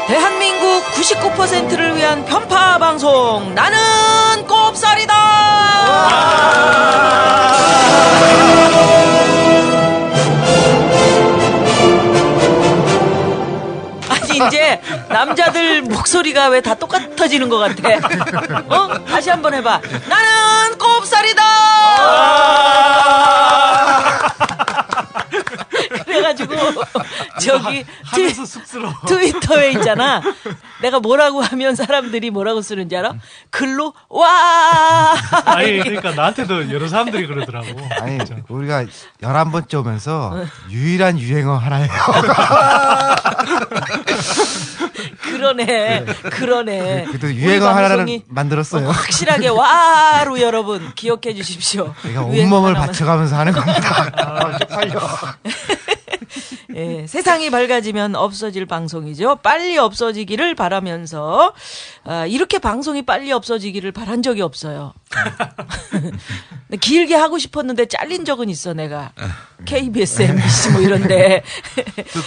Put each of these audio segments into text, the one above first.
대한민국 99%를 위한 편파 방송 나는 꼽살이다. 아니 이제 남자들 목소리가 왜 다 똑같아지는 것 같아? 다시 한번 해봐. 나는 꼽살이다. 그래가지고 저기 하면서 쑥스러워. 트위터에 있잖아. 내가 뭐라고 하면 사람들이 뭐라고 쓰는지 알아? 글로 와. 아니 그러니까 나한테도 여러 사람들이 그러더라고. 아니 우리가 11번째 오면서 유일한 유행어 하나예요. 그러네. 그래도 유행어 하나를 만들었어요. 확실하게 와로 여러분 기억해 주십시오. 내가 온몸을 바쳐가면서 하는 겁니다. 쪽팔려. 예, 세상이 밝아지면 없어질 방송이죠. 빨리 없어지기를 바라면서 이렇게 방송이 빨리 없어지기를 바란 적이 없어요. 길게 하고 싶었는데 잘린 적은 있어 내가. KBS, MBC 뭐 이런데.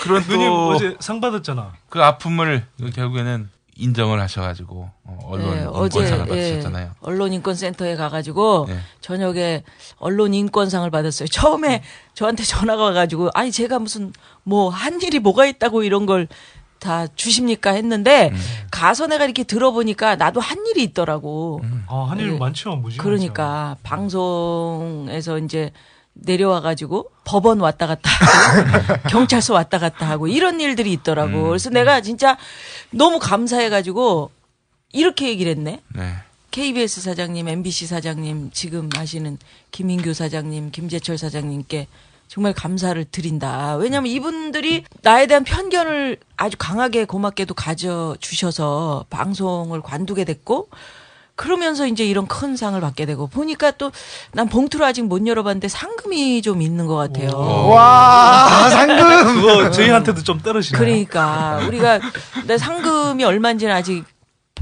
그런 누님 또 어제 상 받았잖아. 그 아픔을 결국에는 인정을 하셔가지고 언론 인권상을 받으셨잖아요. 언론인권센터에 가가지고 네. 저녁에 언론인권상을 받았어요. 처음에 저한테 전화가 와가지고 아니 제가 무슨 뭐 한 일이 뭐가 있다고 이런 걸 다 주십니까 했는데 가서 내가 이렇게 들어보니까 나도 한 일이 있더라고. 한 일 많죠, 무지. 그러니까 방송에서 이제 내려와가지고 법원 왔다 갔다 하고 경찰서 왔다 갔다 하고 이런 일들이 있더라고. 그래서 내가 진짜 너무 감사해가지고 이렇게 얘기를 했네. 네. KBS 사장님, MBC 사장님, 지금 하시는 김인규 사장님, 김재철 사장님께 정말 감사를 드린다. 왜냐하면 이분들이 나에 대한 편견을 아주 강하게 고맙게도 가져주셔서 방송을 관두게 됐고 그러면서 이제 이런 큰 상을 받게 되고 보니까 또 난 봉투를 아직 못 열어봤는데 상금이 좀 있는 것 같아요. 와 상금. 그거 저희한테도 좀 떨어지네. 그러니까 우리가 내 상금이 얼마인지는 아직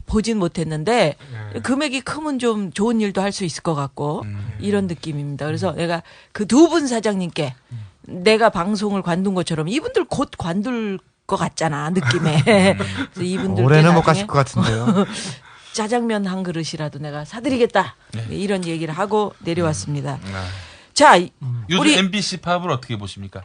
보진 못했는데 금액이 크면 좀 좋은 일도 할 수 있을 것 같고 이런 느낌입니다. 그래서 내가 그 두 분 사장님께 내가 방송을 관둔 것처럼 이분들 곧 관둘 것 같잖아 느낌에. 그래서 이분들 올해는 못 가실 것 같은데요. 짜장면 한 그릇이라도 내가 사드리겠다. 네. 이런 얘기를 하고 내려왔습니다. 자, 요즘 우리 MBC 파업을 어떻게 보십니까?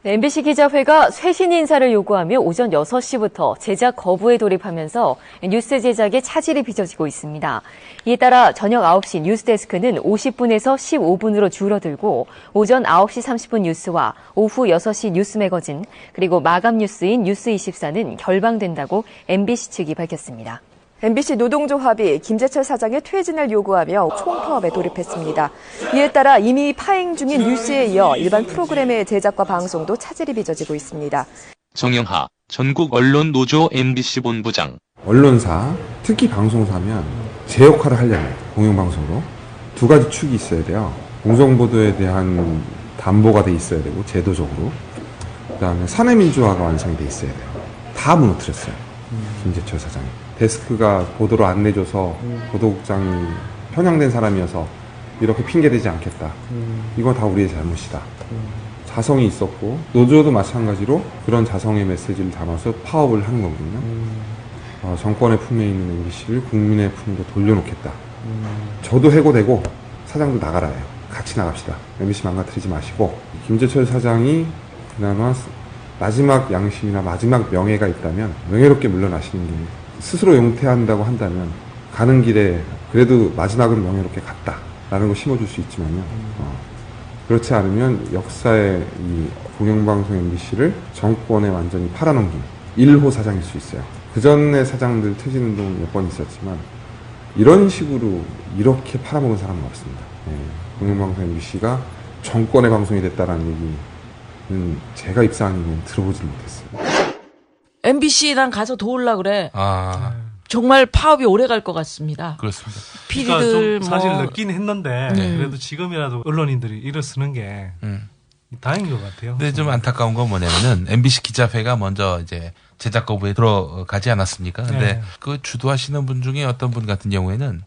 네, MBC 기자회가 쇄신 인사를 요구하며 오전 6시부터 제작 거부에 돌입하면서 뉴스 제작에 차질이 빚어지고 있습니다. 이에 따라 저녁 9시 뉴스데스크는 50분에서 15분으로 줄어들고 오전 9시 30분 뉴스와 오후 6시 뉴스 매거진 그리고 마감 뉴스인 뉴스24는 결방된다고 MBC 측이 밝혔습니다. MBC 노동조합이 김재철 사장의 퇴진을 요구하며 총파업에 돌입했습니다. 이에 따라 이미 파행 중인 뉴스에 이어 일반 프로그램의 제작과 방송도 차질이 빚어지고 있습니다. 정영하 전국 언론노조 MBC 본부장. 언론사, 특히 방송사면 제 역할을 하려면 공영방송으로 두 가지 축이 있어야 돼요. 공정보도에 대한 담보가 돼 있어야 되고 제도적으로 그다음에 사내민주화가 완성이 돼 있어야 돼요. 다 무너뜨렸어요. 김재철 사장이. 데스크가 보도를 안 내줘서 보도국장이 편향된 사람이어서 이렇게 핑계대지 않겠다. 이건 다 우리의 잘못이다. 자성이 있었고 노조도 마찬가지로 그런 자성의 메시지를 담아서 파업을 하는 거거든요. 정권의 품에 있는 MBC를 국민의 품으로 돌려놓겠다. 저도 해고되고 사장도 나가라 해요. 같이 나갑시다. MBC 망가뜨리지 마시고 김재철 사장이 그나마 마지막 양심이나 마지막 명예가 있다면 명예롭게 물러나시는 게 스스로 용퇴한다고 한다면 가는 길에 그래도 마지막은 명예롭게 갔다라는 걸 심어줄 수 있지만요. 그렇지 않으면 역사의 이 공영방송 MBC를 정권에 완전히 팔아넘긴 1호 사장일 수 있어요. 그 전에 사장들 퇴진운동 몇 번 있었지만 이런 식으로 이렇게 팔아먹은 사람은 없습니다. 공영방송 MBC가 정권의 방송이 됐다라는 얘기는 제가 입사한 이후엔 들어보지는 못했어요. MBC 난 가서 도우려고 그래. 아, 정말 파업이 오래 갈 것 같습니다. 그렇습니다. 그러니까 PD들 좀 사실 뭐 늦긴 했는데 그래도 지금이라도 언론인들이 일어서는 게 다행인 것 같아요. 근데 좀 안타까운 건 뭐냐면은 MBC 기자회가 먼저 이제 제작 거부에 들어가지 않았습니까? 근데 네. 그 주도하시는 분 중에 어떤 분 같은 경우에는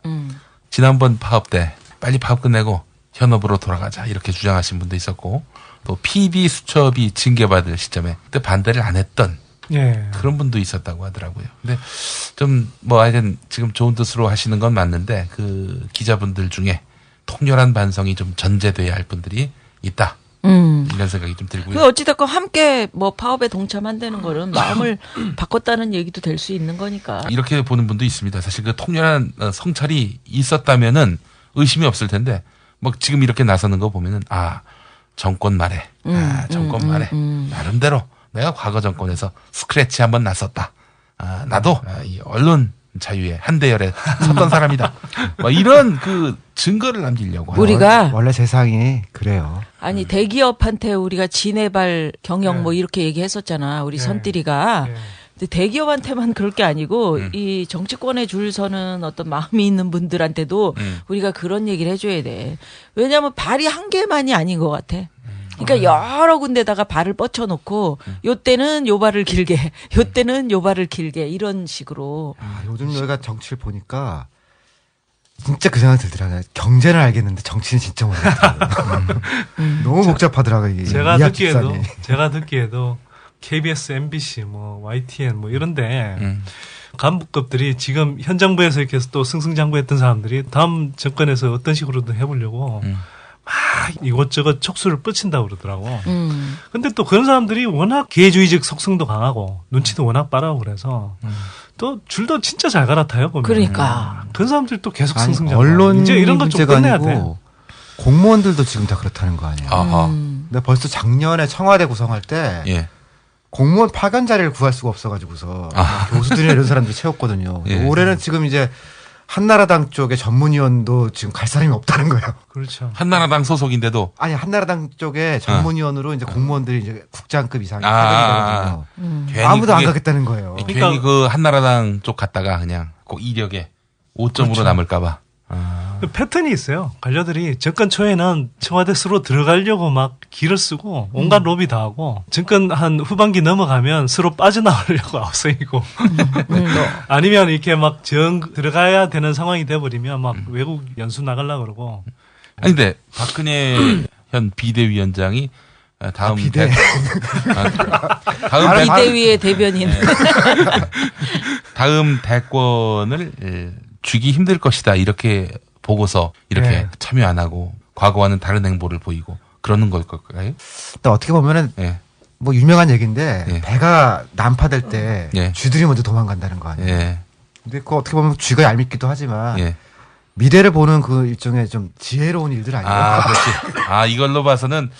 지난번 파업 때 빨리 파업 끝내고 현업으로 돌아가자 이렇게 주장하신 분도 있었고 또 PB 수첩이 징계받을 시점에 그때 반대를 안 했던 예. 그런 분도 있었다고 하더라고요. 근데 좀 뭐 하여튼 지금 좋은 뜻으로 하시는 건 맞는데 그 기자분들 중에 통렬한 반성이 좀 전제돼야 할 분들이 있다. 이런 생각이 좀 들고요. 그 어찌됐건 함께 뭐 파업에 동참한다는 거는 마음을 바꿨다는 얘기도 될 수 있는 거니까. 이렇게 보는 분도 있습니다. 사실 그 통렬한 성찰이 있었다면은 의심이 없을 텐데 뭐 지금 이렇게 나서는 거 보면은 정권 말에 정권 말에 나름대로 내가 과거 정권에서 스크래치 한번 났었다. 나도 이 언론 자유의 한대열에 섰던 사람이다. 뭐 이런 그 증거를 남기려고 우리가 원래 세상이 그래요. 아니 대기업한테 우리가 지네발 경영 뭐 이렇게 얘기했었잖아. 우리 선띠리가. 근데 대기업한테만 그럴 게 아니고 이 정치권에 줄 서는 어떤 마음이 있는 분들한테도 우리가 그런 얘기를 해줘야 돼. 왜냐하면 발이 한 개만이 아닌 것 같아. 그러니까 여러 군데다가 발을 뻗쳐놓고 요때는 요 발을 길게, 요때는 요 발을 길게 이런 식으로. 요즘 여기가 정치를 보니까 진짜 그 생각이 들더라고요. 경제는 알겠는데 정치는 진짜 모르겠더라고요. 너무 복잡하더라고요. 이게 제가 이학 듣기에도 집산이. KBS, MBC, 뭐 YTN 뭐 이런데 간부급들이 지금 현 정부에서 이렇게 또 승승장구했던 사람들이 다음 정권에서 어떤 식으로든 해보려고 막 이것저것 촉수를 뻗친다고 그러더라고. 근데 또 그런 사람들이 워낙 기회주의적 속성도 강하고 눈치도 워낙 빠르고 그래서 또 줄도 진짜 잘 갈아타요. 보면. 그러니까. 그런 사람들이 또 계속 아니, 승승장구. 언론 이제 이런 건 좀 문제가 끝내야 아니고 돼. 공무원들도 지금 다 그렇다는 거 아니에요. 아하. 근데 벌써 작년에 청와대 구성할 때 예. 공무원 파견 자리를 구할 수가 없어가지고서 교수들이나 이런 사람들 채웠거든요. 예. 올해는 지금 이제 한나라당 쪽에 전문위원도 지금 갈 사람이 없다는 거예요. 그렇죠. 한나라당 소속인데도 아니 한나라당 쪽에 전문위원으로 이제 공무원들이 이제 국장급 이상이 파견이 되거든요. 괜히 아무도 안 그게- 가겠다는 거예요. 괜히 그 한나라당 쪽 갔다가 그냥 꼭 이력에 5점으로 그렇죠. 남을까봐. 그 패턴이 있어요. 관료들이 정권 초에는 청와대 스로 들어가려고 막 기를 쓰고 온갖 로비 다 하고 정권 한 후반기 넘어가면 스로 빠져나오려고 앞서이고 아니면 이렇게 막 들어가야 되는 상황이 돼버리면 막 외국 연수 나가려고 그러고 아니 근데 박근혜 현 비대위원장이 다음 비대. 다음 비대위의 대변인. 다음 대권을 쥐기 힘들 것이다 이렇게 보고서 이렇게 네. 참여 안 하고 과거와는 다른 행보를 보이고 그러는 걸 걸까요? 또 어떻게 보면은 예. 뭐 유명한 얘기인데 예. 배가 난파될 때 예. 쥐들이 먼저 도망간다는 거 아니에요. 예. 근데 그 어떻게 보면 쥐가 얄밉기도 하지만 예. 미래를 보는 그 일종의 좀 지혜로운 일들 아니에요. 그렇지. 이걸로 봐서는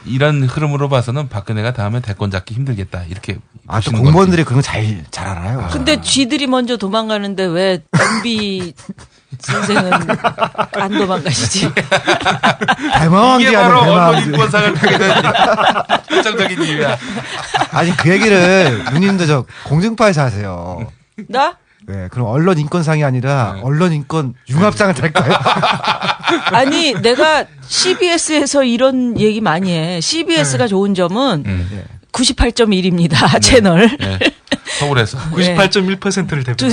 이런 흐름으로 봐서는 박근혜가 다음에 대권 잡기 힘들겠다 이렇게 또 보시는 공무원들이 그런 거 잘 알아요. 근데 쥐들이 먼저 도망가는데 왜 MB 선생은 안 도망가시지? 대망왕기 이게 하는 바로 언론 대망왕기. 인권상을 타게 된 결정적인 이유야. 아니 그 얘기를 누님도 저 공중파에서 하세요. 나? 네, 그럼 언론 인권상이 아니라 언론 인권 융합상을 탈까요? 아니 내가 CBS에서 이런 얘기 많이 해. CBS가 좋은 점은 98.1입니다. 채널. 네. 서울에서 98.1%를 대표.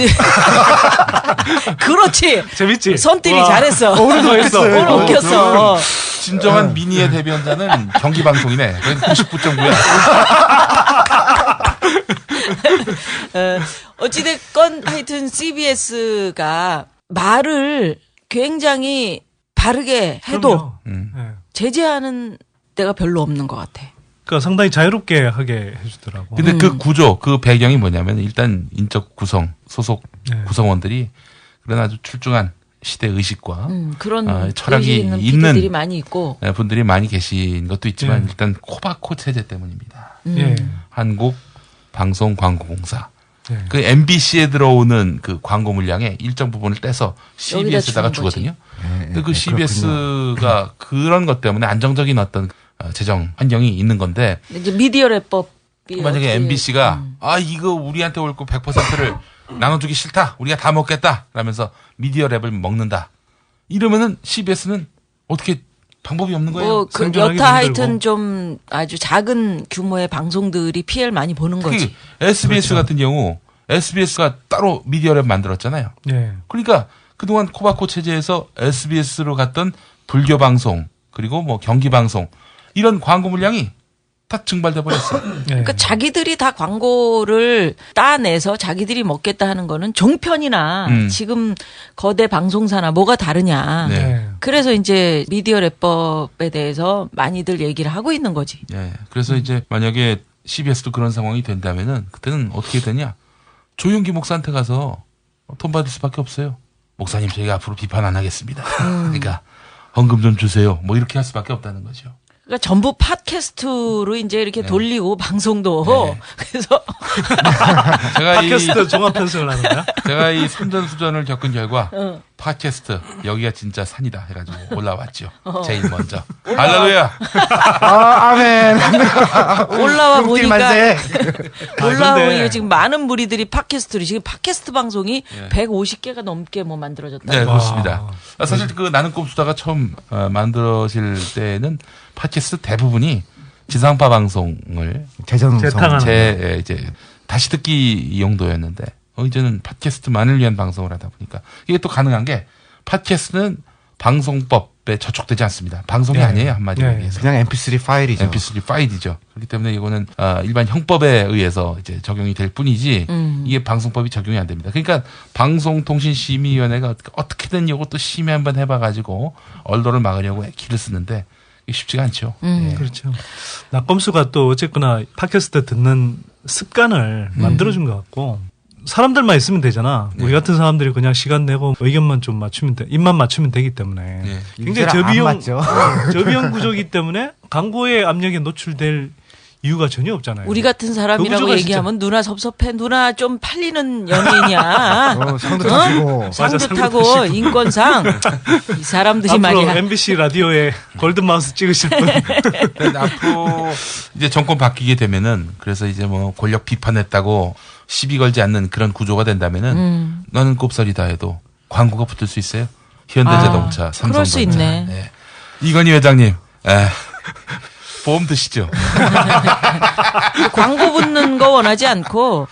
그렇지. 재밌지? 선들이 와. 잘했어. 오늘 더 했어. 오늘 웃겼어. 진정한 미니의 대변자는 경기 방송이네. 99.9야. 어찌됐건 하여튼 CBS가 말을 굉장히 바르게 해도 네. 제재하는 데가 별로 없는 것 같아. 그러니까 상당히 자유롭게 하게 해주더라고. 근데 그 구조, 그 배경이 뭐냐면 일단 인적 구성, 소속 네. 구성원들이 그런 아주 출중한 시대 의식과 그런 철학이 의식 있는 있는 PD들이 많이 있고. 분들이 많이 계신 것도 있지만 네. 일단 코바코 체제 때문입니다. 예. 한국 방송광고공사. 네. 그 MBC에 들어오는 그 광고 물량의 일정 부분을 떼서 CBS에다가 주는 거지. 주거든요. 네, 근데 그 네, CBS가 그런 것 때문에 안정적인 어떤 재정 환경이 있는 건데 이제 미디어 랩법이 만약에 어떻게- MBC가 이거 우리한테 올 거 100%를 나눠주기 싫다. 우리가 다 먹겠다. 라면서 미디어 랩을 먹는다. 이러면은 CBS는 어떻게 방법이 없는 거예요. 뭐, 그 생존하기 여타 힘들고. 하여튼 좀 아주 작은 규모의 방송들이 피해를 많이 보는 거지. 특히 SBS 그렇죠. 같은 경우 SBS가 따로 미디어 랩 만들었잖아요. 예. 그러니까 그동안 코바코 체제에서 SBS로 갔던 불교 방송 그리고 뭐 경기 방송 이런 광고 물량이 다 증발돼 버렸어. 그러니까 자기들이 다 광고를 따내서 자기들이 먹겠다 하는 거는 종편이나 지금 거대 방송사나 뭐가 다르냐. 네. 그래서 이제 미디어 랩법에 대해서 많이들 얘기를 하고 있는 거지. 예. 그래서 이제 만약에 CBS도 그런 상황이 된다면은 그때는 어떻게 되냐? 조용기 목사한테 가서 돈 받을 수밖에 없어요. 목사님 저희가 앞으로 비판 안 하겠습니다. 그러니까 헌금 좀 주세요. 뭐 이렇게 할 수밖에 없다는 거죠. 그러니까 전부 팟캐스트로 이제 이렇게 돌리고 방송도 네. 그래서 제가 팟캐스트 종합 편성을 하는 거야? 제가 이 선전수전을 겪은 결과 팟캐스트 여기가 진짜 산이다 해가지고 올라왔죠. 제일 먼저. 할렐루야. 아멘. 올라와 보니까 만세. 올라와 근데- 보니까 지금 많은 무리들이 팟캐스트로 지금 팟캐스트 방송이 예. 150개가 넘게 뭐 만들어졌다. 네, 그렇습니다. 사실 그 나는 꼼수다가 처음 만들어질 때는 팟캐스트 대부분이 지상파 방송을 재정성. 재탕하는 이제 다시 듣기 용도였는데 이제는 팟캐스트만을 위한 방송을 하다 보니까 이게 또 가능한 게 팟캐스트는 방송법에 저촉되지 않습니다. 방송이 네. 아니에요 한마디로 네. 얘기해서. 그냥 MP3 파일이죠. MP3 파일이죠. 그렇기 때문에 이거는 일반 형법에 의해서 이제 적용이 될 뿐이지 이게 방송법이 적용이 안 됩니다. 그러니까 방송통신심의위원회가 어떻게든 이것도 심의 한번 해봐가지고 얼도를 막으려고 기를 쓰는데 이게 쉽지가 않죠. 예. 그렇죠. 낙검수가 또 어쨌거나 팟캐스트 듣는 습관을 만들어준 것 같고 사람들만 있으면 되잖아. 우리 네. 같은 사람들이 그냥 시간 내고 의견만 좀 맞추면 돼. 입만 맞추면 되기 때문에 네. 굉장히 안 저비용 맞죠. 저비용 구조이기 때문에 광고의 압력에 노출될 이유가 전혀 없잖아요. 우리 같은 그 사람이라고 구조가 얘기하면 누나 섭섭해. 누나 좀 팔리는 연예인이야. 상도 타시고. 상도 상도 타고 타시고. 인권상 이 사람들이 앞으로 말이야. MBC 라디오에 골든 마우스 찍으실 분. 근데 앞으로 이제 정권 바뀌게 되면은 그래서 이제 뭐 권력 비판했다고 시비 걸지 않는 그런 구조가 된다면은 나는 꼽살이다 해도 광고가 붙을 수 있어요. 현대자동차, 삼성전자. 그럴 수 있네. 네. 이건희 회장님, 보험 드시죠. 광고 붙는 거 원하지 않고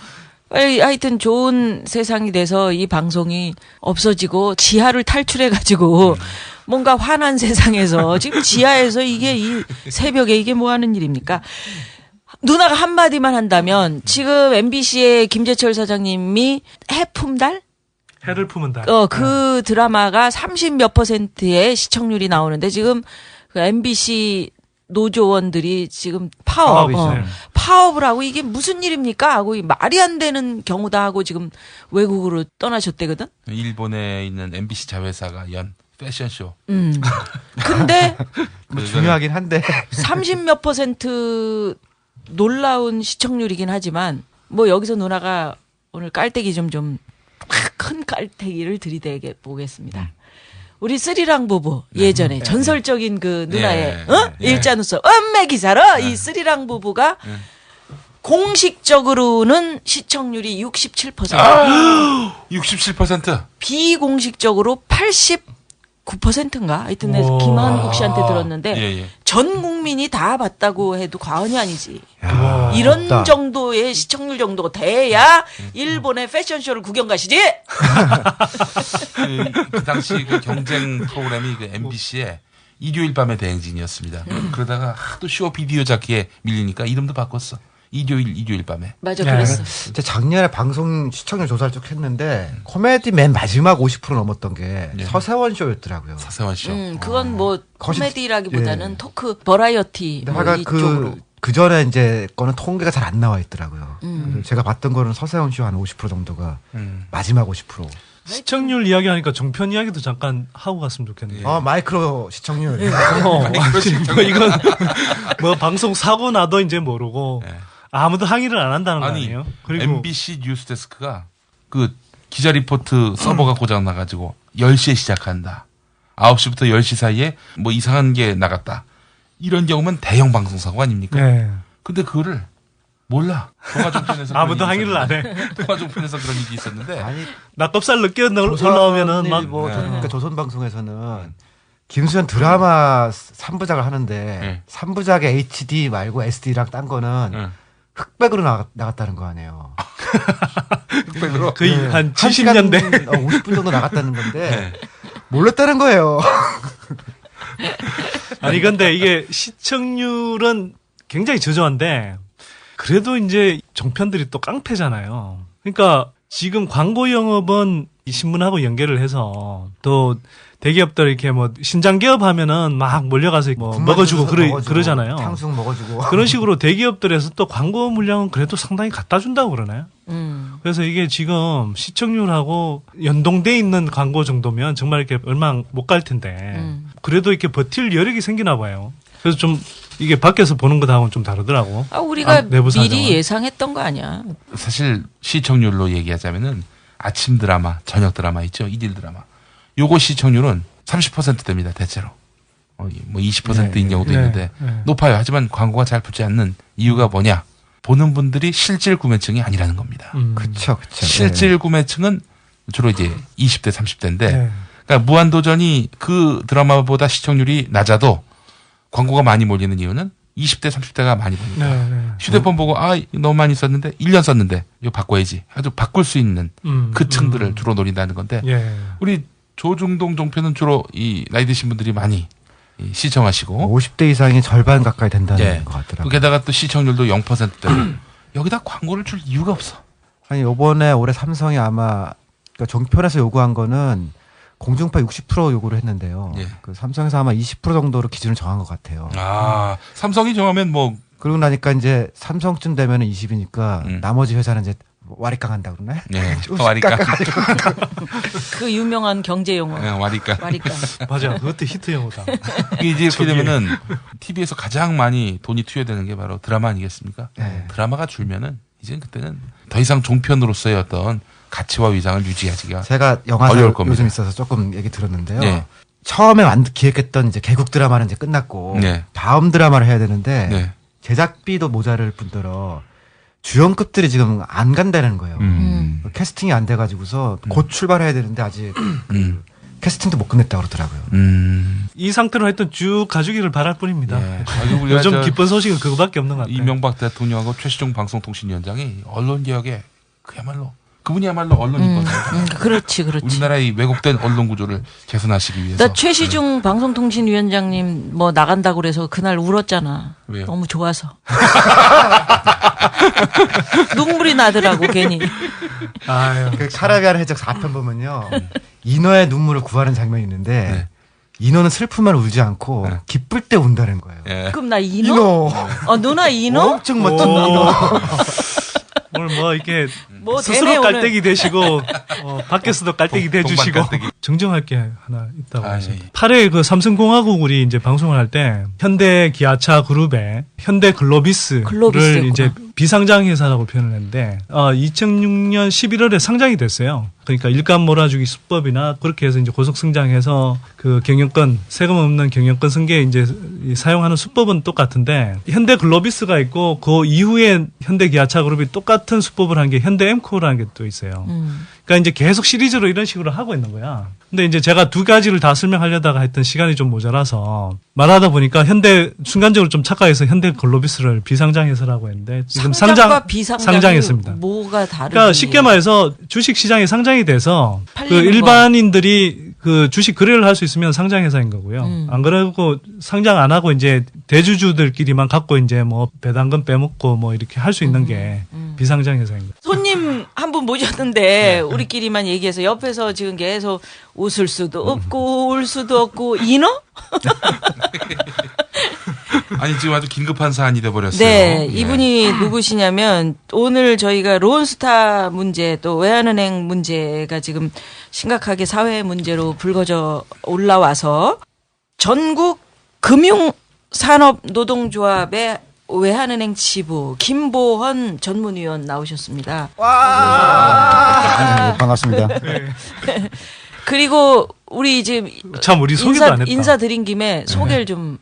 빨리 하여튼 좋은 세상이 돼서 이 방송이 없어지고 지하를 탈출해가지고 뭔가 환한 세상에서 지금 지하에서 이게 이 새벽에 이게 뭐 하는 일입니까? 누나가 한마디만 한다면 지금 MBC의 김재철 사장님이 해품달? 해를 품은 달. 그 드라마가 30몇 %의 시청률이 나오는데 지금 그 MBC 노조원들이 지금 파업이죠. 파업을 하고 이게 무슨 일입니까? 하고 말이 안 되는 경우다 하고 지금 외국으로 떠나셨대거든? 일본에 있는 MBC 자회사가 연 패션쇼. 근데 뭐 중요하긴 한데. 30몇 % 놀라운 시청률이긴 하지만 뭐 여기서 누나가 오늘 깔때기 좀 큰 깔때기를 들이대게 보겠습니다. 우리 쓰리랑 부부 예전에 전설적인 그 누나의 일자누서 음메 기사로 이 쓰리랑 부부가 공식적으로는 시청률이 67%, 67%. 비공식적으로 89%인가? 하여튼 내가 우와. 김한국 씨한테 들었는데 예. 전 국민이 다 봤다고 해도 과언이 아니지. 야, 이런 없다. 정도의 시청률 정도가 돼야 일본의 패션쇼를 구경 가시지? 그 당시 그 경쟁 프로그램이 그 MBC의 일요일 밤의 대행진이었습니다. 그러다가 하도 쇼 비디오 잡기에 밀리니까 이름도 바꿨어. 일요일 밤에. 맞아, 네. 그랬어. 진짜 작년에 방송 시청률 조사를 쭉 했는데 코미디 맨 마지막 50% 넘었던 게 예. 서세원 쇼였더라고요. 사세환 쇼. 그건 뭐 거짓- 코미디라기보다는 예. 토크 버라이어티 근데 뭐 하여간 이쪽으로. 그 전에 이제 거는 통계가 잘 안 나와 있더라고요. 그래서 제가 봤던 거는 서세원 쇼 한 50% 정도가 마지막 50%. 시청률 이야기하니까 종편 이야기도 잠깐 하고 갔으면 좋겠네요. 마이크로 시청률. 이건 뭐 방송 사고 나도 이제 모르고 네. 아무도 항의를 안 한다는 거 아니 아니에요? 그리고 MBC 뉴스데스크가 그 기자 리포트 서버가 고장 나가지고 10시에 시작한다. 9시부터 10시 사이에 뭐 이상한 게 나갔다. 이런 경우면 대형 방송 사고 아닙니까? 네. 근데 그거를 몰라. 동아종편에서 아무도 항의를 안 해. 동아종편에서 그런 일이 있었는데 네. 낙겁살 늦게 올라오면은 막 뭐 그러니까 조선 방송에서는 김수현 드라마 3부작을 하는데 네. 3부작에 HD 말고 SD랑 딴 거는 네. 흑백으로 나갔다는 거 아니에요. 흑백으로. 거의 네. 한 한 시간, 70년대. 50분 정도 나갔다는 건데 네. 몰랐다는 거예요. 아니 근데 이게 시청률은 굉장히 저조한데 그래도 이제 종편들이 또 깡패잖아요. 그러니까 지금 광고 영업은 이 신문하고 연계를 해서 또 대기업들 이렇게 뭐 신장 기업하면은 막 몰려가서 뭐 먹어주고 그러잖아요. 탕수육 먹어주고 그런 식으로 대기업들에서 또 광고 물량은 그래도 상당히 갖다 준다고 그러나요? 그래서 이게 지금 시청률하고 연동돼 있는 광고 정도면 정말 이렇게 얼마 못 갈 텐데 그래도 이렇게 버틸 여력이 생기나 봐요. 그래서 좀 이게 밖에서 보는 거하고는 좀 다르더라고. 우리가 내부 미리 사정은. 예상했던 거 아니야. 사실 시청률로 얘기하자면은 아침 드라마, 저녁 드라마 있죠. 일일 드라마. 요거 시청률은 30% 됩니다. 대체로. 뭐 20%인 경우도 있는데 높아요. 하지만 광고가 잘 붙지 않는 이유가 뭐냐? 보는 분들이 실질 구매층이 아니라는 겁니다. 그쵸. 실질 구매층은 주로 이제 20대, 30대인데 네. 그러니까 무한도전이 그 드라마보다 시청률이 낮아도 광고가 많이 몰리는 이유는 20대, 30대가 많이 보니까. 네. 휴대폰 보고 너무 많이 썼는데 1년 썼는데 이거 바꿔야지. 아주 바꿀 수 있는 그 층들을 주로 노린다는 건데 예. 우리 조중동 종편은 주로 이 나이 드신 분들이 많이 시청하시고 50대 이상이 절반 가까이 된다는 예. 것 같더라고요. 게다가 또 시청률도 0%대로 여기다 광고를 줄 이유가 없어. 아니 요번에 올해 삼성이 아마 그러니까 종편에서 요구한 거는 공중파 60% 요구를 했는데요. 예. 그 삼성에서 아마 20% 정도로 기준을 정한 것 같아요. 삼성이 정하면 뭐 그러고 나니까 이제 삼성쯤 되면은 20이니까 나머지 회사는 이제 와리깡 한다 그러네. 네, 와리까. 그 유명한 경제 용어. 네, 와리까. 맞아. 그것도 히트 영어다. 이게 이제 이렇게 되면은 TV에서 가장 많이 돈이 투여되는 게 바로 드라마 아니겠습니까? 네. 드라마가 줄면은 이제 그때는 더 이상 종편으로서의 어떤 가치와 위상을 유지하기가 제가 영화사 어려울 겁니다. 요즘 있어서 조금 얘기 들었는데요. 네. 처음에 기획했던 이제 개국 드라마는 이제 끝났고 네. 다음 드라마를 해야 되는데 네. 제작비도 모자랄 뿐더러 주연급들이 지금 안 간다는 거예요. 캐스팅이 안 돼가지고서 곧 출발해야 되는데 아직 그 캐스팅도 못 끝냈다고 그러더라고요. 이 상태로 하여튼 쭉 가주기를 바랄 뿐입니다. 예. 아주 우리가 요즘 저 기쁜 소식은 그거밖에 없는 것 같아요. 이명박 대통령하고 최시중 방송통신위원장이 언론개혁에 그분이야말로 언론인거든요. 그렇지. 우리나라의 왜곡된 언론 구조를 개선하시기 위해서. 나 최시중 방송통신위원장님 뭐 나간다고 그래서 그날 울었잖아. 왜요? 너무 좋아서. 눈물이 나더라고 괜히. 아유. 그 카라비안 해적 4편 보면요. 인어의 눈물을 구하는 장면이 있는데 네. 인어는 슬프면 울지 않고 네. 기쁠 때 운다는 거예요. 예. 그럼 나 인어? 누나 인어? 엄청 멋진 인어. 오늘 뭐 이렇게 뭐 되네, 스스로 오늘. 깔때기 되시고 밖에서도 깔때기 대주시고 동반 깔때기. 정정할 게 하나 있다고 아, 하죠. 예. 8회 그 삼성공화국 우리 이제 방송을 할 때 현대 기아차 그룹에 현대 글로비스를 글로비스였구나. 이제 비상장 회사라고 표현을 했는데 2006년 11월에 상장이 됐어요. 그러니까 일감 몰아주기 수법이나 그렇게 해서 이제 고속 성장해서 그 경영권 세금 없는 경영권 승계에 이제 사용하는 수법은 똑같은데 현대 글로비스가 있고 그 이후에 현대 기아차 그룹이 똑같은 수법을 한 게 현대 엠코라는 게 또 있어요. 그러니까 이제 계속 시리즈로 이런 식으로 하고 있는 거야. 근데 이제 제가 두 가지를 다 설명하려다가 했던 시간이 좀 모자라서 말하다 보니까 순간적으로 좀 착각해서 현대 글로비스를 비상장회사라고 했는데 지금 상장과 비상장이 상장했습니다. 뭐가 다른지. 그러니까 쉽게 말해서 주식 시장에 상장이 돼서 그 팔리는 일반인들이 그 주식 거래를 할 수 있으면 상장회사인 거고요. 안 그러고 상장 안 하고 이제 대주주들끼리만 갖고 이제 뭐 배당금 빼먹고 뭐 이렇게 할 수 있는 게 비상장회사인 거예요. 손님 한 분 모셨는데 우리끼리만 얘기해서 옆에서 지금 계속 웃을 수도 없고 울 수도 없고 인어? 아니 지금 아주 긴급한 사안이 돼버렸어요. 네, 이분이 누구시냐면 오늘 저희가 론스타 문제 또 외환은행 문제가 지금 심각하게 사회 문제로 불거져 올라와서 전국 금융산업노동조합의 외환은행 지부 김보헌 전문위원 나오셨습니다. 반갑습니다. 그리고 우리 지금 참 우리 소개도 안 했다. 인사드린 김에 소개를 좀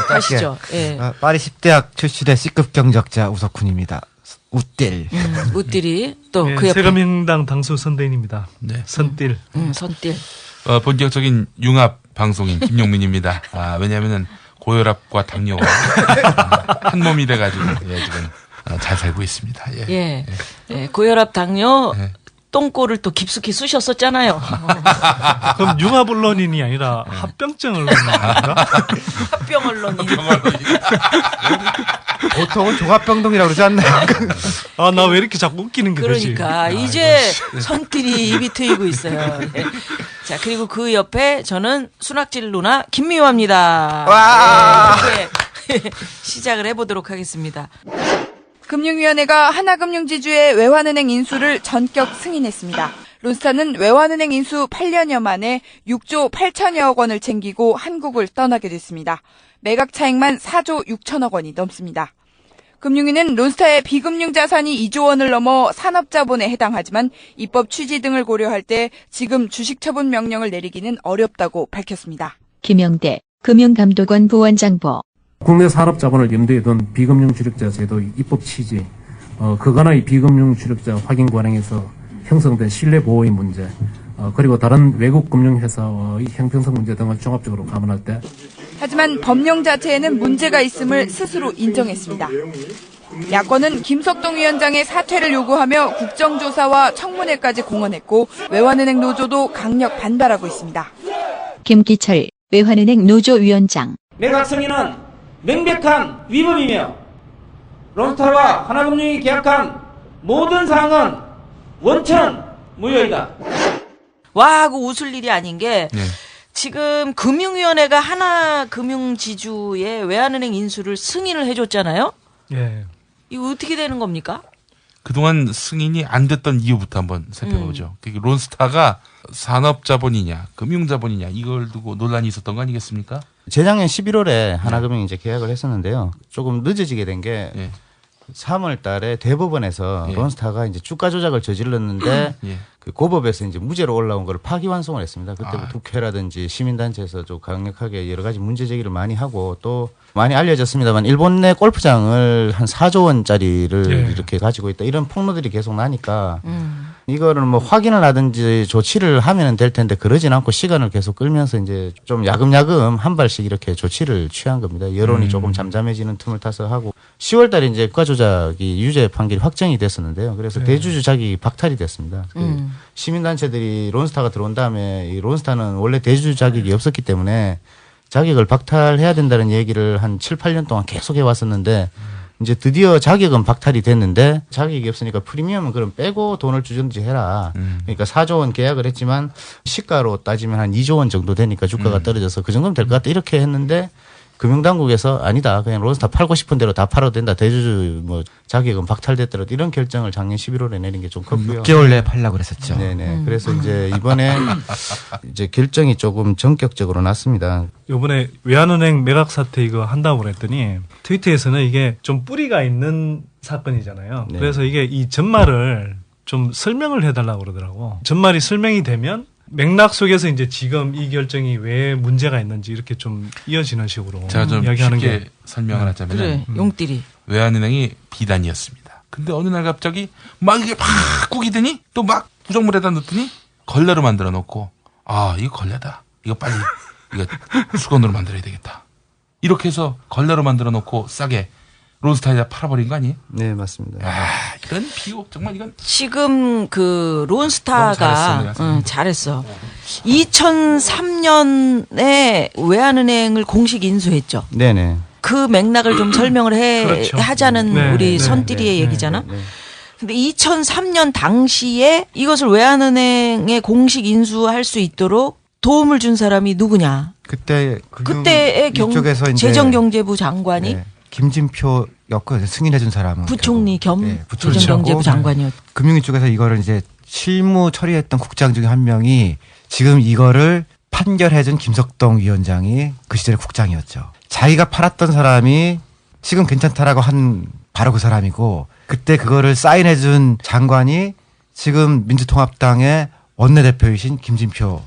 하시죠. 예. 파리 10대학 출시대 C급 경적자 우석훈입니다. 우딜. 우띠리 또 네, 그 옆에 세금인당 당수 선대인입니다. 네. 선딜. 선딜. 본격적인 융합 방송인 김용민입니다. 왜냐하면은 고혈압과 당뇨가 한 몸이 돼가지고 지금 잘 살고 있습니다. 예. 예, 고혈압, 당뇨, 예. 똥꼬를 또 깊숙이 쑤셨었잖아요. 그럼 융합 언론인이 아니라 합병증 언론인인가? 합병 언론인. 보통은 종합병동이라고 그러지 않나요? 아, 나 왜 이렇게 자꾸 웃기는 게 되지? 그러니까 이제 선들이 입이 트이고 있어요. 예. 자, 그리고 그 옆에 저는 순학질 누나 김미화입니다. 와! 이렇게 시작을 해보도록 하겠습니다. 금융위원회가 하나금융지주의 외환은행 인수를 전격 승인했습니다. 론스타는 외환은행 인수 8년여 만에 6조 8천여억 원을 챙기고 한국을 떠나게 됐습니다. 매각 차익만 4조 6천억 원이 넘습니다. 금융위는 론스타의 비금융 자산이 2조 원을 넘어 산업자본에 해당하지만 입법 취지 등을 고려할 때 지금 주식 처분 명령을 내리기는 어렵다고 밝혔습니다. 김영대 금융감독원 부원장보. 국내 산업자본을 염두에 둔 비금융 주력자 제도 입법 취지, 그간의 비금융 주력자 확인 관행에서 형성된 신뢰 보호의 문제, 그리고 다른 외국 금융회사의 형평성 문제 등을 종합적으로 감안할 때 하지만 법령 자체에는 문제가 있음을 스스로 인정했습니다. 야권은 김석동 위원장의 사퇴를 요구하며 국정조사와 청문회까지 공언했고 외환은행 노조도 강력 반발하고 있습니다. 김기철 외환은행 노조위원장. 매각 승인은 명백한 위법이며 론스타와 하나금융이 계약한 모든 사항은 원천 무효이다. 와 하고 웃을 일이 아닌 게 지금 금융위원회가 하나금융지주의 외환은행 인수를 승인을 해줬잖아요. 예. 이거 어떻게 되는 겁니까? 그동안 승인이 안 됐던 이유부터 한번 살펴보죠. 론스타가 산업자본이냐 금융자본이냐 이걸 두고 논란이 있었던 거 아니겠습니까? 재작년 11월에 하나금융이 이제 계약을 했었는데요. 조금 늦어지게 된 게 3월 달에 대법원에서 론스타가 이제 주가 조작을 저질렀는데 그 고법에서 이제 무죄로 올라온 걸 파기환송을 했습니다. 그때부터 국회라든지 시민단체에서 좀 강력하게 여러 가지 문제 제기를 많이 하고 또 많이 알려졌습니다만 일본 내 골프장을 한 4조 원짜리를 이렇게 가지고 있다. 이런 폭로들이 계속 나니까 이거를 뭐 확인을 하든지 조치를 하면 될 텐데 그러진 않고 시간을 계속 끌면서 이제 좀 야금야금 한 발씩 이렇게 조치를 취한 겁니다. 여론이 조금 잠잠해지는 틈을 타서 하고 10월 달에 이제 국가 조작이 유죄 판결이 확정이 됐었는데요. 그래서 대주주 자격이 박탈이 됐습니다. 시민단체들이 론스타가 들어온 다음에 이 론스타는 원래 대주주 자격이 없었기 때문에 자격을 박탈해야 된다는 얘기를 한 7, 8년 동안 계속 해왔었는데 이제 드디어 자격은 박탈이 됐는데 자격이 없으니까 프리미엄은 그럼 빼고 돈을 주든지 해라. 그러니까 4조 원 계약을 했지만 시가로 따지면 한 2조 원 정도 되니까 주가가 떨어져서 그 정도면 될 것 같다 이렇게 했는데 금융당국에서 아니다. 그냥 론스타 팔고 싶은 대로 다 팔아도 된다. 대주주 뭐 자격은 박탈됐더라도 이런 결정을 작년 11월에 내린 게 좀 컸고요. 6개월 내에 팔려고 그랬었죠. 네네. 그래서 이제 이번에 이제 결정이 조금 전격적으로 났습니다. 이번에 외환은행 매각 사태 이거 한다고 그랬더니 트위터에서는 이게 좀 뿌리가 있는 사건이잖아요. 네. 그래서 이게 이 전말을 좀 설명을 해달라고 그러더라고. 전말이 설명이 되면 맥락 속에서 이제 지금 이 결정이 왜 문제가 있는지 이렇게 좀 이어지는 식으로 제가 좀 이야기하는 쉽게 게 설명을 하자면 그래, 용띠리. 외환은행이 비단이었습니다. 근데 어느 날 갑자기 막 이게 막 꾸기더니 또 막 부정물에다 넣더니 걸레로 만들어 놓고 아 이거 걸레다. 이거 빨리 이거 수건으로 만들어야 되겠다. 이렇게 해서 걸레로 만들어 놓고 싸게 론스타에다 팔아버린 거 아니에요? 네 맞습니다. 이런 비옥 정말 이건 지금 그 론스타가 너무 잘했어. 2003년에 외환은행을 공식 인수했죠. 네네. 그 맥락을 좀 설명을 그렇죠. 하자는 우리 선띠리의 얘기잖아. 근데 2003년 당시에 이것을 외환은행에 공식 인수할 수 있도록 도움을 준 사람이 누구냐? 그때의 이쪽에서 재정경제부 장관이 김진표였고 승인해준 사람은 부총리 겸 부총리하고 재정경제부 장관이었. 금융위 쪽에서 이거를 이제 실무 처리했던 국장 중에 한 명이 지금 이거를 판결해준 김석동 위원장이 그 시절에 국장이었죠. 자기가 팔았던 사람이 지금 괜찮다라고 한 바로 그 사람이고 그때 그거를 사인해준 장관이 지금 민주통합당의 원내대표이신 김진표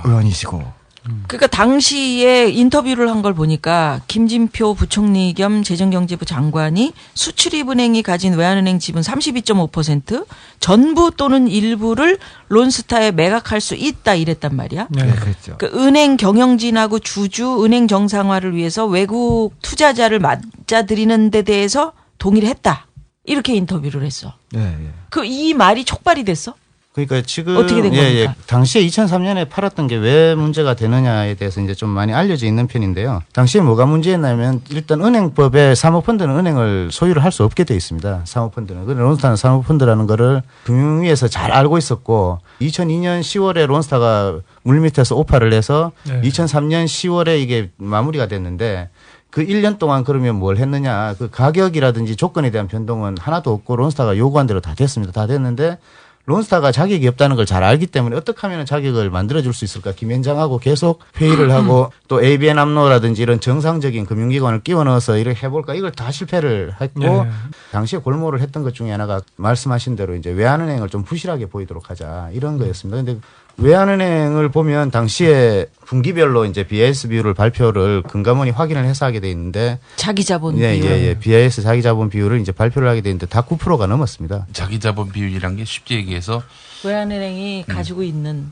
의원이시고. 그러니까 당시에 인터뷰를 한 걸 보니까 김진표 부총리 겸 재정경제부 장관이 수출입은행이 가진 외환은행 지분 32.5% 전부 또는 일부를 론스타에 매각할 수 있다 이랬단 말이야. 네, 그랬죠. 그 은행 경영진하고 주주 은행 정상화를 위해서 외국 투자자를 맞아들이는 데 대해서 동의를 했다. 이렇게 인터뷰를 했어. 예. 그 이 말이 촉발이 됐어? 그러니까 지금 어떻게 된 겁니까? 당시에 2003년에 팔았던 게 왜 문제가 되느냐에 대해서 이제 좀 많이 알려져 있는 편인데요. 당시에 뭐가 문제였냐면 일단 은행법에 사모펀드는 은행을 소유를 할 수 없게 돼 있습니다. 사모펀드는. 그런데 론스타는 사모펀드라는 거를 금융위에서 잘 알고 있었고 2002년 10월에 론스타가 물밑에서 오파를 해서 2003년 10월에 이게 마무리가 됐는데 그 1년 동안 그러면 뭘 했느냐. 그 가격이라든지 조건에 대한 변동은 하나도 없고 론스타가 요구한 대로 다 됐습니다. 다 됐는데 론스타가 자격이 없다는 걸 잘 알기 때문에 어떻게 하면 자격을 만들어줄 수 있을까. 김현장하고 계속 회의를 하고 또 ABN 암로라든지 이런 정상적인 금융기관을 끼워 넣어서 이렇게 해볼까. 이걸 다 실패를 했고 당시에 골몰을 했던 것 중에 하나가 말씀하신 대로 이제 외환은행을 좀 부실하게 보이도록 하자 이런 거였습니다. 근데 외환은행을 보면 당시에 분기별로 이제 BIS 비율을 발표를 금감원이 확인을 해서 하게 돼 있는데 자기 자본 비율. 비율. BIS 자기 자본 비율을 이제 발표를 하게 돼 있는데 다 9%가 넘었습니다. 자기 자본 비율이란 게 쉽게 얘기해서 외환은행이 가지고 있는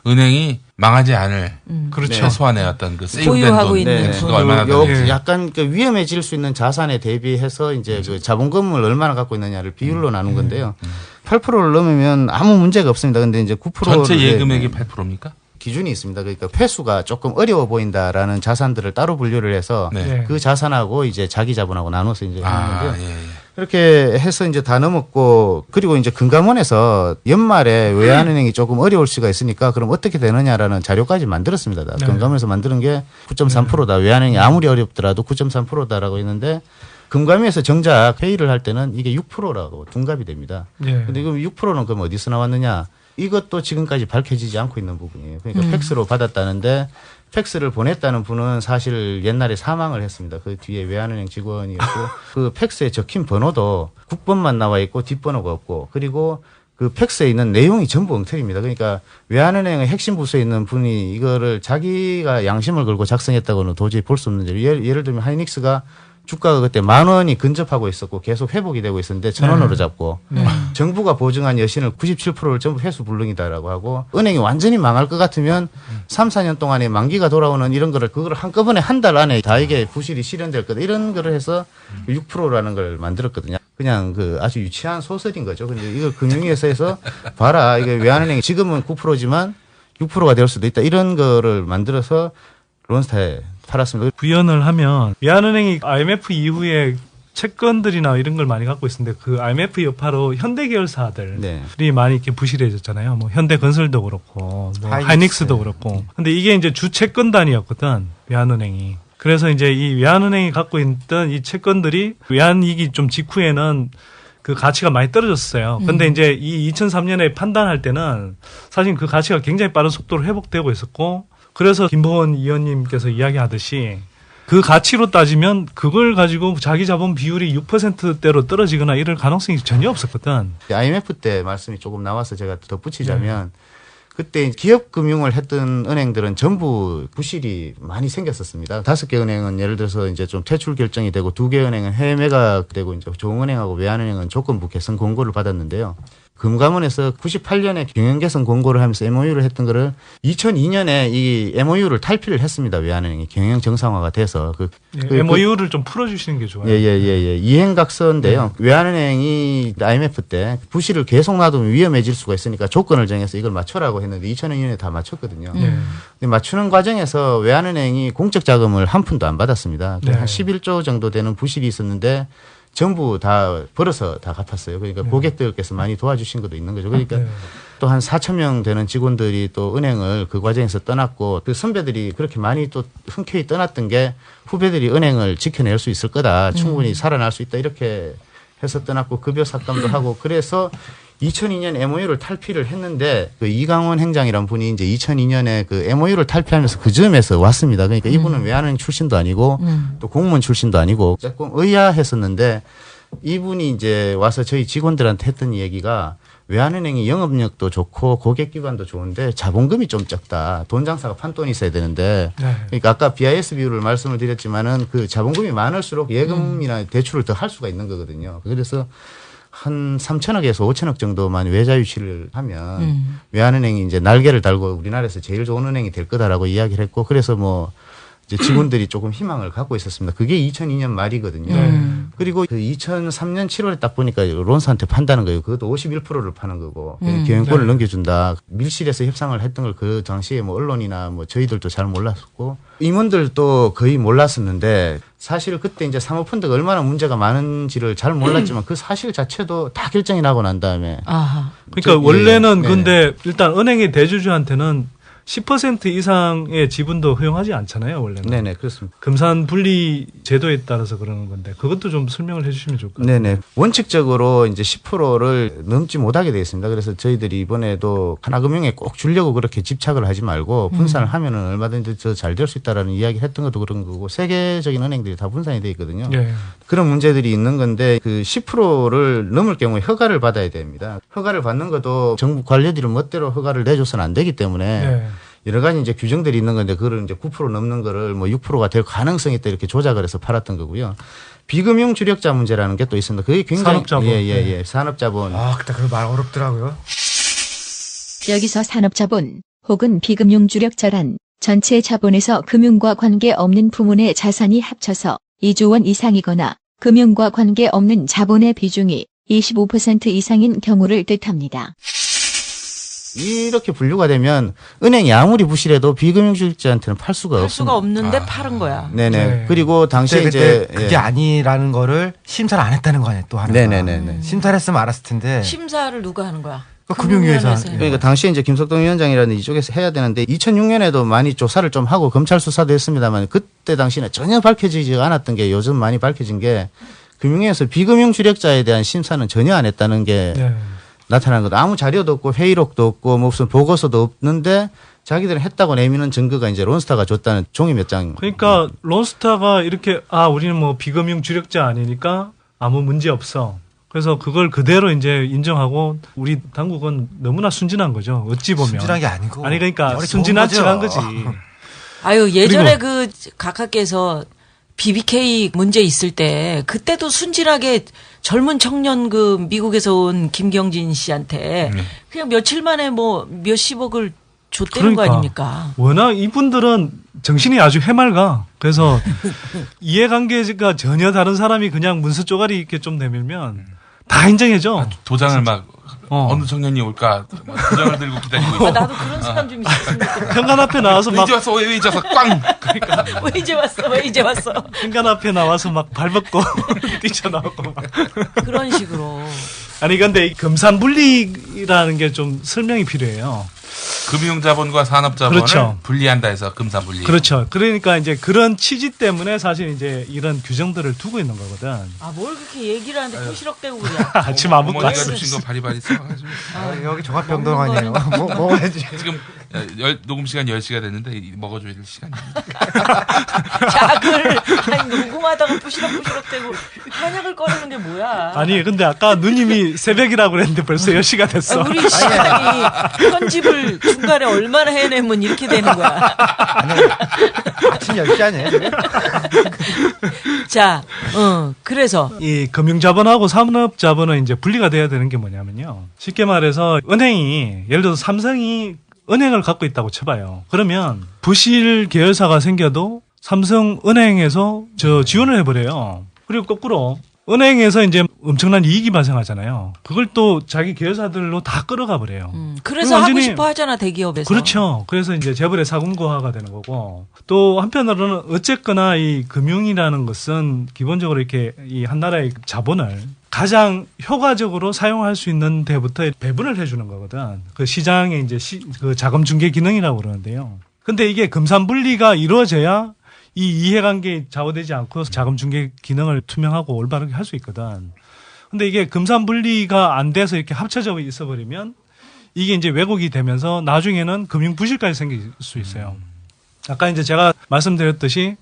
은행이 망하지 않을 그렇죠. 최소한의 어떤 그 세이브된 보유하고 돈 있는 수가 얼마나 되는지. 약간 그 위험해질 수 있는 자산에 대비해서 이제 그 자본금을 얼마나 갖고 있느냐를 비율로 나눈 건데요. 8%를 넘으면 아무 문제가 없습니다. 근데 이제 9%를 전체 예금액이 8%입니까? 기준이 있습니다. 그러니까 회수가 조금 어려워 보인다라는 자산들을 따로 분류를 해서 그 자산하고 이제 자기 자본하고 나눠서 이제 하는 건데요. 그렇게 해서 이제 다 넘었고 그리고 이제 금감원에서 연말에 외환은행이 조금 어려울 수가 있으니까 그럼 어떻게 되느냐라는 자료까지 만들었습니다. 금감원에서 만드는 게 9.3%다. 외환은행이 아무리 어렵더라도 9.3%다라고 했는데 금감위에서 정작 회의를 할 때는 이게 6%라고 둔갑이 됩니다. 그런데 그럼 6%는 그럼 어디서 나왔느냐? 이것도 지금까지 밝혀지지 않고 있는 부분이에요. 그러니까 팩스로 받았다는데 팩스를 보냈다는 분은 사실 옛날에 사망을 했습니다. 그 뒤에 외환은행 직원이었고 그 팩스에 적힌 번호도 국번만 나와 있고 뒷번호가 없고 그리고 그 팩스에 있는 내용이 전부 엉터리입니다. 그러니까 외환은행의 핵심 부서에 있는 분이 이거를 자기가 양심을 걸고 작성했다고는 도저히 볼 수 없는 일이에요. 예를 들면 하이닉스가 주가가 그때 10,000원이 근접하고 있었고 계속 회복이 되고 있었는데 1,000원으로 잡고 정부가 보증한 여신을 97%를 전부 회수 불능이다라고 하고 은행이 완전히 망할 것 같으면 3, 4년 동안에 만기가 돌아오는 이런 거를 그걸 한꺼번에 한 달 안에 다 이게 부실이 실현될 거다 이런 거를 해서 6%라는 걸 만들었거든요. 그냥 그 아주 유치한 소설인 거죠. 근데 이걸 금융위에서 봐라. 이게 외환은행이 지금은 9%지만 6%가 될 수도 있다. 이런 거를 만들어서 론스타에 팔았습니다. 구현을 하면 외환은행이 IMF 이후에 채권들이나 이런 걸 많이 갖고 있었는데 그 IMF 여파로 현대 계열사들이 많이 이렇게 부실해졌잖아요. 뭐 현대건설도 그렇고 뭐 하이닉스도 그렇고. 근데 이게 이제 주 채권단이었거든. 외환은행이. 그래서 이제 이 외환은행이 갖고 있던 이 채권들이 외환위기 좀 직후에는 그 가치가 많이 떨어졌어요. 근데 이제 이 2003년에 판단할 때는 사실 그 가치가 굉장히 빠른 속도로 회복되고 있었고 그래서 김보원 의원님께서 이야기하듯이 그 가치로 따지면 그걸 가지고 자기 자본 비율이 6%대로 떨어지거나 이럴 가능성이 전혀 없었거든. IMF 때 말씀이 조금 나와서 제가 덧붙이자면 그때 기업 금융을 했던 은행들은 전부 부실이 많이 생겼었습니다. 5개 은행은 예를 들어서 이제 좀 퇴출 결정이 되고 2개 은행은 해외 매각되고 이제 조흥은행하고 외환은행은 조건부 개선 공고를 받았는데요. 금감원에서 98년에 경영 개선 공고를 하면서 MOU를 했던 거를 2002년에 이 MOU를 탈피를 했습니다. 외환은행이 경영 정상화가 돼서 MOU를 좀 풀어주시는 게 좋아요. 이행각서인데요. 외환은행이 IMF 때 부실을 계속 놔두면 위험해질 수가 있으니까 조건을 정해서 이걸 맞춰라고 했는데 2002년에 다 맞췄거든요. 근데 맞추는 과정에서 외환은행이 공적 자금을 한 푼도 안 받았습니다. 한 11조 정도 되는 부실이 있었는데 전부 다 벌어서 다 갚았어요. 그러니까 고객들께서 많이 도와주신 것도 있는 거죠. 그러니까 또 한 4,000명 되는 직원들이 또 은행을 그 과정에서 떠났고 그 선배들이 그렇게 많이 또 흔쾌히 떠났던 게 후배들이 은행을 지켜낼 수 있을 거다. 충분히 살아날 수 있다. 이렇게 해서 떠났고 급여 삭감도 하고 그래서 2002년 MOU를 탈피를 했는데 그 이강원 행장이란 분이 이제 2002년에 그 MOU를 탈피하면서 그 점에서 왔습니다. 그러니까 이분은 외환은행 출신도 아니고 또 공무원 출신도 아니고 조금 의아했었는데 이분이 이제 와서 저희 직원들한테 했던 얘기가 외환은행이 영업력도 좋고 고객기관도 좋은데 자본금이 좀 적다. 돈 장사가 판돈이 있어야 되는데 그러니까 아까 BIS 비율을 말씀을 드렸지만은 그 자본금이 많을수록 예금이나 대출을 더 할 수가 있는 거거든요. 그래서 한 3천억에서 5천억 정도만 외자 유치를 하면 외환은행이 이제 날개를 달고 우리나라에서 제일 좋은 은행이 될 거다라고 이야기를 했고 그래서 뭐 이제 직원들이 조금 희망을 갖고 있었습니다. 그게 2002년 말이거든요. 그리고 그 2003년 7월에 딱 보니까 론스한테 판다는 거예요. 그것도 51%를 파는 거고 경영권을 넘겨준다. 밀실에서 협상을 했던 걸 그 당시에 뭐 언론이나 뭐 저희들도 잘 몰랐었고 임원들도 거의 몰랐었는데 사실 그때 이제 사모펀드가 얼마나 문제가 많은지를 잘 몰랐지만 그 사실 자체도 다 결정이 나고 난 다음에. 아하. 그러니까 원래는 근데 일단 은행의 대주주한테는 10% 이상의 지분도 허용하지 않잖아요, 원래는. 네네, 그렇습니다. 금산 분리 제도에 따라서 그러는 건데 그것도 좀 설명을 해주시면 좋을 것 같아요. 네네. 원칙적으로 이제 10%를 넘지 못하게 되어 있습니다. 그래서 저희들이 이번에도 하나금융에 꼭 주려고 그렇게 집착을 하지 말고 분산을 하면은 얼마든지 더 잘 될 수 있다라는 이야기를 했던 것도 그런 거고 세계적인 은행들이 다 분산이 되어 있거든요. 네. 그런 문제들이 있는 건데 그 10%를 넘을 경우에 허가를 받아야 됩니다. 허가를 받는 것도 정부 관료들이 멋대로 허가를 내줘서는 안 되기 때문에 네. 여러 가지 이제 규정들이 있는 건데 그거를 이제 9% 넘는 거를 뭐 6%가 될 가능성이 있다 이렇게 조작을 해서 팔았던 거고요. 비금융 주력자 문제라는 게 또 있습니다. 그게 굉장히 산업자본. 예. 산업자본. 아, 그때 그 말 어렵더라고요. 여기서 산업자본 혹은 비금융 주력자란 전체 자본에서 금융과 관계없는 부문의 자산이 합쳐서 2조 원 이상이거나 금융과 관계없는 자본의 비중이 25% 이상인 경우를 뜻합니다. 이렇게 분류가 되면 은행이 아무리 부실해도 비금융 주력자한테는 팔 수가 할 없습니다. 수가 없는데 파는 거야. 네네. 네. 그리고 당시에 그때 이제 그게 아니라는 거를 심사를 안 했다는 거 아니에요, 또 하나. 네네네. 심사를 했으면 알았을 텐데. 심사를 누가 하는 거야? 금융위에서. 그러니까 당시에 이제 김석동 위원장이라는 이쪽에서 해야 되는데 2006년에도 많이 조사를 좀 하고 검찰 수사도 했습니다만 그때 당시에는 전혀 밝혀지지 않았던 게 요즘 많이 밝혀진 게 금융위에서 비금융 주력자에 대한 심사는 전혀 안 했다는 게 네. 나타난 거다. 아무 자료도 없고 회의록도 없고 뭐 무슨 보고서도 없는데 자기들은 했다고 내미는 증거가 이제 론스타가 줬다는 종이 몇 장. 그러니까 론스타가 이렇게 우리는 뭐 비금융 주력자 아니니까 아무 문제 없어. 그래서 그걸 그대로 이제 인정하고 우리 당국은 너무나 순진한 거죠. 어찌 보면. 순진한 게 아니고. 아니 그러니까 머리 순진한 거지. 아유, 예전에 그 각하께서 BBK 문제 있을 때 그때도 순진하게 젊은 청년 그 미국에서 온 김경진 씨한테 그냥 며칠 만에 뭐 몇십억을 줬다는 거 아닙니까? 워낙 이분들은 정신이 아주 해맑아. 그래서 이해관계가 전혀 다른 사람이 그냥 문서 쪼가리 이렇게 좀 내밀면 다 인정해줘. 도장을 막 어느 청년이 올까 막 도장을 들고 기다리고 있어. 나도 그런 사람 좀 있었으면 좋겠다. 현관 앞에 나와서 막 이제 왔어, 왜 이제 왔어, 꽝. 그러니까 왜 이제 왔어? 현관 앞에 나와서 막 발벗고 뛰쳐나오고 막. 그런 식으로. 아니 근데 이 금산분리라는 게 좀 설명이 필요해요. 금융자본과 산업자본을 그렇죠. 분리한다 해서 금산분리. 그렇죠. 그러니까 이제 그런 취지 때문에 사실 이제 이런 규정들을 두고 있는 거거든. 뭘 그렇게 얘기를 하는데 토시럭대고 그냥. 아침 안 먹고 어머니가 왔어. 주신 거 바리바리 써가지고. 여기 종합병동아니에요. 먹어야지. 지금 녹음 시간 10시가 됐는데 먹어줘야 될 시간입니다. 약을 녹음하다가 푸시럭대고 한약을 꺼내는 게 뭐야? 아니 근데 아까 누님이 새벽이라고 그랬는데 벌써 10시가 됐어. 우리 시간이 편집을 중간에 얼마나 해내면 이렇게 되는 거야. 아침 10시 아니에요? 자, 그래서 이 금융자본하고 산업자본은 이제 분리가 돼야 되는 게 뭐냐면요. 쉽게 말해서 은행이 예를 들어서 삼성이 은행을 갖고 있다고 쳐봐요. 그러면 부실 계열사가 생겨도 삼성은행에서 지원을 해버려요. 그리고 거꾸로 은행에서 이제 엄청난 이익이 발생하잖아요. 그걸 또 자기 계열사들로 다 끌어가 버려요. 그래서 하고 싶어 하잖아, 대기업에서. 그렇죠. 그래서 이제 재벌의 사금고화가 되는 거고, 또 한편으로는 어쨌거나 이 금융이라는 것은 기본적으로 이렇게 이 한 나라의 자본을 가장 효과적으로 사용할 수 있는 데부터 배분을 해주는 거거든. 그 시장의 이제 그 자금 중개 기능이라고 그러는데요. 근데 이게 금산분리가 이루어져야 이 이해관계에 좌우되지 않고 자금 중개 기능을 투명하고 올바르게 할 수 있거든. 근데 이게 금산분리가 안 돼서 이렇게 합쳐져 있어버리면 이게 이제 왜곡이 되면서 나중에는 금융 부실까지 생길 수 있어요. 아까 이제 제가 말씀드렸듯이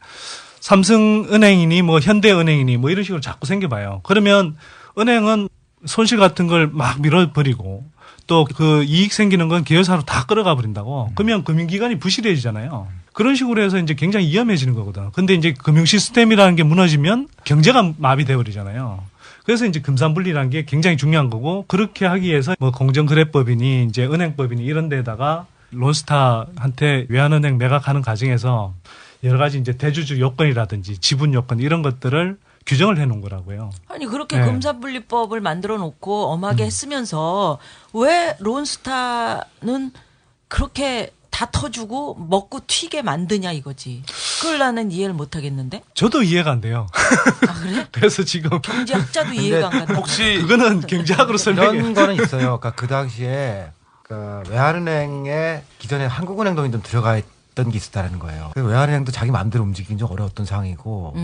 삼성은행이니 뭐 현대은행이니 뭐 이런 식으로 자꾸 생겨봐요. 그러면 은행은 손실 같은 걸 막 밀어버리고 또 그 이익 생기는 건 계열사로 다 끌어가 버린다고. 그러면 금융기관이 부실해지잖아요. 그런 식으로 해서 이제 굉장히 위험해지는 거거든. 근데 이제 금융 시스템이라는 게 무너지면 경제가 마비돼 버리잖아요. 그래서 이제 금산분리라는 게 굉장히 중요한 거고, 그렇게 하기 위해서 뭐 공정거래법이니 이제 은행법이니 이런 데다가 론스타한테 외환은행 매각하는 과정에서 여러 가지 이제 대주주 요건이라든지 지분 요건 이런 것들을 규정을 해놓은 거라고요. 아니 그렇게 네. 금산분리법을 만들어 놓고 엄하게 했으면서 왜 론스타는 그렇게 다 터주고 먹고 튀게 만드냐 이거지. 그걸 나는 이해를 못 하겠는데. 저도 이해가 안 돼요. 아 그래? 그래서 지금 경제학자도 이해가 안 간다. 혹시 그거는 경제학으로 설명해. 이런 거는 있어요. 그러니까 그 당시에 그 외환은행에 기존에 한국은행 돈이 좀 들어가 있던 게 있었다는 거예요. 그 외환은행도 자기 마음대로 움직이기 좀 어려웠던 상황이고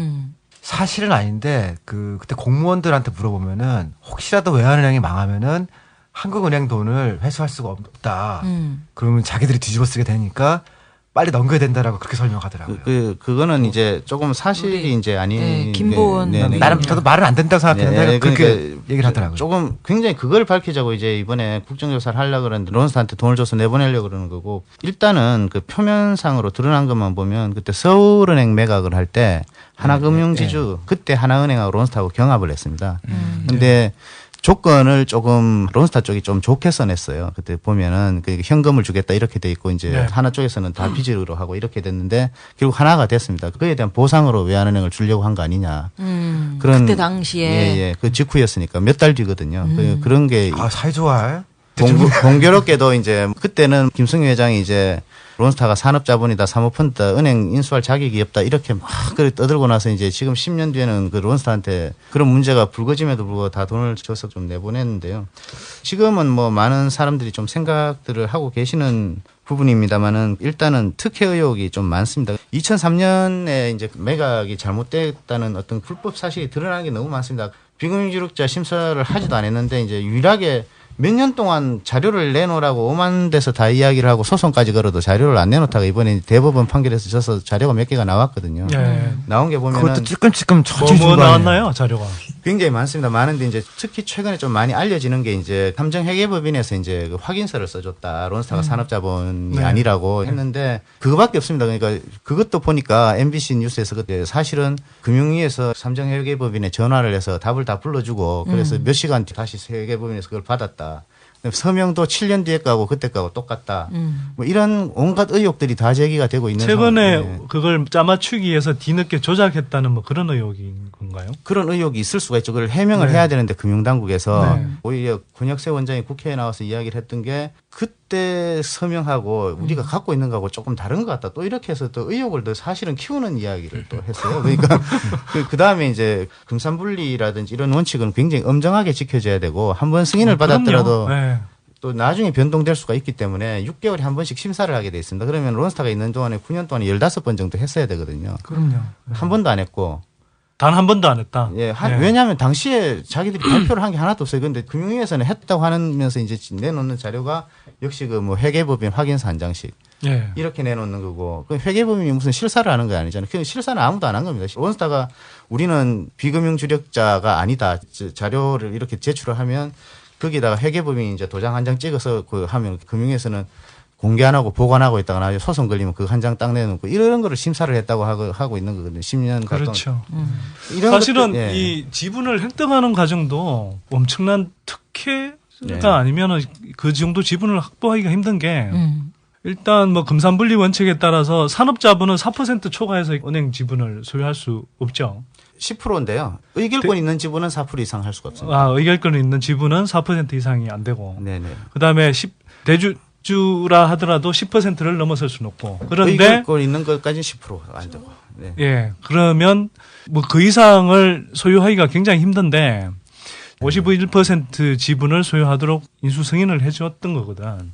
사실은 아닌데 그때 공무원들한테 물어보면은 혹시라도 외환은행이 망하면은 한국은행 돈을 회수할 수가 없다. 그러면 자기들이 뒤집어 쓰게 되니까 빨리 넘겨야 된다라고 그렇게 설명하더라고요. 그거는 이제 조금 사실이 이제 아닌. 네, 김보원. 나름 저도 말은 안 된다고 생각했는데 그렇게 얘기를 하더라고요. 조금 굉장히 그걸 밝히자고 이제 이번에 국정조사를 하려고 그러는데 론스타한테 돈을 줘서 내보내려고 그러는 거고 일단은 그 표면상으로 드러난 것만 보면 그때 서울은행 매각을 할 때 하나금융지주 그때 하나은행하고 론스타하고 경합을 했습니다. 근데 조건을 조금 론스타 쪽이 좀 좋게 써냈어요. 그때 보면은 그 현금을 주겠다 이렇게 돼 있고 이제 하나 쪽에서는 다 빚으로 하고 이렇게 됐는데 결국 하나가 됐습니다. 그에 대한 보상으로 외환은행을 주려고 한 거 아니냐. 그런 그때 당시에 그 직후였으니까 몇 달 뒤거든요. 그런 게 사이좋아요. 공교롭게도 이제 그때는 김승희 회장이 이제 론스타가 산업자본이다, 사모펀드다, 은행 인수할 자격이 없다 이렇게 막 떠들고 나서 이제 지금 10년 뒤에는 그 론스타한테 그런 문제가 불거짐에도 불구하고 다 돈을 줘서 좀 내보냈는데요. 지금은 뭐 많은 사람들이 좀 생각들을 하고 계시는 부분입니다만은 일단은 특혜 의혹이 좀 많습니다. 2003년에 이제 매각이 잘못됐다는 어떤 불법 사실이 드러나는 게 너무 많습니다. 비금융주력자 심사를 하지도 않았는데 이제 유일하게 몇 년 동안 자료를 내놓으라고 오만 데서 다 이야기를 하고 소송까지 걸어도 자료를 안 내놓다가 이번에 대법원 판결에서 져서 자료가 몇 개가 나왔거든요. 나온 게 보면은 그것도 찔끔찔끔 뭐 나왔나요 자료가? 굉장히 많습니다. 많은데 이제 특히 최근에 좀 많이 알려지는 게 이제 삼정회계법인에서 이제 그 확인서를 써줬다. 론스타가 산업자본이 아니라고 했는데 그거밖에 없습니다. 그러니까 그것도 보니까 MBC 뉴스에서 그때 사실은 금융위에서 삼정회계법인에 전화를 해서 답을 다 불러주고 그래서 몇 시간 뒤 다시 회계법인에서 그걸 받았다. 서명도 7년 뒤에 거하고 그때 거하고 똑같다. 뭐 이런 온갖 의혹들이 다 제기가 되고 있는 최근에 상황인데. 그걸 짜맞추기 위해서 뒤늦게 조작했다는 뭐 그런 의혹인 건가요? 그런 의혹이 있을 수가 있죠. 그걸 해명을 해야 되는데 금융당국에서 오히려 권혁세 원장이 국회에 나와서 이야기를 했던 게 그때 서명하고 우리가 갖고 있는 거하고 조금 다른 것 같다. 또 이렇게 해서 또 의혹을 더 사실은 키우는 이야기를 또 했어요. 그러니까 그 다음에 이제 금산분리라든지 이런 원칙은 굉장히 엄정하게 지켜져야 되고 한 번 승인을 받았더라도 또 나중에 변동될 수가 있기 때문에 6개월에 한 번씩 심사를 하게 돼 있습니다. 그러면 론스타가 있는 동안에 9년 동안에 15번 정도 했어야 되거든요. 그럼요. 한 번도 안 했고. 단 한 번도 안 했다. 왜냐하면 당시에 자기들이 발표를 한 게 하나도 없어요. 그런데 금융위에서는 했다고 하면서 이제 내놓는 자료가 역시 그 뭐 회계법인 확인서 한 장씩 이렇게 내놓는 거고 그 회계법인이 무슨 실사를 하는 거 아니잖아요. 그 실사는 아무도 안 한 겁니다. 론스타가 우리는 비금융 주력자가 아니다. 자료를 이렇게 제출을 하면 거기다가 회계법인이 이제 도장 한 장 찍어서 그 하면 금융에서는 공개 안 하고 보관하고 있다가 소송 걸리면 그 한 장 딱 내놓고 이런 거를 심사를 했다고 하고 있는 거거든요. 10년 가까운. 그렇죠. 이런 사실은 것들, 이 지분을 획득하는 과정도 엄청난 특혜가 아니면은 그 정도 지분을 확보하기가 힘든 게 일단 뭐 금산분리 원칙에 따라서 산업자본은 4% 초과해서 은행 지분을 소유할 수 없죠. 10%인데요. 의결권 있는 지분은 4% 이상 할 수가 없습니다. 의결권 있는 지분은 4% 이상이 안 되고. 네네. 그다음에 대주주라 하더라도 10%를 넘어설 수는 없고. 그런데 의결권 있는 것까지 10%가 안 되고. 네. 예. 그러면 뭐 그 이상을 소유하기가 굉장히 힘든데 51% 지분을 소유하도록 인수 승인을 해주었던 거거든.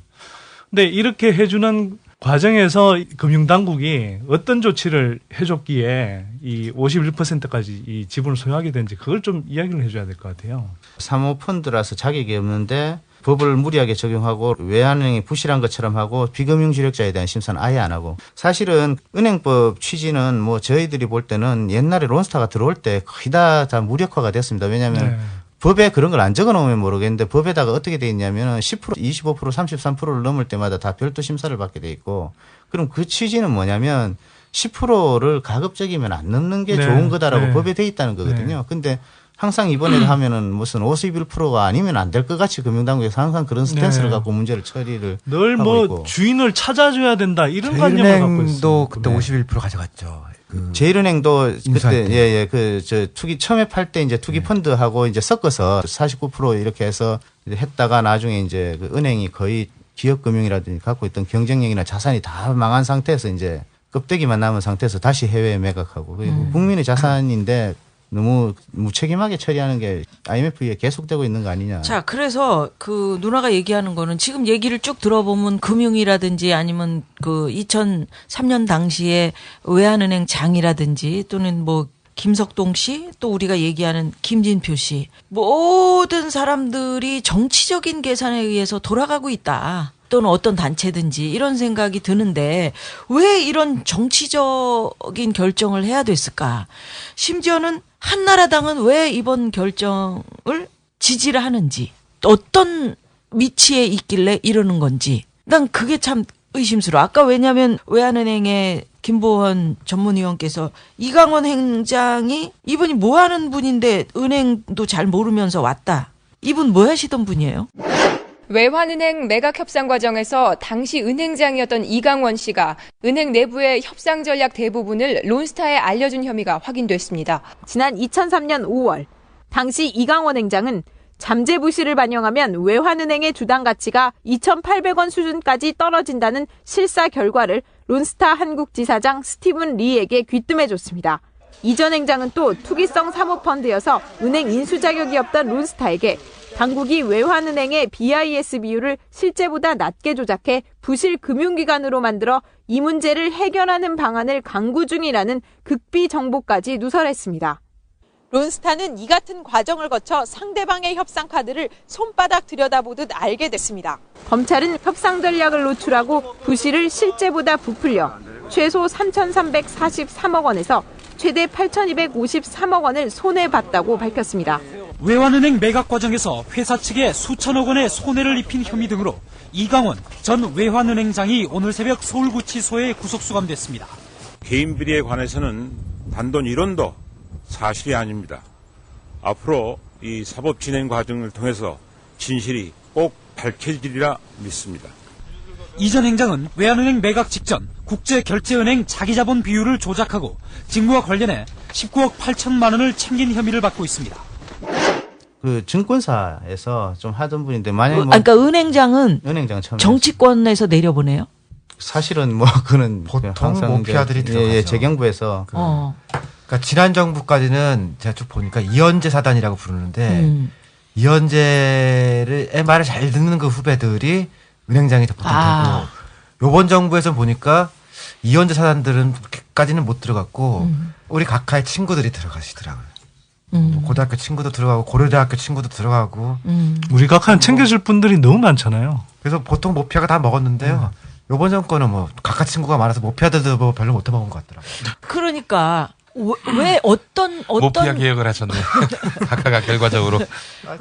근데 이렇게 해주는 과정에서 금융당국이 어떤 조치를 해줬기에 이 51%까지 이 지분을 소유하게 된지 그걸 좀 이야기를 해줘야 될 것 같아요. 사모펀드라서 자격이 없는데 법을 무리하게 적용하고 외환은행이 부실한 것처럼 하고 비금융 주력자에 대한 심사는 아예 안 하고 사실은 은행법 취지는 뭐 저희들이 볼 때는 옛날에 론스타가 들어올 때 거의 다 무력화가 됐습니다. 왜냐하면 법에 그런 걸 안 적어 놓으면 모르겠는데 법에다가 어떻게 돼 있냐면 10%, 25%, 33%를 넘을 때마다 다 별도 심사를 받게 돼 있고 그럼 그 취지는 뭐냐면 10%를 가급적이면 안 넘는 게 좋은 거다라고 법에 돼 있다는 거거든요. 근데 항상 이번에 하면은 무슨 51%가 아니면 안 될 것 같이 금융당국에서 항상 그런 스탠스를 갖고 문제를 처리를 늘 하고 뭐 있고. 주인을 찾아줘야 된다 이런 관념을 갖고 있어요. 제일은행도 그때 51% 가져갔죠. 제일은행도 인수할 그때 저 투기 처음에 팔 때 이제 투기 펀드하고 이제 섞어서 49% 이렇게 해서 이제 했다가 나중에 이제 그 은행이 거의 기업금융이라든지 갖고 있던 경쟁력이나 자산이 다 망한 상태에서 이제 껍데기만 남은 상태에서 다시 해외에 매각하고 국민의 자산인데 너무 무책임하게 처리하는 게 IMF에 계속되고 있는 거 아니냐. 자, 그래서 그 누나가 얘기하는 거는 지금 얘기를 쭉 들어보면 금융이라든지 아니면 그 2003년 당시에 외환은행 장이라든지 또는 뭐 김석동 씨, 또 우리가 얘기하는 김진표 씨, 모든 사람들이 정치적인 계산에 의해서 돌아가고 있다. 또는 어떤 단체든지 이런 생각이 드는데 왜 이런 정치적인 결정을 해야 됐을까? 심지어는 한나라당은 왜 이번 결정을 지지를 하는지, 어떤 위치에 있길래 이러는 건지 난 그게 참 의심스러워. 아까 왜냐하면 외환은행의 김보원 전문위원께서 이강원 행장이 이분이 뭐 하는 분인데 은행도 잘 모르면서 왔다. 이분 뭐 하시던 분이에요? 외환은행 매각 협상 과정에서 당시 은행장이었던 이강원 씨가 은행 내부의 협상 전략 대부분을 론스타에 알려준 혐의가 확인됐습니다. 지난 2003년 5월 당시 이강원 행장은 잠재 부실을 반영하면 외환은행의 주당 가치가 2,800원 수준까지 떨어진다는 실사 결과를 론스타 한국지사장 스티븐 리에게 귀뜸해줬습니다. 이전 행장은 또 투기성 사모펀드여서 은행 인수 자격이 없던 론스타에게 당국이 외환은행의 BIS 비율을 실제보다 낮게 조작해 부실 금융기관으로 만들어 이 문제를 해결하는 방안을 강구 중이라는 극비 정보까지 누설했습니다. 론스타는 이 같은 과정을 거쳐 상대방의 협상 카드를 손바닥 들여다보듯 알게 됐습니다. 검찰은 협상 전략을 노출하고 부실을 실제보다 부풀려 최소 3,343억 원에서 최대 8,253억 원을 손해봤다고 밝혔습니다. 외환은행 매각 과정에서 회사 측에 수천억 원의 손해를 입힌 혐의 등으로 이강원 전 외환은행장이 오늘 새벽 서울구치소에 구속 수감됐습니다. 개인 비리에 관해서는 단돈 1원도 사실이 아닙니다. 앞으로 이 사법 진행 과정을 통해서 진실이 꼭 밝혀지리라 믿습니다. 이전 행장은 외환은행 매각 직전 국제결제은행 자기자본 비율을 조작하고 직무와 관련해 19억 8천만 원을 챙긴 혐의를 받고 있습니다. 그 증권사에서 좀 하던 분인데 만약 그러니까 은행장은 정치권에서 내려보내요? 사실은 뭐 그는 보통 모피아들이 들어가죠. 재경부에서. 그러니까 지난 정부까지는 제가 쭉 보니까 이현재 사단이라고 부르는데 이현재의 말을 잘 듣는 그 후배들이 은행장이 보통 되고 요번 정부에서 보니까 이현재 사단들은까지는 못 들어갔고 우리 각하의 친구들이 들어가시더라고요. 고등학교 친구도 들어가고 고려대학교 친구도 들어가고 우리 각하는 챙겨줄 분들이 너무 많잖아요. 그래서 보통 모피아가 다 먹었는데요. 요번 정권은 뭐 각하 친구가 많아서 모피아들도 뭐 별로 못 해먹은 것 같더라고요. 그러니까 왜 어떤 모피아 개혁을 하셨네. 각하가 결과적으로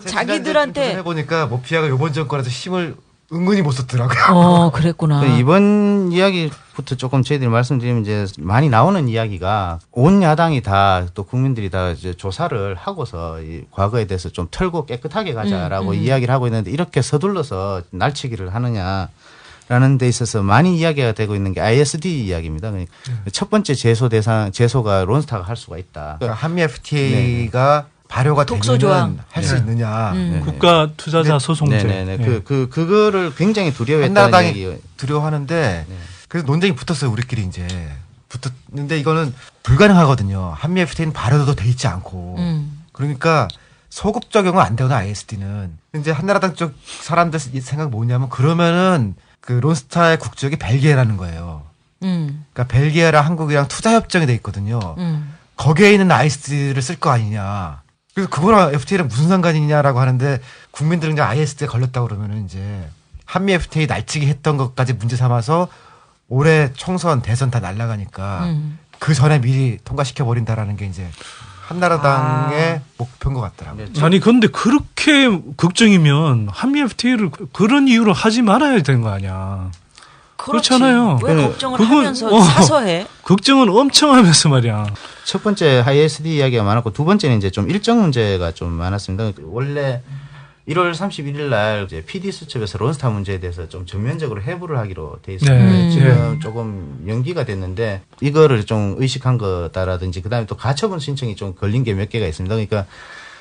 자기들한테 해보니까 모피아가 요번 정권에서 힘을 은근히 못 썼더라고요. 그랬구나. 이번 이야기부터 조금 저희들이 말씀드리면 이제 많이 나오는 이야기가 온 야당이 다 또 국민들이 다 이제 조사를 하고서 이 과거에 대해서 좀 털고 깨끗하게 가자라고 이야기를 하고 있는데 이렇게 서둘러서 날치기를 하느냐라는 데 있어서 많이 이야기가 되고 있는 게 ISD 이야기입니다. 그러니까 첫 번째 제소가 론스타가 할 수가 있다. 그러니까 한미 FTA가 발효가 되면 할 수 있느냐. 국가 투자자 소송제. 네네네. 그거를 굉장히 두려워했다는 한나라당이 얘기예요. 두려워하는데 그래서 논쟁이 붙었어요. 우리끼리 이제 붙었는데 이거는 불가능하거든요. 한미 FTA는 발효도 돼 있지 않고. 그러니까 소급 적용은 안 되거든 ISD는. 이제 한나라당 쪽 사람들 생각 뭐냐면 그러면은 그 론스타의 국적이 벨기에라는 거예요. 그러니까 벨기에랑 한국이랑 투자 협정이 돼 있거든요. 거기에 있는 ISD를 쓸 거 아니냐. 그래서 그거랑 FTA랑 무슨 상관이냐라고 하는데 국민들은 그냥 ISD에 걸렸다고 그러면은 이제 한미 FTA 날치기 했던 것까지 문제 삼아서 올해 총선, 대선 다 날아가니까 그 전에 미리 통과시켜 버린다라는 게 이제 한나라당의 목표인 것 같더라고요. 아니 근데 그렇게 걱정이면 한미 FTA를 그런 이유로 하지 말아야 되는 거 아니야. 그렇지. 그렇잖아요. 왜 걱정을 하면서 사서 해? 걱정은 엄청 하면서 말이야. 첫 번째 하이에스디 이야기가 많았고 두 번째는 이제 좀 일정 문제가 좀 많았습니다. 원래 1월 31일 날 이제 PD 수첩에서 론스타 문제에 대해서 좀 전면적으로 해부를 하기로 돼 있습니다. 네. 지금 조금 연기가 됐는데 이거를 좀 의식한 거다라든지 그다음에 또 가처분 신청이 좀 걸린 게 몇 개가 있습니다. 그러니까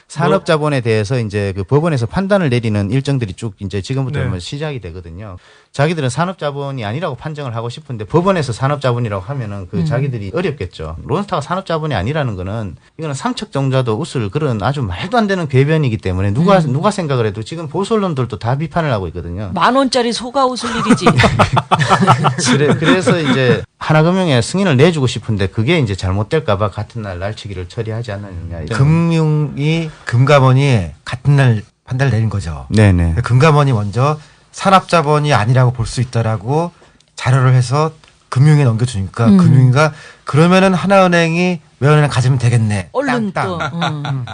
산업자본에 대해서 이제 그 법원에서 판단을 내리는 일정들이 쭉 이제 지금부터 네. 시작이 되거든요. 자기들은 산업자본이 아니라고 판정을 하고 싶은데 법원에서 산업자본이라고 하면은 그 자기들이 어렵겠죠. 론스타가 산업자본이 아니라는 거는 이거는 삼척정자도 웃을 그런 아주 말도 안 되는 궤변이기 때문에 누가 생각을 해도 지금 보수 언론들도 다 비판을 하고 있거든요. 10,000원짜리 소가 웃을 일이지. 그래서 이제 하나금융에 승인을 내주고 싶은데 그게 이제 잘못될까봐 같은 날 날치기를 처리하지 않느냐. 금감원이 같은 날 판단을 내린 거죠. 네네. 금감원이 먼저 산업자본이 아니라고 볼 수 있다라고 자료를 해서 금융에 넘겨주니까 금융위가 그러면은 하나은행이 외환은행 가지면 되겠네. 얼른 땅. 또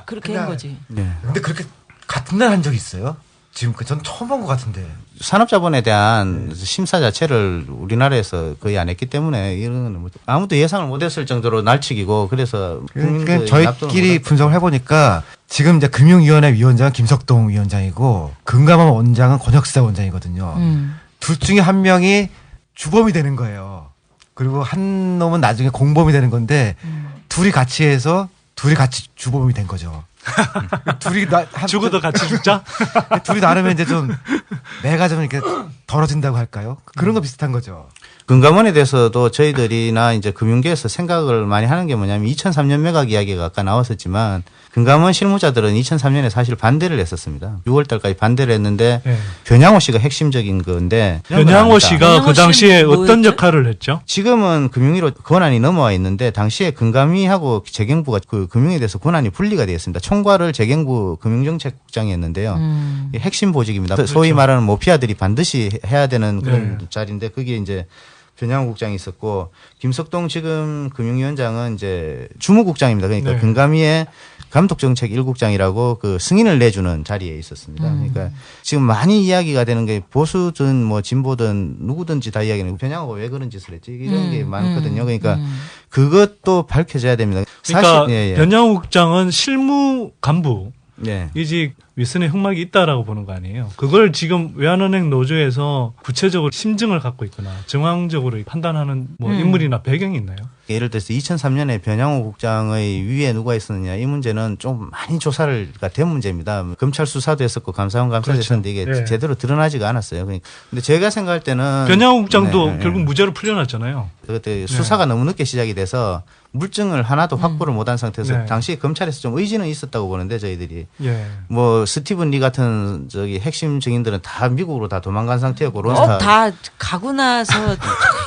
그렇게 한 거지. 네. 근데 그렇게 같은 날 한 적이 있어요? 지금 전 처음 본 것 같은데. 산업자본에 대한 심사 자체를 우리나라에서 거의 안 했기 때문에 이런 뭐 아무도 예상을 못했을 정도로 날치기고 그래서 그러니까 저희끼리 분석을 해보니까 지금 이제 금융위원회 위원장은 김석동 위원장이고 금감원 원장은 권혁사 원장이거든요. 둘 중에 한 명이 주범이 되는 거예요. 그리고 한 놈은 나중에 공범이 되는 건데 둘이 같이 해서 둘이 같이 주범이 된 거죠. 둘이 죽어도 같이 죽자? 둘이 나르면 이제 좀 매가 좀 이렇게 덜어진다고 할까요? 그런 거 비슷한 거죠. 금감원에 대해서도 저희들이나 이제 금융계에서 생각을 많이 하는 게 뭐냐면 2003년 매각 이야기가 아까 나왔었지만 금감원 실무자들은 2003년에 사실 반대를 했었습니다. 6월 달까지 반대를 했는데 네. 변양호 씨가 핵심적인 건데 변양호 씨가 그 당시에 어떤 역할을 했죠? 지금은 금융위로 권한이 넘어와 있는데 당시에 금감위하고 재경부가 그 금융에 대해서 권한이 분리가 되어 있습니다. 총괄을 재경부 금융정책국장이 했는데요. 핵심 보직입니다. 그렇죠. 소위 말하는 모피아들이 반드시 해야 되는 그런 자리인데 그게 이제 변양호 국장이 있었고 김석동 지금 금융위원장은 이제 주무국장입니다. 그러니까 금감위의 감독정책 1국장이라고 그 승인을 내주는 자리에 있었습니다. 그러니까 지금 많이 이야기가 되는 게 보수든 뭐 진보든 누구든지 다 이야기하는 변양호가 왜 그런 짓을 했지 이런 게 많거든요. 그러니까 그것도 밝혀져야 됩니다. 그러니까 사실 변양호 국장은 실무 간부. 네. 이직 윗선에 흑막이 있다라고 보는 거 아니에요. 그걸 지금 외환은행 노조에서 구체적으로 심증을 갖고 있거나 정황적으로 판단하는 뭐 인물이나 배경이 있나요? 예를 들어서 2003년에 변양호 국장의 위에 누가 있었느냐 이 문제는 좀 많이 조사가 된 문제입니다. 검찰 수사도 했었고 감사원 감사도 했었는데 이게 네. 제대로 드러나지가 않았어요. 근데 제가 생각할 때는 변양호 국장도 결국 무죄로 풀려났잖아요. 그때 수사가 너무 늦게 시작이 돼서 물증을 하나도 확보를 못한 상태에서 당시 검찰에서 좀 의지는 있었다고 보는데 저희들이 뭐 스티븐 리 같은 저기 핵심 증인들은 다 미국으로 다 도망간 상태였고 론스타 다 가고 나서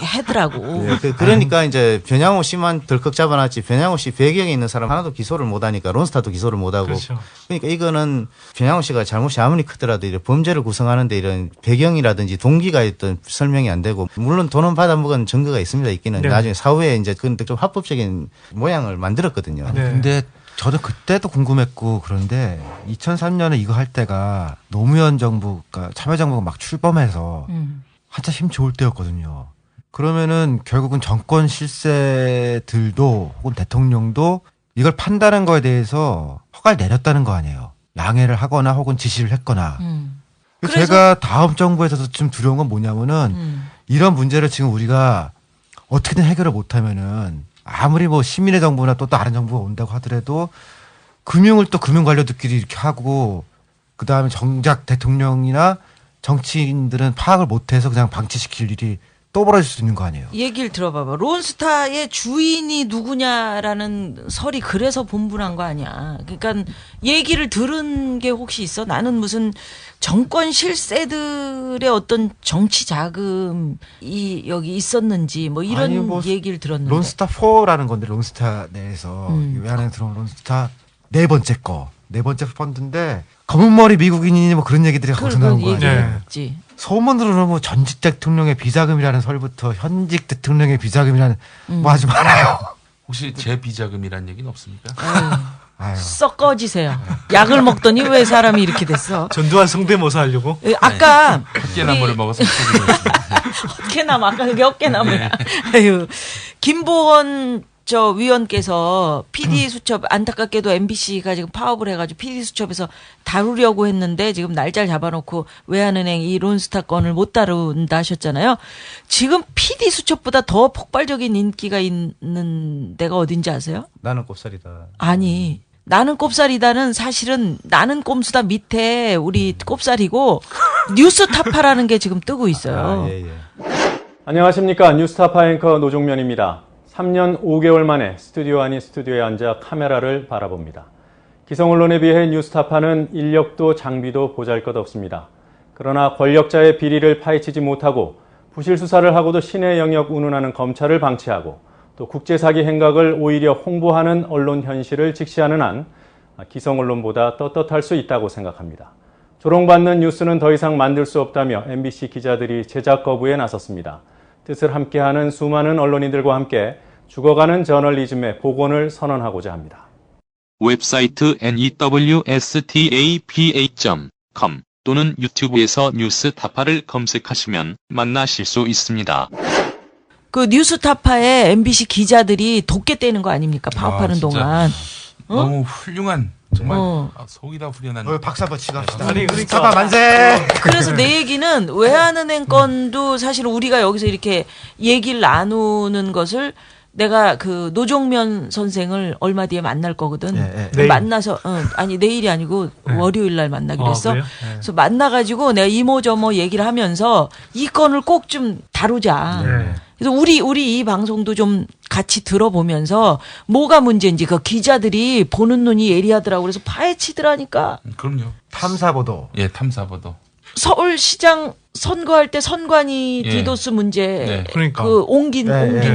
하더라고. 그러니까 이제 변양호 씨만 덜컥 잡아놨지 변양호 씨 배경에 있는 사람 하나도 기소를 못하니까 론스타도 기소를 못하고 그렇죠. 그러니까 이거는 변양호 씨가 잘못이 아무리 크더라도 이런 범죄를 구성하는데 이런 배경이라든지 동기가 있던 설명이 안 되고 물론 돈은 받아먹은 증거가 있습니다. 있기는 나중에 사후에 이제 그런데 좀 합법적인 모양을 만들었거든요. 근데 저도 그때도 궁금했고 그런데 2003년에 이거 할 때가 노무현 정부가 참여정부가 막 출범해서 한참 힘 좋을 때였거든요. 그러면은 결국은 정권 실세들도 혹은 대통령도 이걸 판단한 거에 대해서 허가를 내렸다는 거 아니에요. 양해를 하거나 혹은 지시를 했거나. 제가 다음 정부에서도 좀 두려운 건 뭐냐면은 이런 문제를 지금 우리가 어떻게든 해결을 못하면은 아무리 뭐 시민의 정부나 또 다른 정부가 온다고 하더라도 금융을 또 금융관료들끼리 이렇게 하고 그다음에 정작 대통령이나 정치인들은 파악을 못해서 그냥 방치시킬 일이 또 벌어질 수 있는 거 아니에요. 얘기를 들어봐봐. 론스타의 주인이 누구냐라는 설이 그래서 본분한 거 아니야. 그러니까 얘기를 들은 게 혹시 있어? 나는 무슨 정권 실세들의 어떤 정치 자금이 여기 있었는지 뭐 이런 아니, 뭐 얘기를 들었는데. 론스타 4라는 건데 론스타 내에서 외환은행 들어온 론스타 네 번째 펀드인데 검은 머리 미국인이니 뭐 그런 얘기들이 거기서 나온 거 아니에요. 소문으로는 뭐 전직 대통령의 비자금이라는 설부터 현직 대통령의 비자금이라는 뭐 아주 많아요. 혹시 제 비자금이란 얘기는 없습니까? 썩 꺼지세요. 약을 먹더니 왜 사람이 이렇게 됐어? 전두환 성대모사 하려고? 아까 깨나물을 먹어서 어깨남 아까 그게 어깨남이야. 아유. 김보원 위원께서 PD 수첩 안타깝게도 MBC가 지금 파업을 해가지고 PD 수첩에서 다루려고 했는데 지금 날짜를 잡아놓고 외환은행 이 론스타 건을 못 다룬다 하셨잖아요. 지금 PD 수첩보다 더 폭발적인 인기가 있는 데가 어딘지 아세요? 나는 꼽살이다. 아니. 나는 꼽살이다는 사실은 나는 꼼수다 밑에 우리 꼽살이고 뉴스타파라는 게 지금 뜨고 있어요. 안녕하십니까. 뉴스타파 앵커 노종면입니다. 3년 5개월 만에 스튜디오 아닌 스튜디오에 앉아 카메라를 바라봅니다. 기성언론에 비해 뉴스타파는 인력도 장비도 보잘것없습니다. 그러나 권력자의 비리를 파헤치지 못하고 부실 수사를 하고도 신의 영역 운운하는 검찰을 방치하고 또 국제사기 행각을 오히려 홍보하는 언론 현실을 직시하는 한 기성언론보다 떳떳할 수 있다고 생각합니다. 조롱받는 뉴스는 더 이상 만들 수 없다며 MBC 기자들이 제작 거부에 나섰습니다. 뜻을 함께하는 수많은 언론인들과 함께 죽어가는 저널리즘의 복원을 선언하고자 합니다. 웹사이트 newstapa.com 또는 유튜브에서 뉴스타파를 검색하시면 만나실 수 있습니다. 그 뉴스타파에 MBC 기자들이 돕게 떼는 거 아닙니까? 파업하는 동안. 너무 훌륭한 정말 속이 다 후련한. 박수 한번 치고 합시다. 아니, 그러니까 사파 만세. 그래서 내 얘기는 외환은행 건도 사실 우리가 여기서 이렇게 얘기를 나누는 것을 내가 그 노종면 선생을 얼마 뒤에 만날 거거든. 내일. 만나서 아니 내일이 아니고 월요일 날 만나기로 했어. 그래요? 그래서 만나가지고 내가 이모저모 얘기를 하면서 이 건을 꼭 좀 다루자. 그래서 우리 이 방송도 좀 같이 들어보면서 뭐가 문제인지 그 기자들이 보는 눈이 예리하더라고. 그래서 파헤치더라니까. 그럼요. 탐사보도. 예, 탐사보도. 서울시장 선거할 때 선관위 디도스 문제 그러니까. 그 옮긴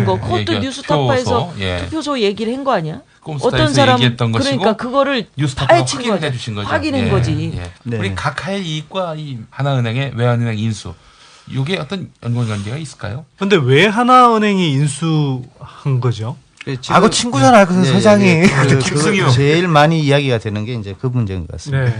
거 그것도 뉴스타파에서 투표소, 투표소 얘기를 한 거 아니야? 꼼수타에서 어떤 사람 얘기했던 것이고 그러니까 그거를 뉴스타파가 확인해 주신 거죠. 확인한 거지. 우리 각하의 이익과 이 하나은행의 외환은행 인수 이게 어떤 연관관계가 있을까요? 근데 왜 하나은행이 인수한 거죠? 그 친구잖아요. 그 사장이. 제일 많이 이야기가 되는 게 이제 그 문제인 것 같습니다.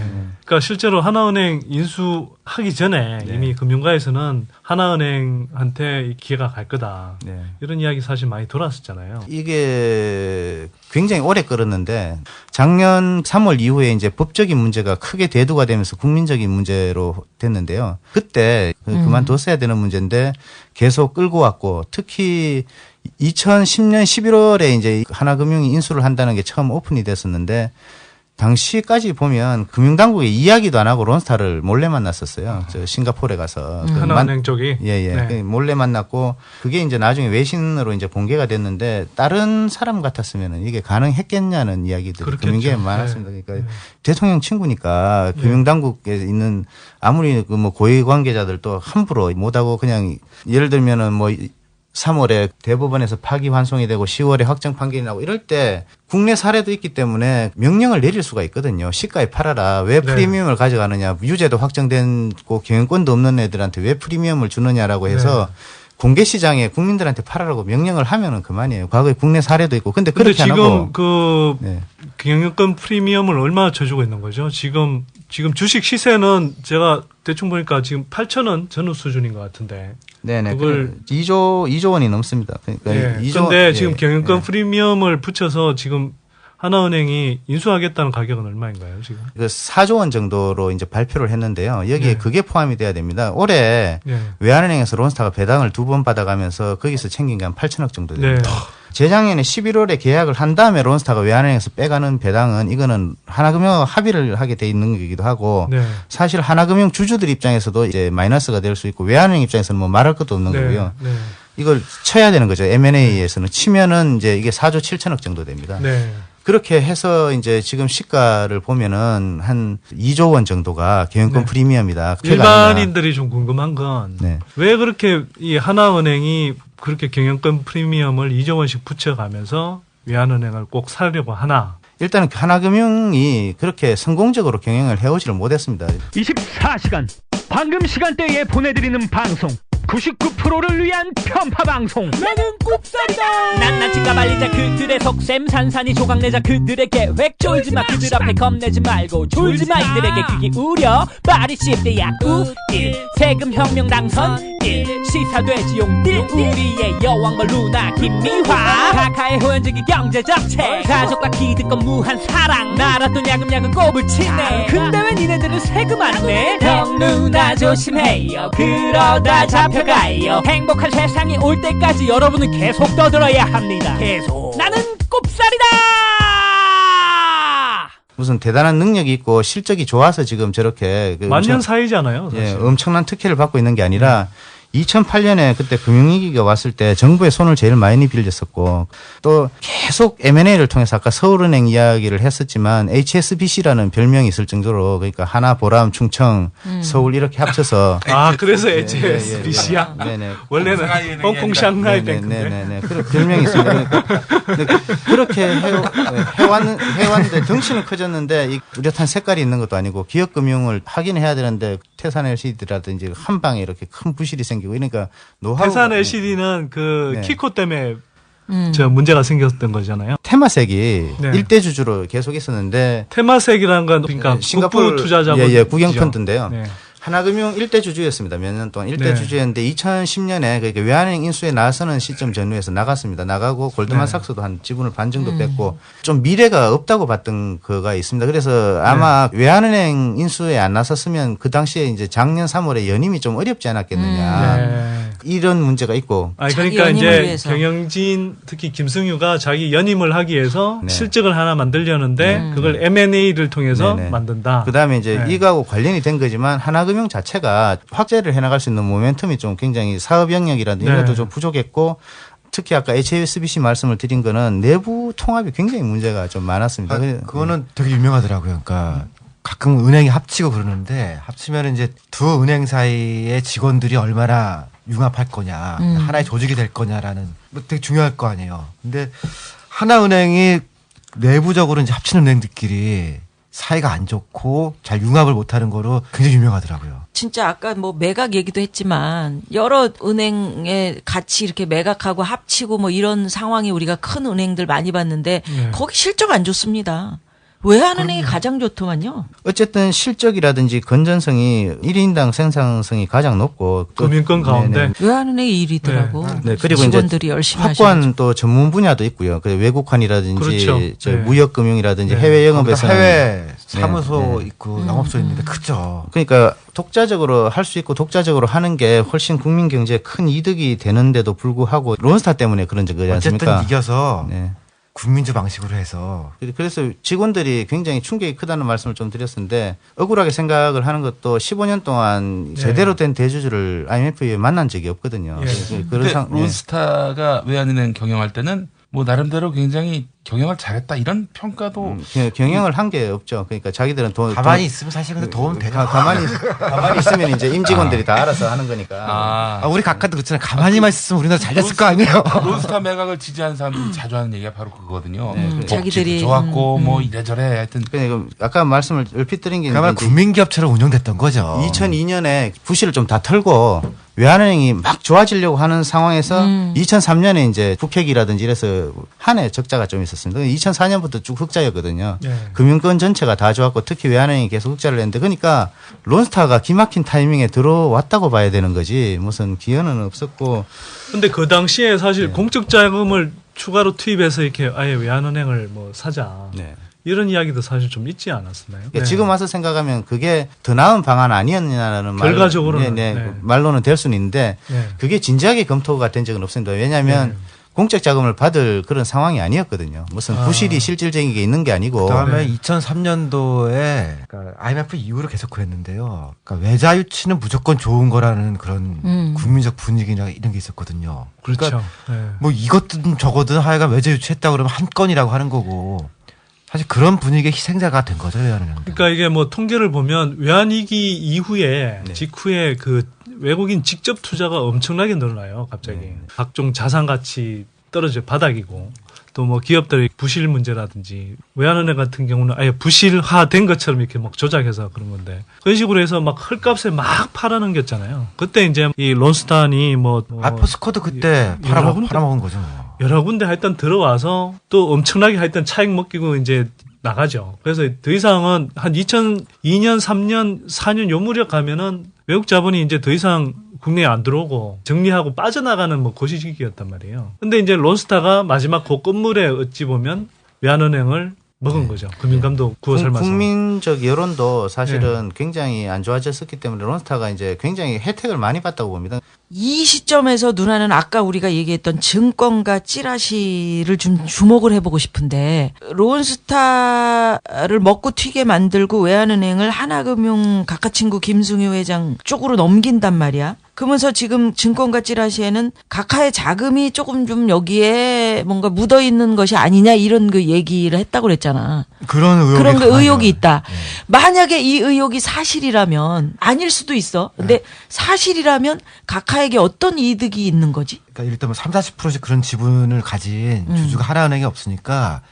그러니까 실제로 하나은행 인수하기 전에 이미 금융가에서는 하나은행한테 이 기회가 갈 거다. 이런 이야기 사실 많이 돌았었잖아요. 이게 굉장히 오래 끌었는데 작년 3월 이후에 이제 법적인 문제가 크게 대두가 되면서 국민적인 문제로 됐는데요. 그때 그만뒀어야 되는 문제인데 계속 끌고 왔고 특히 2010년 11월에 이제 하나금융이 인수를 한다는 게 처음 오픈이 됐었는데 당시까지 보면 금융당국에 이야기도 안 하고 론스타를 몰래 만났었어요. 저 싱가포르에 가서. 하나은행 쪽이? 몰래 만났고 그게 이제 나중에 외신으로 이제 공개가 됐는데 다른 사람 같았으면 이게 가능했겠냐는 이야기들이 금융계에 많았습니다. 그러니까 대통령 친구니까 금융당국에 있는 아무리 그 뭐 고위 관계자들도 함부로 못하고 그냥 예를 들면은 뭐 3월에 대법원에서 파기환송이 되고 10월에 확정 판결이 나고 이럴 때 국내 사례도 있기 때문에 명령을 내릴 수가 있거든요. 시가에 팔아라. 왜 프리미엄을 가져가느냐. 유죄도 확정된고 경영권도 없는 애들한테 왜 프리미엄을 주느냐라고 해서 공개 시장에 국민들한테 팔아라고 명령을 하면은 그만이에요. 과거에 국내 사례도 있고. 근데 그렇게 안 하고. 지금 그 경영권 프리미엄을 얼마나 쳐주고 있는 거죠? 지금 주식 시세는 제가 대충 보니까 지금 8,000원 전후 수준인 것 같은데. 네네. 그걸 2조 원이 넘습니다. 그러니까 2조. 근데 지금 경영권 프리미엄을 붙여서 지금 하나은행이 인수하겠다는 가격은 얼마인가요, 지금? 그 4조 원 정도로 이제 발표를 했는데요. 여기에 그게 포함이 돼야 됩니다. 올해 외환은행에서 론스타가 배당을 2번 받아가면서 거기서 챙긴 게 한 8천억 정도 됩니다. 재작년에 11월에 계약을 한 다음에 론스타가 외환은행에서 빼가는 배당은 이거는 하나금융 합의를 하게 돼 있는 거기도 하고 사실 하나금융 주주들 입장에서도 이제 마이너스가 될 수 있고 외환은행 입장에서는 뭐 말할 것도 없는 거고요. 이걸 쳐야 되는 거죠. M&A에서는 치면은 이제 이게 4조 7천억 정도 됩니다. 그렇게 해서 이제 지금 시가를 보면은 한 2조 원 정도가 경영권 프리미엄이다. 일반인들이 좀 궁금한 건 왜 그렇게 이 하나은행이 그렇게 경영권 프리미엄을 2조 원씩 붙여가면서 외환은행을 꼭 사려고 하나? 일단은 하나금융이 그렇게 성공적으로 경영을 해오지를 못했습니다. 24시간 방금 시간대에 보내드리는 방송 99%를 위한 편파 방송. 나는 꼽살이다. 낱낱이 까발리자 그들의 속셈 산산이 조각내자 그들의 계획 졸지마 그들 앞에 겁내지 말고 졸지마 이들에게 귀 기울여 말이 씹대 약우일 세금 혁명 당선 띠띠띠 시사돼지 용띠 우리의 여왕벌 누나 김미화 카카의 호연적인 경제정책 가족과 기득권 무한 사랑 나라 돈 야금야금 꼽을 치네 근데 왜 니네들은 세금 안 내? 형 누나 조심해요 그러다 잡혀가요 행복한 세상이 올 때까지 여러분은 계속 떠들어야 합니다 계속 나는 꼽살이다 무슨 대단한 능력이 있고 실적이 좋아서 지금 저렇게 만년 사이잖아요. 사실. 예, 엄청난 특혜를 받고 있는 게 아니라 2008년에 그때 금융위기가 왔을 때 정부의 손을 제일 많이 빌렸었고 또 계속 M&A를 통해서 아까 서울은행 이야기를 했었지만 HSBC라는 별명이 있을 정도로 그러니까 하나, 보람, 충청, 서울 이렇게 합쳐서 그래서 HSBC야? 네네. 원래는 홍콩 샹하이 뱅크인데. 네네네. 그런 별명이 있습니다. 그러니까 그렇게 해왔는데 덩치는 커졌는데 이 뚜렷한 색깔이 있는 것도 아니고 기업금융을 하긴 해야 되는데 태산 LCD라든지 한 방에 이렇게 큰 부실이 생기고 이러니까 노하우. 태산 LCD는 그 키코 때문에 저 문제가 생겼던 거잖아요. 테마색이 네. 일대 주주로 계속 있었는데 테마색이라는 건 그러니까 싱가포르 투자자본 국영펀드인데요. 네. 하나금융 1대 주주였습니다. 몇 년 동안 1대 주주였는데 2010년에 그러니까 외환은행 인수에 나서는 시점 전후에서 나갔습니다. 나가고 골드만삭스도 한 지분을 반 정도 뺐고 좀 미래가 없다고 봤던 거가 있습니다. 그래서 아마 외환은행 인수에 안 나섰으면 그 당시에 이제 작년 3월에 연임이 좀 어렵지 않았겠느냐. 이런 문제가 있고. 그러니까 이제 경영진 특히 김승유가 자기 연임을 하기 위해서 실적을 하나 만들려는데 그걸 M&A를 통해서 만든다. 그다음에 이제 이거하고 관련이 된 거지만 하나금융 자체가 확대를 해나갈 수 있는 모멘텀이 좀 굉장히 사업 영역이라든지 이런 것도 좀 부족했고 특히 아까 HSBC 말씀을 드린 거는 내부 통합이 굉장히 문제가 좀 많았습니다. 그거는 되게 유명하더라고요. 그러니까 가끔 은행이 합치고 그러는데 합치면 이제 두 은행 사이의 직원들이 얼마나 융합할 거냐, 하나의 조직이 될 거냐라는 뭐 되게 중요할 거 아니에요. 근데 하나은행이 내부적으로 이제 합치는 은행들끼리 사이가 안 좋고 잘 융합을 못하는 거로 굉장히 유명하더라고요. 진짜 아까 뭐 매각 얘기도 했지만 여러 은행에 같이 이렇게 매각하고 합치고 뭐 이런 상황이 우리가 큰 은행들 많이 봤는데 거기 실적 안 좋습니다. 외환은행이 가장 좋더만요. 어쨌든 실적이라든지 건전성이 1인당 생산성이 가장 높고 금융권 가운데 외환은행이 1위더라고. 네, 그리고 직원들이 이제 열심히 확고한 하시는. 또 전문 분야도 있고요. 그 외국환이라든지 그렇죠. 저 무역금융이라든지 해외 영업에서 해외 사무소 있고 영업소 있는데 크죠. 그러니까 독자적으로 할 수 있고 독자적으로 하는 게 훨씬 국민 경제에 큰 이득이 되는데도 불구하고 론스타 때문에 그런 거지 않습니까? 어쨌든 이겨서 국민주 방식으로 해서. 그래서 직원들이 굉장히 충격이 크다는 말씀을 좀 드렸는데 억울하게 생각을 하는 것도 15년 동안 제대로 된 대주주를 IMF에 만난 적이 없거든요. 그런데 론스타가 외환은행 경영할 때는 뭐 나름대로 굉장히 경영을 잘했다 이런 평가도 경영을 한 게 없죠. 그러니까 자기들은 가만히 있으면 사실 근데 도움 되나? 가만히 있으면 이제 임직원들이 다 알아서 하는 거니까. 우리 각하도 그렇잖아요. 가만히만 있으면 우리나라 잘 됐을 거 아니에요. 론스타 매각을 지지하는 사람들이 자주 하는 얘기가 바로 그거거든요. 자기들이 좋았고 뭐 이래저래 하여튼. 그러니까 아까 말씀을 얼핏 드린 게 그야말로 국민기업처럼 운영됐던 거죠. 2002년에 부실을 좀 다 털고 외환은행이 막 좋아지려고 하는 상황에서 2003년에 이제 국회기라든지 이래서 한 해 적자가 좀 있었습니다. 2004년부터 쭉 흑자였거든요. 금융권 전체가 다 좋았고 특히 외환은행이 계속 흑자를 냈는데 그러니까 론스타가 기막힌 타이밍에 들어왔다고 봐야 되는 거지 무슨 기여는 없었고. 근데 그 당시에 사실 공적 자금을 추가로 투입해서 이렇게 아예 외환은행을 뭐 사자. 이런 이야기도 사실 좀 있지 않았었나요? 지금 와서 생각하면 그게 더 나은 방안 아니었냐라는 결과적으로는 말로는 될 수는 있는데 그게 진지하게 검토가 된 적은 없습니다. 왜냐하면 공적 자금을 받을 그런 상황이 아니었거든요. 무슨 부실이 실질적인 게 있는 게 아니고. 그다음에 2003년도에 그러니까 IMF 이후로 계속 그랬는데요. 그러니까 외자 유치는 무조건 좋은 거라는 그런 국민적 분위기나 이런 게 있었거든요. 그러니까 뭐 이것든 저거든 하여간 외자 유치했다 그러면 한 건이라고 하는 거고. 사실 그런 분위기의 희생자가 된 거죠, 외환은행. 그러니까 이게 뭐 통계를 보면 외환위기 이후에 직후에 그 외국인 직접 투자가 엄청나게 늘어나요, 갑자기. 각종 자산 가치 떨어져 바닥이고 또 뭐 기업들의 부실 문제라든지 외환은행 같은 경우는 아예 부실화된 것처럼 이렇게 막 조작해서 그런 건데 그런 식으로 해서 막 헐값에 막 팔아넘겼잖아요. 그때 이제 이 론스탄이 포스코도 그때 팔아먹은 거죠. 여러 군데 하여튼 들어와서 또 엄청나게 하여튼 차익 먹기고 이제 나가죠. 그래서 더 이상은 한 2002년, 3년, 4년 요 무렵 가면은 외국 자본이 이제 더 이상 국내에 안 들어오고 정리하고 빠져나가는 뭐 그 시기였단 말이에요. 근데 이제 론스타가 마지막 그 끝물에 어찌 보면 외환은행을 먹은 거죠. 금융감독 구워 삶아서. 국민적 여론도 사실은 굉장히 안 좋아졌었기 때문에 론스타가 이제 굉장히 혜택을 많이 받다고 봅니다. 이 시점에서 누나는 아까 우리가 얘기했던 증권가 찌라시를 좀 주목을 해보고 싶은데 론스타를 먹고 튀게 만들고 외환은행을 하나금융 각하친구 김승유 회장 쪽으로 넘긴단 말이야. 그러면서 지금 증권가 찌라시에는 각하의 자금이 조금 좀 여기에 뭔가 묻어 있는 것이 아니냐 이런 그 얘기를 했다고 그랬잖아. 그런 의혹이 있다. 만약에 이 의혹이 사실이라면 아닐 수도 있어. 근데 사실이라면 각하에게 어떤 이득이 있는 거지? 그러니까 일단 뭐 30-40%씩 그런 지분을 가진 주주가 하나은행이 없으니까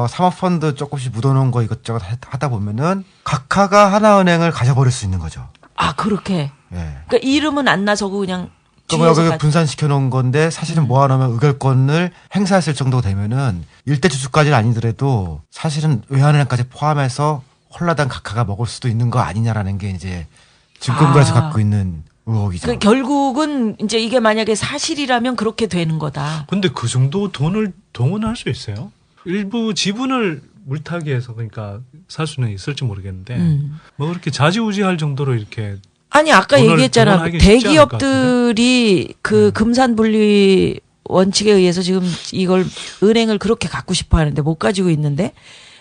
사모펀드 조금씩 묻어놓은 거 이것저것 하다 보면은 각하가 하나은행을 가져버릴 수 있는 거죠. 아 그렇게. 그러니까 이름은 안 나서고 그냥 여기 분산시켜 놓은 건데 사실은 모아놓으면 의결권을 행사했을 정도 되면은 일대 주주까지는 아니더라도 사실은 외환은행까지 포함해서 홀라당 각하가 먹을 수도 있는 거 아니냐라는 게 이제 증권가에서 갖고 있는 의혹이죠. 결국은 이제 이게 만약에 사실이라면 그렇게 되는 거다. 근데 그 정도 돈을 동원할 수 있어요? 일부 지분을 물타기해서 그러니까 살 수는 있을지 모르겠는데 뭐 그렇게 좌지우지할 정도로 이렇게 아니 아까 얘기했잖아. 대기업들이 그 금산분리 원칙에 의해서 지금 이걸 은행을 그렇게 갖고 싶어 하는데 못 가지고 있는데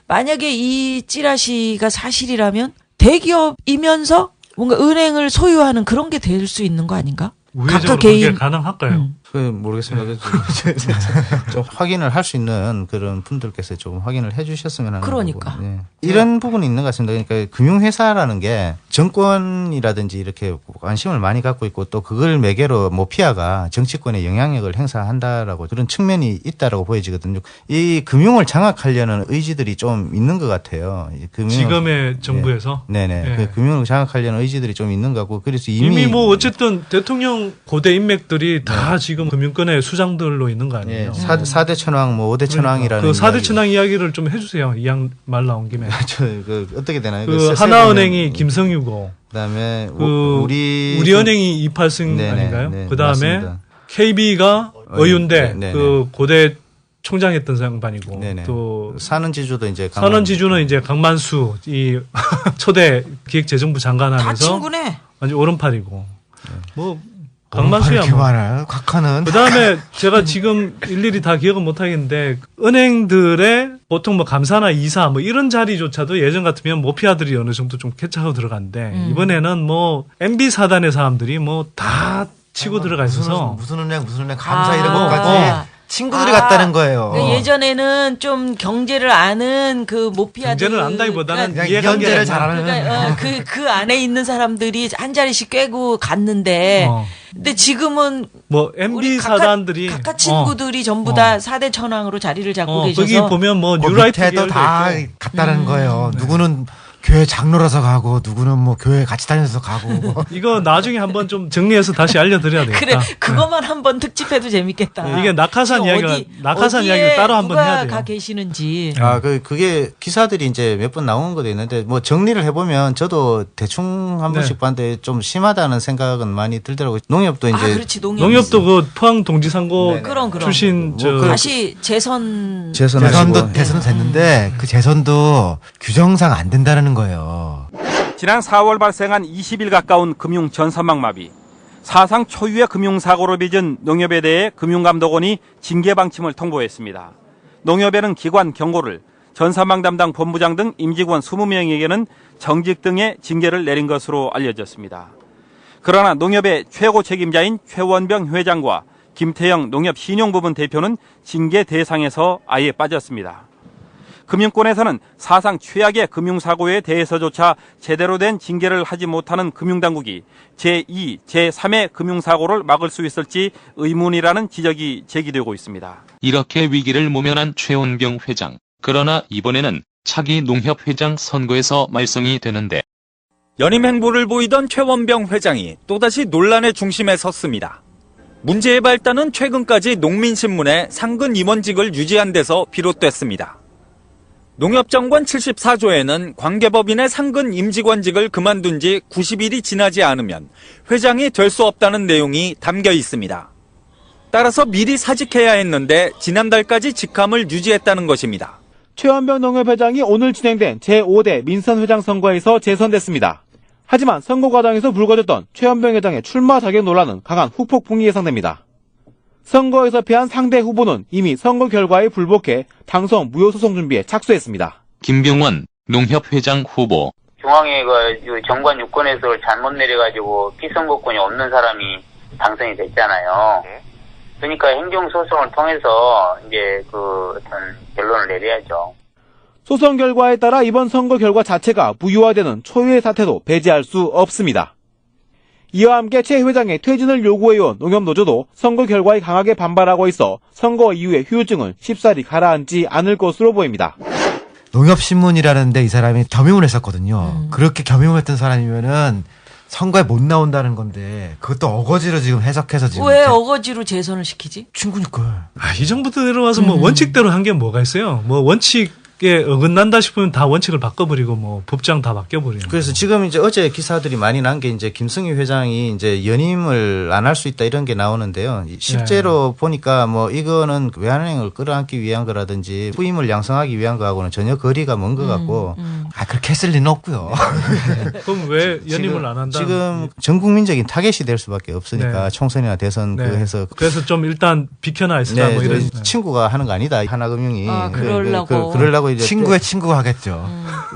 만약에 이 찌라시가 사실이라면 대기업이면서 뭔가 은행을 소유하는 그런 게 될 수 있는 거 아닌가? 우회적으로 그게 가능할까요? 모르겠습니다. 좀 확인을 할 수 있는 그런 분들께서 좀 확인을 해 주셨으면 하는 그러니까. 거고. 네. 이런 부분이 있는 것 같습니다. 그러니까 금융회사라는 게 정권이라든지 이렇게 관심을 많이 갖고 있고 또 그걸 매개로 모피아가 정치권에 영향력을 행사한다라고 그런 측면이 있다라고 보여지거든요. 이 금융을 장악하려는 의지들이 좀 있는 것 같아요. 지금의 정부에서? 네네. 네. 그 금융을 장악하려는 의지들이 좀 있는 것 같고 그래서 이미 뭐 어쨌든 대통령 고대 인맥들이 다 지금 금융권의 수장들로 있는 거 아니에요? 4대 천왕, 뭐 5대 천왕이라는. 그 4대 천왕 이야기를 좀 해주세요. 이 양 말 나온 김에. 어떻게 되나요? 그 하나은행이 김성유고. 그다음에 우리은행이 이팔승 아닌가요? 네, 그다음에 맞습니다. KB가 어윤대 네, 그 고대 총장했던 양반이고 네네. 또 산원지주도 이제 산원지주는 이제 강만수 이 초대 기획재정부 장관 하면서 다 친구네. 완전 오른팔이고 뭐 강만수야 이렇게 뭐. 많아요. 각하는. 그다음에 제가 지금 일일이 다 기억은 못 하겠는데 은행들의 보통 뭐 감사나 이사 뭐 이런 자리조차도 예전 같으면 모피아들이 어느 정도 좀 캐치하고 들어갔는데 이번에는 뭐 MB 사단의 사람들이 뭐 다 치고 들어가 있어서 무슨 은행 감사 이런 것까지 친구들이 갔다는 거예요. 예전에는 좀 경제를 아는 그 모피아들. 경제를 안다기보다는 그러니까 이해관계를 잘하는. 그러니까 그 안에 있는 사람들이 한 자리씩 꿰고 갔는데. 근데 지금은 뭐 MB 사단들이 각하 친구들이 전부 다 4대 천왕으로 자리를 잡고 계셔서 거기 보면 뭐 뉴라이트 밑에도 다 갔다는 거예요. 누구는 교회 장로라서 가고 누구는 뭐 교회 같이 다녀서 가고 뭐. 이거 나중에 한번 좀 정리해서 다시 알려드려야 되겠다. 그래 그것만 한번 특집해도 재밌겠다. 이게 낙하산 이야기를 따로 한번 해야 돼요. 누가 가 계시는지. 그게 기사들이 이제 몇 번 나온 것도 있는데 뭐 정리를 해보면 저도 대충 한 번씩 봤는데 좀 심하다는 생각은 많이 들더라고요. 농협도 이제 그렇지, 농협도 그 포항 동지상고 출신 다시 재선도 대선은 됐는데 그 재선도 규정상 안 된다는 거예요. 지난 4월 발생한 20일 가까운 금융 전산망마비, 사상 초유의 금융사고로 빚은 농협에 대해 금융감독원이 징계 방침을 통보했습니다. 농협에는 기관 경고를, 전산망 담당 본부장 등 임직원 20명에게는 정직 등의 징계를 내린 것으로 알려졌습니다. 그러나 농협의 최고 책임자인 최원병 회장과 김태영 농협 신용부문 대표는 징계 대상에서 아예 빠졌습니다. 금융권에서는 사상 최악의 금융사고에 대해서조차 제대로 된 징계를 하지 못하는 금융당국이 제2, 제3의 금융사고를 막을 수 있을지 의문이라는 지적이 제기되고 있습니다. 이렇게 위기를 모면한 최원병 회장. 그러나 이번에는 차기 농협 회장 선거에서 말썽이 되는데 연임 행보를 보이던 최원병 회장이 또다시 논란의 중심에 섰습니다. 문제의 발단은 최근까지 농민신문의 상근 임원직을 유지한 데서 비롯됐습니다. 농협정관 74조에는 관계법인의 상근 임직원직을 그만둔 지 90일이 지나지 않으면 회장이 될 수 없다는 내용이 담겨 있습니다. 따라서 미리 사직해야 했는데 지난달까지 직함을 유지했다는 것입니다. 최원병 농협회장이 오늘 진행된 제5대 민선회장 선거에서 재선됐습니다. 하지만 선거 과정에서 불거졌던 최원병 회장의 출마 자격 논란은 강한 후폭풍이 예상됩니다. 선거에서 패한 상대 후보는 이미 선거 결과에 불복해 당선 무효 소송 준비에 착수했습니다. 김병원 농협회장 후보. 중앙회가 정관 유권에서 잘못 내려가지고 피선거권이 없는 사람이 당선이 됐잖아요. 그러니까 행정소송을 통해서 이제 어떤 결론을 내려야죠. 소송 결과에 따라 이번 선거 결과 자체가 무효화되는 초유의 사태도 배제할 수 없습니다. 이와 함께 최 회장의 퇴진을 요구해온 농협노조도 선거 결과에 강하게 반발하고 있어 선거 이후의 후유증은 쉽사리 가라앉지 않을 것으로 보입니다. 농협신문이라는데 이 사람이 겸임을 했었거든요. 그렇게 겸임을 했던 사람이면은 선거에 못 나온다는 건데 그것도 어거지로 지금 해석해서 지금 왜 어거지로 재선을 시키지? 충분히까. 이 정부터 내려와서 뭐 원칙대로 한 게 뭐가 있어요? 뭐 원칙에 어긋난다 싶으면 다 원칙을 바꿔버리고 뭐 법장 다 바뀌어버리는. 그래서 지금 이제 어제 기사들이 많이 난 게 이제 김승희 회장이 이제 연임을 안 할 수 있다 이런 게 나오는데요. 실제로 보니까 뭐 이거는 외환은행을 끌어안기 위한 거라든지 후임을 양성하기 위한 거하고는 전혀 거리가 먼 것 같고. 그렇게 했을 리는 없고요. 그럼 왜 연임을 안 한다? 지금 전 국민적인 타겟이 될 수밖에 없으니까 네. 총선이나 대선 네. 해서. 그래서 좀 일단 비켜나 있을까 뭐 이런. 친구가 하는 거 아니다. 하나금융이. 그러려고. 그러려고 이제 친구의 친구가 하겠죠.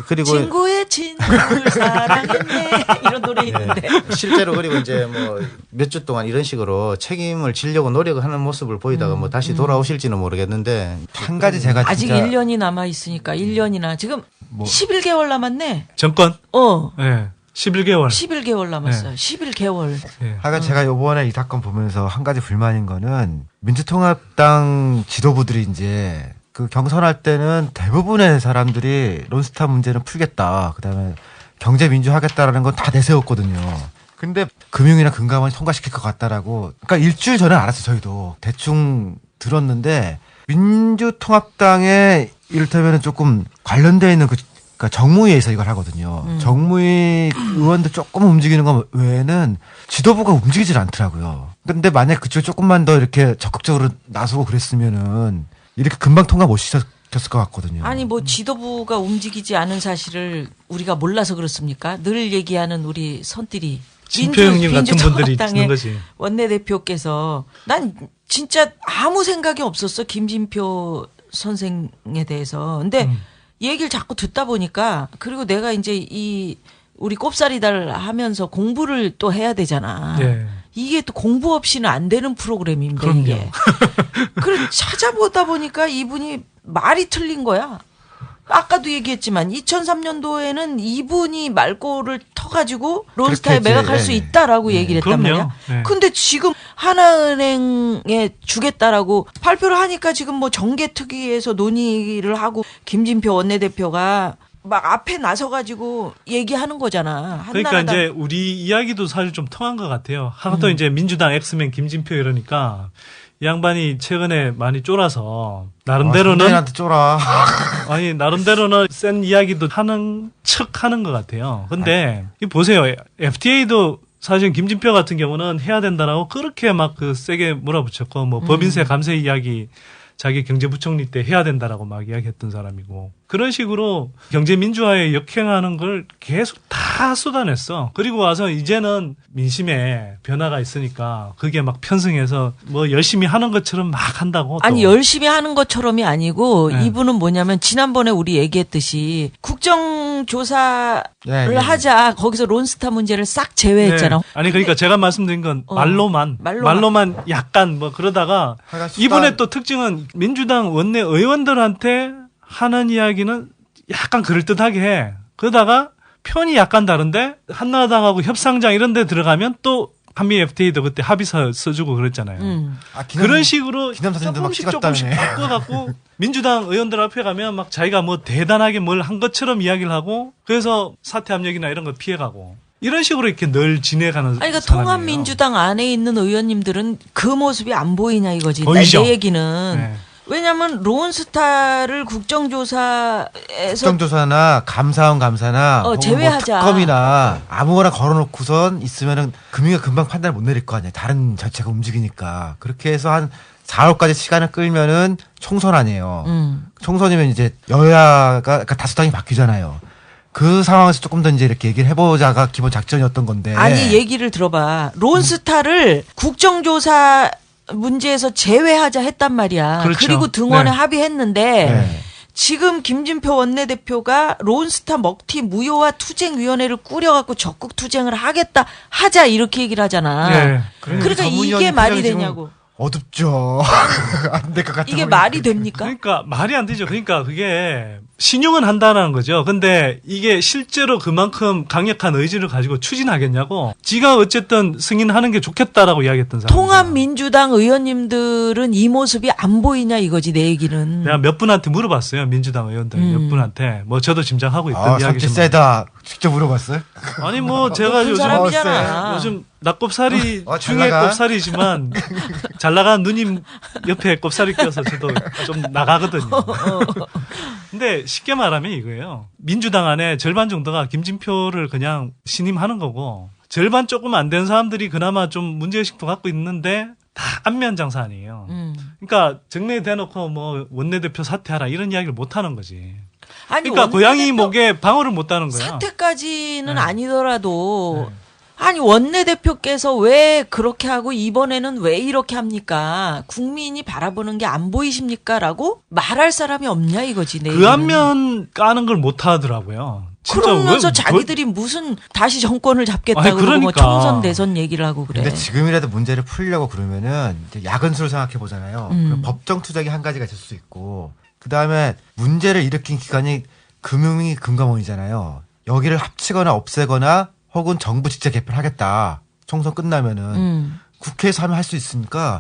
그리고 친구의 친구를 사랑했네 이런 노래 있는데. 실제로 그리고 이제 뭐 몇 주 동안 이런 식으로 책임을 지려고 노력하는 모습을 보이다가 뭐 다시 돌아오실지는 모르겠는데 한 가지 제가 아직 진짜 1년이 남아 있으니까 1년이나 지금 11개월 남았네. 정권? 네. 11개월. 11개월 남았어요. 11개월. 하여간 제가 요번에 이 사건 보면서 한 가지 불만인 거는 민주통합당 지도부들이 이제 그 경선할 때는 대부분의 사람들이 론스타 문제는 풀겠다. 그다음에 경제 민주하겠다라는 건 다 내세웠거든요. 근데 금융이나 금감원이 통과시킬 것 같다라고. 그러니까 일주일 전에 알았어요. 저희도 대충 들었는데 민주통합당에 이를테면 조금 관련되어 있는 그러니까 정무위에서 이걸 하거든요. 정무위 의원들 조금 움직이는 것 외에는 지도부가 움직이질 않더라고요. 근데 만약 그쪽에 조금만 더 이렇게 적극적으로 나서고 그랬으면은 이렇게 금방 통과 못 시켰을 것 같거든요. 아니 뭐 지도부가 움직이지 않은 사실을 우리가 몰라서 그렇습니까? 늘 얘기하는 우리 선들이 진표 형님 같은 분들이 있는 거지. 원내대표께서 난 진짜 아무 생각이 없었어. 김진표 선생에 대해서. 근데 얘기를 자꾸 듣다 보니까 그리고 내가 이제 이 우리 꼽사리달 하면서 공부를 또 해야 되잖아. 네. 이게 또 공부 없이는 안 되는 프로그램입니다. 그럼요. 이게. 그래 찾아보다 보니까 이분이 말이 틀린 거야. 아까도 얘기했지만 2003년도에는 이분이 말꼬를 터가지고 론스타에 매각할 수 있다라고 얘기를 했단 그럼요. 말이야. 네. 근데 지금 하나은행에 주겠다라고 발표를 하니까 지금 뭐 정개특위에서 논의를 하고 김진표 원내대표가 막 앞에 나서가지고 얘기하는 거잖아. 그러니까 이제 우리 이야기도 사실 좀 통한 것 같아요. 하도 이제 민주당 엑스맨 김진표 이러니까 이 양반이 최근에 많이 쫄아서 나름대로는 선대인한테 쫄아. 아니 나름대로는 센 이야기도 하는 척 하는 것 같아요. 근데 이 보세요. FTA도 사실 김진표 같은 경우는 해야 된다라고 그렇게 막 그 세게 몰아붙였고 뭐 법인세 감세 이야기 자기 경제부총리 때 해야 된다라고 막 이야기했던 사람이고 그런 식으로 경제 민주화에 역행하는 걸 계속 다 쏟아냈어. 그리고 와서 이제는 민심에 변화가 있으니까 그게 막 편승해서 뭐 열심히 하는 것처럼 막 한다고. 또. 아니 열심히 하는 것처럼이 아니고 네. 이분은 뭐냐면 지난번에 우리 얘기했듯이 국정조사를 네. 하자 거기서 론스타 문제를 싹 제외했잖아. 네. 아니 그러니까 제가 말씀드린 건 말로만 약간 뭐 그러다가 이분의 또 특징은 민주당 원내 의원들한테 하는 이야기는 약간 그럴듯하게 해. 그러다가 편이 약간 다른데 한나라당하고 협상장 이런 데 들어가면 또 한미 FTA도 그때 합의서 써주고 그랬잖아요. 그런 식으로 조금씩 바꿔갖고 민주당 의원들 앞에 가면 막 자기가 뭐 대단하게 뭘 한 것처럼 이야기를 하고 그래서 사퇴 압력이나 이런 거 피해가고 이런 식으로 이렇게 늘 지내가는 아니, 그러니까 사람이에요. 통합민주당 안에 있는 의원님들은 그 모습이 안 보이냐 이거지. 보이죠? 내 얘기는 네. 왜냐하면 론스타를 국정조사나 감사나 제외하자. 뭐 특검이나 아무거나 걸어놓고선 있으면은 금융위가 금방 판단을 못 내릴 거 아니에요. 다른 자체가 움직이니까. 그렇게 해서 한 4월까지 시간을 끌면은 총선 아니에요. 총선이면 이제 여야가 그러니까 다수당이 바뀌잖아요. 그 상황에서 조금 더 이제 이렇게 얘기를 해보자가 기본 작전이었던 건데. 아니 얘기를 들어봐. 론스타를 국정조사 문제에서 제외하자 했단 말이야. 그렇죠. 그리고 등원에 네. 합의했는데 네. 지금 김진표 원내대표가 론스타 먹튀 무효화 투쟁위원회를 꾸려갖고 적극 투쟁을 하자 이렇게 얘기를 하잖아. 네. 그러니까 이게 말이 되냐고. 어둡죠. 안 될 것 같아. 이게 말이 됩니까? 그러니까 말이 안 되죠. 그러니까 그게 신용은 한다는 거죠. 근데 이게 실제로 그만큼 강력한 의지를 가지고 추진하겠냐고. 지가 어쨌든 승인하는 게 좋겠다라고 이야기했던 사람. 통합민주당 의원님들은 이 모습이 안 보이냐 이거지 내 얘기는. 내가 몇 분한테 물어봤어요. 민주당 의원들 몇 분한테. 뭐 저도 짐작하고 있던 이야기 삼치 좀. 세다. 직접 물어봤어요? 아니 뭐 제가 요즘 낙곱살이 중에 나가? 곱살이지만 잘 나간 누님 옆에 곱살이 껴서 저도 좀 나가거든요. 근데 쉽게 말하면 이거예요. 민주당 안에 절반 정도가 김진표를 그냥 신임하는 거고 절반 조금 안 된 사람들이 그나마 좀 문제의식도 갖고 있는데 다 안면 장사 아니에요. 그러니까 정례 대놓고 뭐 원내대표 사퇴하라 이런 이야기를 못 하는 거지. 아니, 그러니까 고양이 목에 방어를 못 하는 거야. 사퇴까지는 아니더라도 아니 원내대표께서 왜 그렇게 하고 이번에는 왜 이렇게 합니까? 국민이 바라보는 게 안 보이십니까?라고 말할 사람이 없냐 이거지. 그 안면 까는 걸 못 하더라고요. 그러면서 자기들이 무슨 다시 정권을 잡겠다고 그러고 뭐 총선 대선 얘기를 하고 그래. 근데 지금이라도 문제를 풀려고 그러면은 이제 야근수를 생각해 보잖아요. 그럼 법정 투쟁이 한 가지가 있을 수 있고 그 다음에 문제를 일으킨 기관이 금융위 금감원이잖아요. 여기를 합치거나 없애거나 혹은 정부 직접 개편하겠다. 총선 끝나면은 국회에서 하면 할 수 있으니까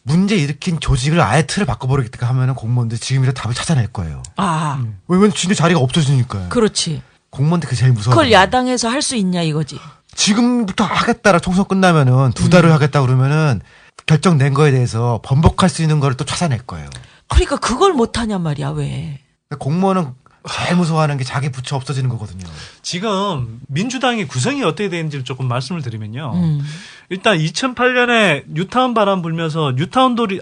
문제 일으킨 조직을 아예 틀을 바꿔버리겠다 하면은 공무원들 지금이라도 답을 찾아낼 거예요. 왜냐면 진짜 자리가 없어지니까요. 그렇지. 공무원들 그게 제일 무서워. 그걸 야당에서 할 수 있냐 이거지. 지금부터 하겠다라 총선 끝나면은 2달을 하겠다 그러면은 결정된 거에 대해서 번복할 수 있는 거를 또 찾아낼 거예요. 그러니까 그걸 못 하냔 말이야 왜. 공무원은 제일 무서워하는 게 자기 부처 없어지는 거거든요. 지금 민주당의 구성이 어떻게 되는지를 조금 말씀을 드리면요. 일단 2008년에 뉴타운 바람 불면서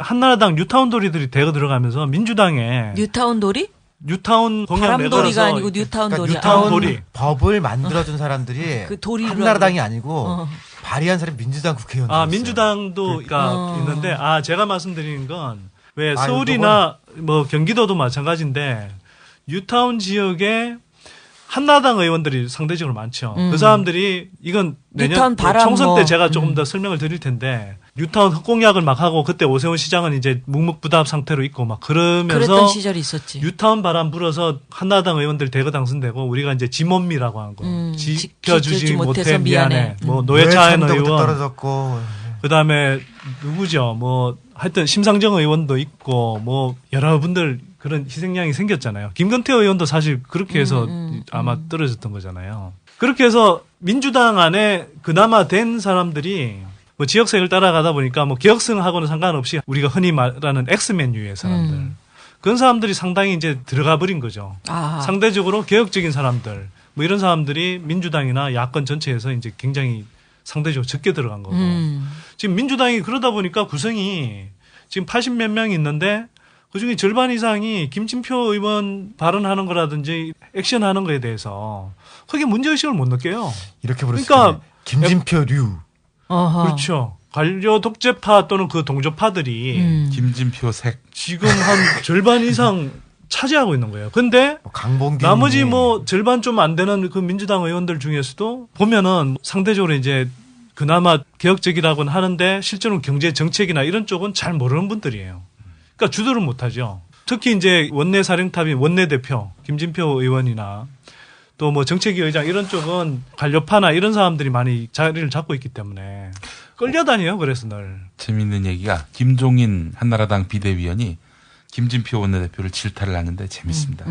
한나라당 뉴타운돌이들이 대거 들어가면서 민주당에 뉴타운돌이? 뉴타운 공약 바람돌이가 내걸어서 아니고 뉴타운돌이. 그러니까 뉴타운 법을 만들어준 사람들이 그 도리를 한나라당이 아니고 발의한 사람이 민주당 국회의원들. 민주당도 있는데 제가 말씀드리는 건 왜 서울이나 뭐 경기도도 마찬가지인데 뉴타운 지역에 한나라당 의원들이 상대적으로 많죠. 그 사람들이 이건 내년 총선 때 제가 조금 더 설명을 드릴 텐데 뉴타운 흑공약을 막 하고 그때 오세훈 시장은 이제 묵묵부답 상태로 있고 막 그러면서 그랬던 시절이 있었지. 뉴타운 바람 불어서 한나라당 의원들 대거 당선되고 우리가 이제 지몬미라고 한 거. 지켜주지 못해 미안해. 뭐 노회찬 의원 떨어졌고 그다음에 누구죠? 뭐 하여튼 심상정 의원도 있고 뭐 여러분들 그런 희생양이 생겼잖아요. 김건태 의원도 사실 그렇게 해서 아마 떨어졌던 거잖아요. 그렇게 해서 민주당 안에 그나마 된 사람들이 뭐 지역색을 따라가다 보니까 뭐 기억성하고는 상관없이 우리가 흔히 말하는 엑스맨류의 사람들. 그런 사람들이 상당히 이제 들어가 버린 거죠. 상대적으로 개혁적인 사람들. 뭐 이런 사람들이 민주당이나 야권 전체에서 이제 굉장히 상대적으로 적게 들어간 거고. 지금 민주당이 그러다 보니까 구성이 지금 80몇 명이 있는데 그중에 절반 이상이 김진표 의원 발언하는 거라든지 액션하는 거에 대해서 크게 문제의식을 못 느껴요. 이렇게 부르시면 그러니까 김진표류. 그렇죠. 관료 독재파 또는 그 동조파들이 김진표색 지금 한 절반 이상 차지하고 있는 거예요. 근데 나머지 뭐 절반 좀 안 되는 그 민주당 의원들 중에서도 보면은 상대적으로 이제 그나마 개혁적이라고는 하는데 실제로는 경제 정책이나 이런 쪽은 잘 모르는 분들이에요. 그러니까 주도를 못하죠. 특히 이제 원내 사령탑인 원내대표 김진표 의원이나 또 뭐 정책위 의장 이런 쪽은 관료파나 이런 사람들이 많이 자리를 잡고 있기 때문에 끌려다녀요. 그래서 늘. 재미있는 얘기가 김종인 한나라당 비대위원이 김진표 원내대표를 질타를 하는데 재밌습니다.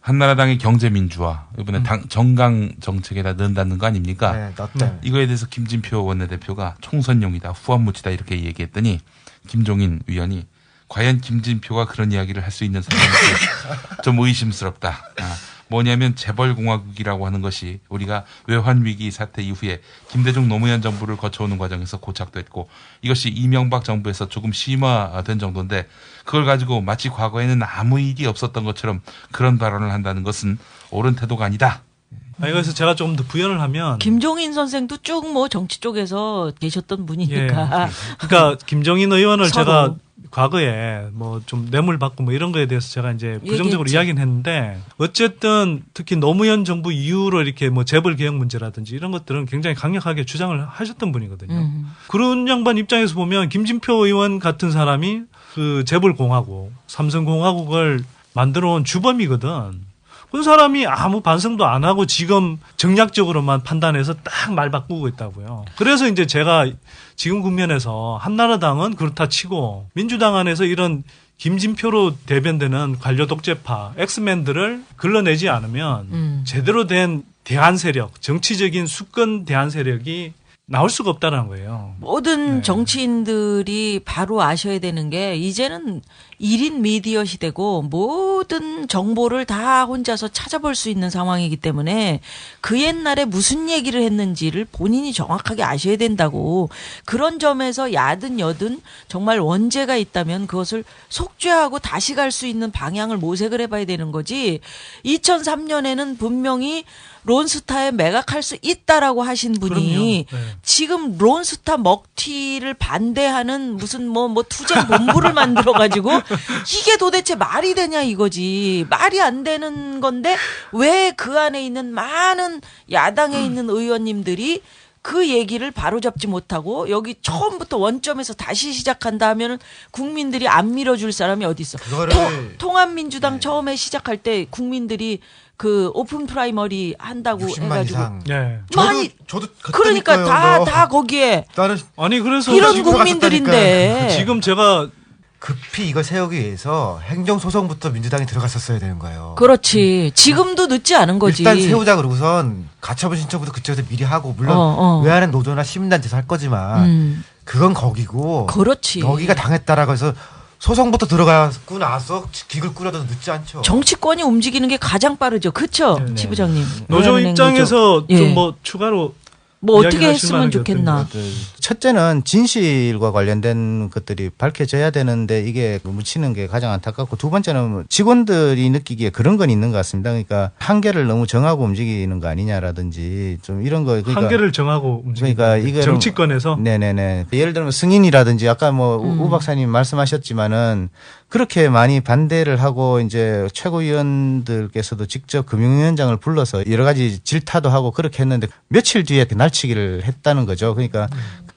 한나라당의 경제민주화 이번에 정강 정책에다 넣는다는 거 아닙니까? 네, 이거에 대해서 김진표 원내대표가 총선용이다, 후한무치다 이렇게 얘기했더니 김종인 위원이 과연 김진표가 그런 이야기를 할 수 있는 사람인지 좀 의심스럽다. 뭐냐면 재벌공화국이라고 하는 것이 우리가 외환위기 사태 이후에 김대중 노무현 정부를 거쳐오는 과정에서 고착됐고 이것이 이명박 정부에서 조금 심화된 정도인데 그걸 가지고 마치 과거에는 아무 일이 없었던 것처럼 그런 발언을 한다는 것은 옳은 태도가 아니다. 그래서 제가 조금 더 부연을 하면 김종인 선생도 쭉 뭐 정치 쪽에서 계셨던 분이니까. 그러니까 김종인 의원을 서로. 제가 과거에 뭐 좀 뇌물 받고 뭐 이런 거에 대해서 제가 이제 부정적으로 얘기했지. 이야기는 했는데 어쨌든 특히 노무현 정부 이후로 이렇게 뭐 재벌 개혁 문제라든지 이런 것들은 굉장히 강력하게 주장을 하셨던 분이거든요. 그런 양반 입장에서 보면 김진표 의원 같은 사람이 그 재벌 공화국, 삼성 공화국을 만들어 온 주범이거든. 그 사람이 아무 반성도 안 하고 지금 정략적으로만 판단해서 딱 말 바꾸고 있다고요. 그래서 이제 제가 지금 국면에서 한나라당은 그렇다 치고 민주당 안에서 이런 김진표로 대변되는 관료 독재파 엑스맨들을 걸러내지 않으면 제대로 된 대안 세력, 정치적인 수권 대안 세력이 나올 수가 없다는 거예요. 모든 정치인들이 바로 아셔야 되는 게 이제는 1인 미디어 시대고 모든 정보를 다 혼자서 찾아볼 수 있는 상황이기 때문에 그 옛날에 무슨 얘기를 했는지를 본인이 정확하게 아셔야 된다고. 그런 점에서 야든 여든 정말 원죄가 있다면 그것을 속죄하고 다시 갈 수 있는 방향을 모색을 해봐야 되는 거지. 2003년에는 분명히 론스타에 매각할 수 있다라고 하신 분이 지금 론스타 먹튀를 반대하는 무슨 뭐 투쟁 본부를 만들어가지고 이게 도대체 말이 되냐 이거지. 말이 안 되는 건데 왜 그 안에 있는 많은 야당에 있는 의원님들이 그 얘기를 바로잡지 못하고 여기 처음부터 원점에서 다시 시작한다 하면은 국민들이 안 밀어줄 사람이 어디 있어. 통합민주당 처음에 시작할 때 국민들이 그 오픈 프라이머리 한다고 60만 해가지고 이상. 많이 저도 그러니까 다 거기에 아니 그래서 이런 국민들인데 지금 제가 급히 이걸 세우기 위해서 행정소송부터 민주당이 들어갔었어야 되는 거예요. 그렇지. 지금도 늦지 않은 거지. 일단 세우자 그러고선 가처분 신청부터 그쪽에서 미리 하고 물론 외환은 노조나 시민단체에서 할 거지만 그건 거기고 그렇지. 여기가 당했다라고 해서 소송부터 들어가고 나서 기글 꾸려도 늦지 않죠. 정치권이 움직이는 게 가장 빠르죠. 그렇죠? 지부장님. 노조 입장에서 노조. 좀 뭐 추가로 뭐 어떻게 했으면 좋겠나. 첫째는 진실과 관련된 것들이 밝혀져야 되는데 이게 묻히는 게 가장 안타깝고 두 번째는 직원들이 느끼기에 그런 건 있는 것 같습니다. 그러니까 한계를 너무 정하고 움직이는 거 아니냐라든지 좀 이런 거. 그러니까 한계를 정하고 움직이는 그러니까 이게 정치권에서. 네네네. 예를 들면 승인이라든지 아까 뭐 우 박사님 말씀하셨지만은 그렇게 많이 반대를 하고 이제 최고위원들께서도 직접 금융위원장을 불러서 여러 가지 질타도 하고 그렇게 했는데 며칠 뒤에 날치기를 했다는 거죠. 그러니까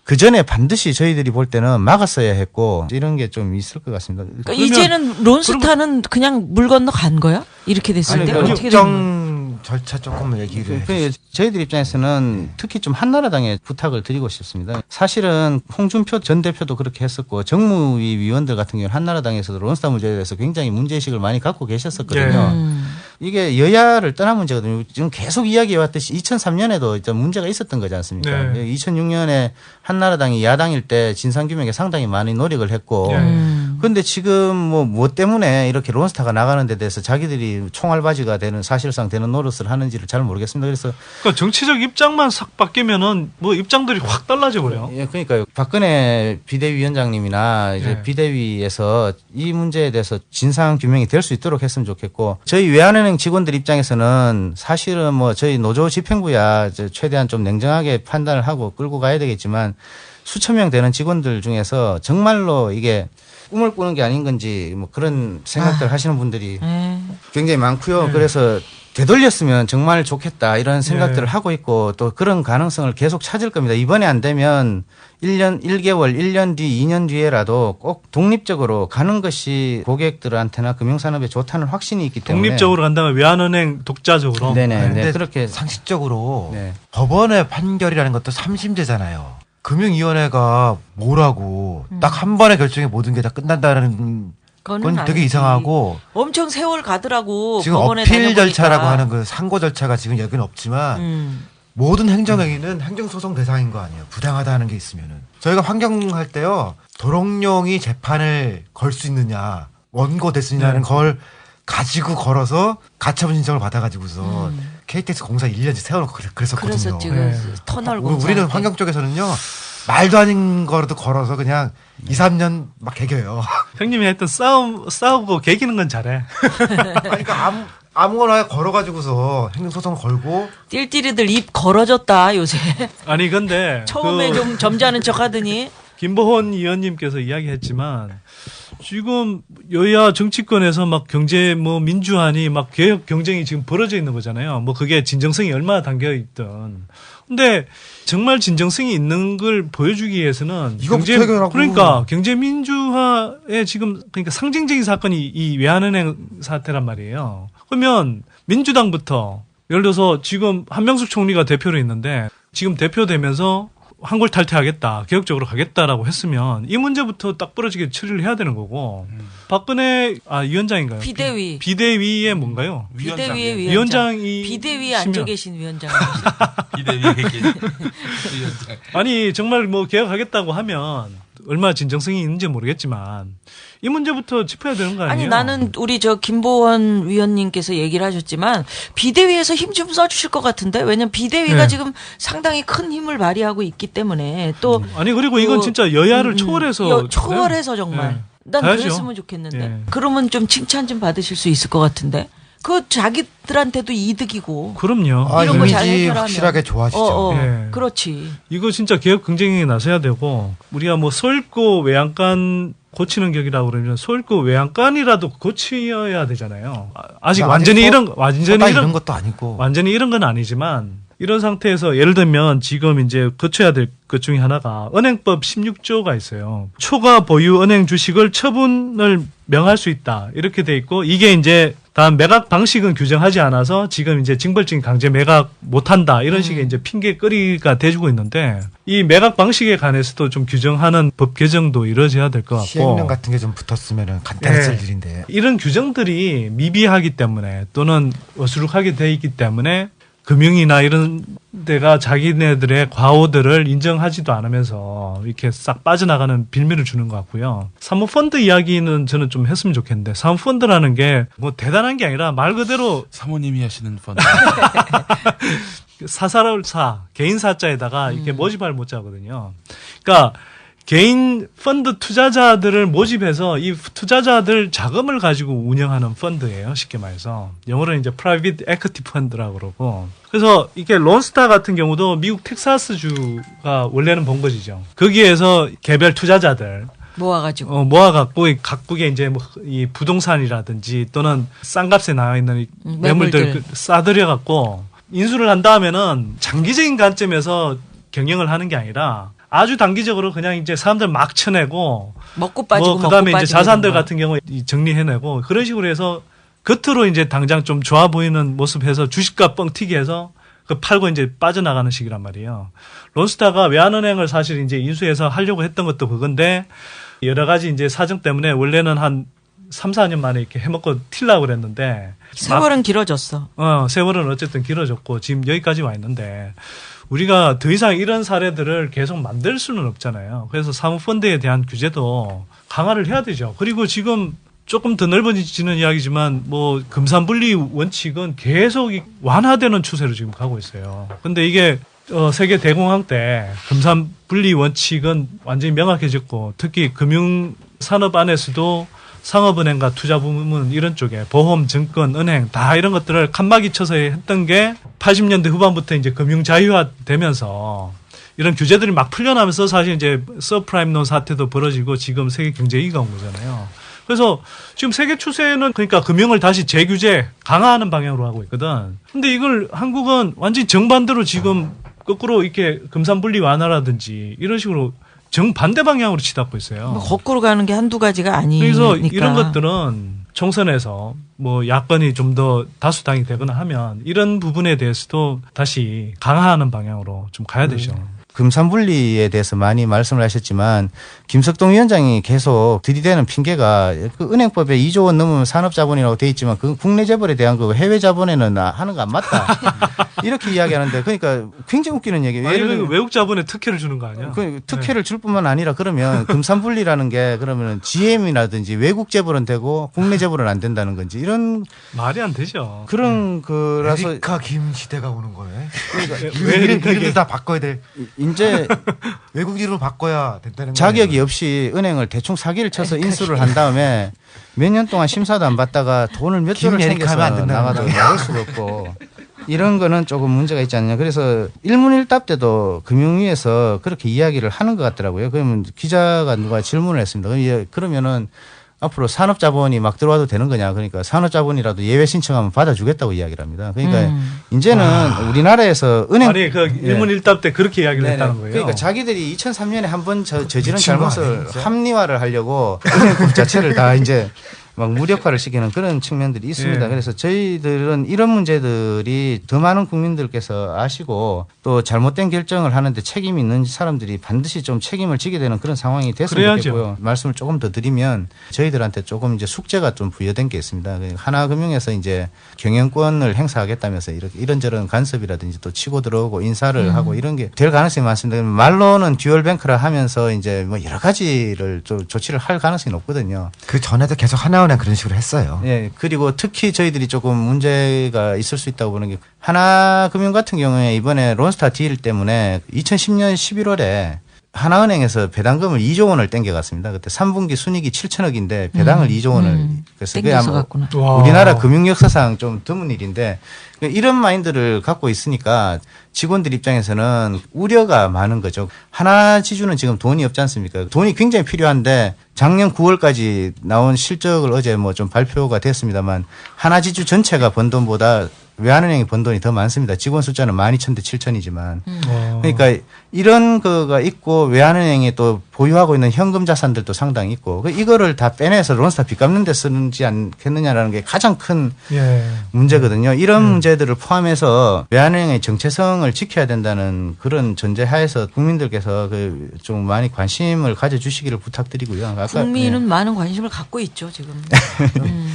그 전에 반드시 저희들이 볼 때는 막았어야 했고 이런 게 좀 있을 것 같습니다. 그러니까 이제는 론스타는 그냥 물 건너 간 거야? 이렇게 됐을 때 그러니까 어떻게 되는 거야? 절차 조금 얘기를 저희들 입장에서는 특히 좀 한나라당에 부탁을 드리고 싶습니다. 사실은 홍준표 전 대표도 그렇게 했었고 정무위 위원들 같은 경우는 한나라당에서도 론스타 문제에 대해서 굉장히 문제의식을 많이 갖고 계셨었거든요. 이게 여야를 떠난 문제거든요. 지금 계속 이야기해왔듯이 2003년에도 문제가 있었던 거지 않습니까? 2006년에 한나라당이 야당일 때 진상규명에 상당히 많이 노력을 했고 그런데 지금 뭐 때문에 이렇게 론스타가 나가는 데 대해서 자기들이 총알바지가 되는 사실상 되는 노릇을 하는지를 잘 모르겠습니다. 그래서 그러니까 정치적 입장만 싹 바뀌면은 뭐 입장들이 확 달라져 버려. 예, 그러니까요. 박근혜 비대위원장님이나 이제 비대위에서 이 문제에 대해서 진상 규명이 될 수 있도록 했으면 좋겠고 저희 외환은행 직원들 입장에서는 사실은 뭐 저희 노조 집행부야 최대한 좀 냉정하게 판단을 하고 끌고 가야 되겠지만 수천 명 되는 직원들 중에서 정말로 이게 꿈을 꾸는 게 아닌 건지 뭐 그런 생각들 하시는 분들이 굉장히 많고요. 그래서 되돌렸으면 정말 좋겠다 이런 생각들을 하고 있고 또 그런 가능성을 계속 찾을 겁니다. 이번에 안 되면 1년 1개월, 1년 뒤, 2년 뒤에라도 꼭 독립적으로 가는 것이 고객들한테나 금융산업에 좋다는 확신이 있기 때문에 독립적으로 간다면 외환은행 독자적으로. 네네. 근데 그렇게 상식적으로 법원의 판결이라는 것도 3심제잖아요. 금융위원회가 뭐라고 딱 한 번의 결정에 모든 게 다 끝난다는 건 되게 아니지. 이상하고 엄청 세월 가더라고. 지금 법원에 어필 다녀보니까. 절차라고 하는 그 상고 절차가 지금 여기는 없지만 모든 행정행위는 행정소송 대상인 거 아니에요. 부당하다는 게 있으면은. 저희가 환경할 때요. 도롱뇽이 재판을 걸 수 있느냐, 원고 됐느냐는 걸 가지고 걸어서 가처분 신청을 받아가지고서 KTX 공사 1년째 세워놓고 그랬었거든요. 그래서 지금 터널 공사. 우리는 환경 쪽에서는요, 말도 아닌 거라도 걸어서 그냥 2, 3년 막 개겨요. 형님이 했던 싸우고 개기는 건 잘해. 그러니까 아무거나 걸어가지고서 행정소송을 걸고. 띨띨이들 입 걸어졌다, 요새. 아니, 근데. 처음에 좀 점잖은 척 하더니. 김보헌 의원님께서 이야기했지만, 지금 여야 정치권에서 막 경제 민주화니 막 개혁 경쟁이 지금 벌어져 있는 거잖아요. 뭐 그게 진정성이 얼마나 담겨 있든. 근데 정말 진정성이 있는 걸 보여주기 위해서는 그러니까 경제 민주화에 지금 그러니까 상징적인 사건이 이 외환은행 사태란 말이에요. 그러면 민주당부터 예를 들어서 지금 한명숙 총리가 대표로 있는데 지금 대표되면서 한골 탈퇴하겠다, 개혁적으로 가겠다라고 했으면 이 문제부터 딱 부러지게 처리를 해야 되는 거고. 박근혜 위원장인가요? 비대위에 뭔가요? 비대위의 위원장이 비대위에 앉아 계신 위원장. 비대위에 계신 위원장. 아니 정말 뭐 개혁하겠다고 하면 얼마나 진정성이 있는지 모르겠지만 이 문제부터 짚어야 되는 거 아니에요? 아니 나는 우리 김보헌 위원님께서 얘기를 하셨지만 비대위에서 힘 좀 써주실 것 같은데 왜냐면 비대위가 지금 상당히 큰 힘을 발휘하고 있기 때문에 또 아니 그리고 이건 진짜 여야를 초월해서 정말 난 가야죠. 그랬으면 좋겠는데 그러면 좀 칭찬 좀 받으실 수 있을 것 같은데 그 자기들한테도 이득이고 그럼요. 이런 거 잘 이미지 해결하면 확실하게 좋아지죠. 그렇지. 이거 진짜 개혁 경쟁에 나서야 되고 우리가 뭐 소잃고 외양간 고치는 격이라고 그러면 소잃고 외양간이라도 고치어야 되잖아요. 아직 완전히 이런 것도 아니고 완전히 이런 건 아니지만 이런 상태에서 예를 들면 지금 이제 고쳐야 될 것 중에 하나가 은행법 16조가 있어요. 초과 보유 은행 주식을 처분을 명할 수 있다. 이렇게 돼 있고 이게 이제 다음 매각 방식은 규정하지 않아서 지금 이제 징벌적인 강제 매각 못한다. 이런 식의 이제 핑계거리가 돼주고 있는데 이 매각 방식에 관해서도 좀 규정하는 법 개정도 이루어져야 될 것 같고 시행령 같은 게 좀 붙었으면 간단했을 일인데 이런 규정들이 미비하기 때문에 또는 어수룩하게 돼 있기 때문에 금융이나 이런 데가 자기네들의 과오들을 인정하지도 않으면서 이렇게 싹 빠져나가는 빌미를 주는 것 같고요. 사모펀드 이야기는 저는 좀 했으면 좋겠는데 사모펀드라는 게 뭐 대단한 게 아니라 말 그대로 사모님이 하시는 펀드. 사사를 개인 사자에다가 이렇게 모집할 모자거든요. 그러니까 개인 펀드 투자자들을 모집해서 이 투자자들 자금을 가지고 운영하는 펀드예요. 쉽게 말해서. 영어로는 이제 프라이빗 에퀴티 펀드라고 그러고. 그래서 이게 론스타 같은 경우도 미국 텍사스주가 원래는 본거지죠. 거기에서 개별 투자자들 모아갖고 각국에 이제 뭐 이 부동산이라든지 또는 싼 값에 나와 있는 매물들 싸들여갖고 인수를 한다 하면은 장기적인 관점에서 경영을 하는 게 아니라 아주 단기적으로 그냥 이제 사람들 막 쳐내고 먹고 빠지고 그다음에 이제 자산들 같은 경우 정리해내고 그런 식으로 해서 겉으로 이제 당장 좀 좋아 보이는 모습 해서 주식값 뻥 튀게 해서 그 팔고 이제 빠져나가는 식이란 말이에요. 론스타가 외환은행을 사실 이제 인수해서 하려고 했던 것도 그건데 여러 가지 이제 사정 때문에 원래는 한 3, 4년 만에 이렇게 해먹고 튀려고 그랬는데 세월은 길어졌어. 세월은 어쨌든 길어졌고 지금 여기까지 와 있는데 우리가 더 이상 이런 사례들을 계속 만들 수는 없잖아요. 그래서 사모펀드에 대한 규제도 강화를 해야 되죠. 그리고 지금 조금 더 넓어지는 이야기지만 뭐 금산분리 원칙은 계속 완화되는 추세로 지금 가고 있어요. 근데 이게 세계 대공황 때 금산분리 원칙은 완전히 명확해졌고 특히 금융산업 안에서도 상업은행과 투자부문 이런 쪽에 보험, 증권, 은행 다 이런 것들을 칸막이 쳐서 했던 게 80년대 후반부터 이제 금융 자유화 되면서 이런 규제들이 막 풀려나면서 사실 이제 서프라임론 사태도 벌어지고 지금 세계 경제 위기가 온 거잖아요. 그래서 지금 세계 추세는 그러니까 금융을 다시 재규제 강화하는 방향으로 하고 있거든. 근데 이걸 한국은 완전히 정반대로 지금 거꾸로 이렇게 금산분리 완화라든지 이런 식으로 정반대 방향으로 치닫고 있어요. 뭐 거꾸로 가는 게 한두 가지가 아니니까. 그래서 이런 것들은 총선에서 뭐 야권이 좀 더 다수당이 되거나 하면 이런 부분에 대해서도 다시 강화하는 방향으로 좀 가야 되죠. 금산분리에 대해서 많이 말씀을 하셨지만 김석동 위원장이 계속 들이대는 핑계가 그 은행법에 2조 원 넘으면 산업자본이라고 돼 있지만 그 국내 재벌에 대한 거 해외 자본에는 하는 거 안 맞다. 이렇게 이야기하는데 그러니까 굉장히 웃기는 얘기예요. 아니, 외국 자본에 특혜를 주는 거 아니야? 특혜를 줄 뿐만 아니라 그러면 금산분리라는 게 그러면 GM이라든지 외국 재벌은 되고 국내 재벌은 안 된다는 건지 이런 말이 안 되죠. 그런 거라서 에리카 김 시대가 오는 거네. 그러니까 이름도 다 바꿔야 돼. 이제 외국 이름을 바꿔야 된다는 자격이 거예요. 없이 은행을 대충 사기를 쳐서 인수를 한 다음에 몇 년 동안 심사도 안 받다가 돈을 몇 조를 챙겨서 나가도 나올 수가 없고 이런 거는 조금 문제가 있지 않냐. 그래서 일문일답 때도 금융위에서 그렇게 이야기를 하는 것 같더라고요. 그러면 기자가 누가 질문을 했습니다. 그러면은 앞으로 산업자본이 막 들어와도 되는 거냐. 그러니까 산업자본이라도 예외 신청하면 받아주겠다고 이야기를 합니다. 그러니까 이제는 우리나라에서 은행. 아니, 그 일문일답 때 그렇게 이야기를 했다는 거예요. 그러니까 자기들이 2003년에 한번 저지른 잘못을 합리화를 하려고 은행법 자체를 다 이제 막 무력화를 시키는 그런 측면들이 있습니다. 그래서 저희들은 이런 문제들이 더 많은 국민들께서 아시고 또 잘못된 결정을 하는데 책임이 있는 사람들이 반드시 좀 책임을 지게 되는 그런 상황이 됐으면 좋겠고요. 말씀을 조금 더 드리면 저희들한테 조금 이제 숙제가 좀 부여된 게 있습니다. 하나금융에서 이제 경영권을 행사하겠다면서 이런저런 간섭이라든지 또 치고 들어오고 인사를 하고 이런 게 될 가능성이 많습니다. 말로는 듀얼뱅크라 하면서 이제 뭐 여러 가지를 좀 조치를 할 가능성이 높거든요. 그 전에도 계속 하나은행 그런 식으로 했어요. 예. 그리고 특히 저희들이 조금 문제가 있을 수 있다고 보는 게 하나금융 같은 경우에 이번에 론스타 딜 때문에 2010년 11월에 하나은행에서 배당금을 2조 원을 땡겨갔습니다. 그때 3분기 순이익이 7천억인데 배당을 2조 원을 그래서 그게 아마 우리나라 금융 역사상 좀 드문 일인데 이런 마인드를 갖고 있으니까 직원들 입장에서는 우려가 많은 거죠. 하나지주는 지금 돈이 없지 않습니까? 돈이 굉장히 필요한데 작년 9월까지 나온 실적을 어제 뭐 좀 발표가 됐습니다만 하나지주 전체가 번 돈보다 외환은행이 번 돈이 더 많습니다. 직원 숫자는 12,000대 7,000이지만. 그러니까 이런 거가 있고 외환은행이 또 보유하고 있는 현금 자산들도 상당히 있고 이거를 다 빼내서 론스타 빚 갚는 데 쓰는지 않겠느냐라는 게 가장 큰 문제거든요. 이런 문제들을 포함해서 외환은행의 정체성을 지켜야 된다는 그런 전제하에서 국민들께서 좀 많이 관심을 가져주시기를 부탁드리고요. 아까 국민은 많은 관심을 갖고 있죠 지금.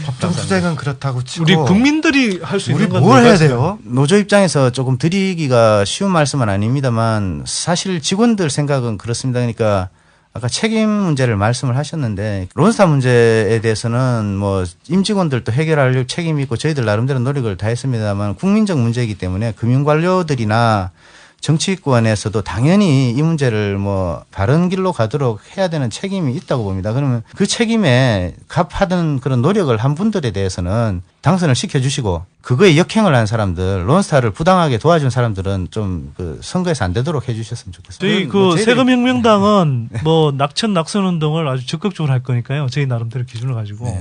법정 투쟁은 그렇다고 치고 우리 국민들이 할 수 있는 건 뭘 해야 돼요? 노조 입장에서 조금 드리기가 쉬운 말씀은 아닙니다만 사실 직원들 생각은 그렇습니다. 그러니까 아까 책임 문제를 말씀을 하셨는데 론스타 문제에 대해서는 뭐 임직원들도 해결할 책임이 있고 저희들 나름대로 노력을 다했습니다만 국민적 문제이기 때문에 금융관료들이나 정치권에서도 당연히 이 문제를 뭐 바른 길로 가도록 해야 되는 책임이 있다고 봅니다. 그러면 그 책임에 갑하던 그런 노력을 한 분들에 대해서는 당선을 시켜주시고 그거에 역행을 한 사람들, 론스타를 부당하게 도와준 사람들은 좀 그 선거에서 안 되도록 해주셨으면 좋겠습니다. 저희 그 세금혁명당은 뭐 낙천 운동을 아주 적극적으로 할 거니까요. 저희 나름대로 기준을 가지고.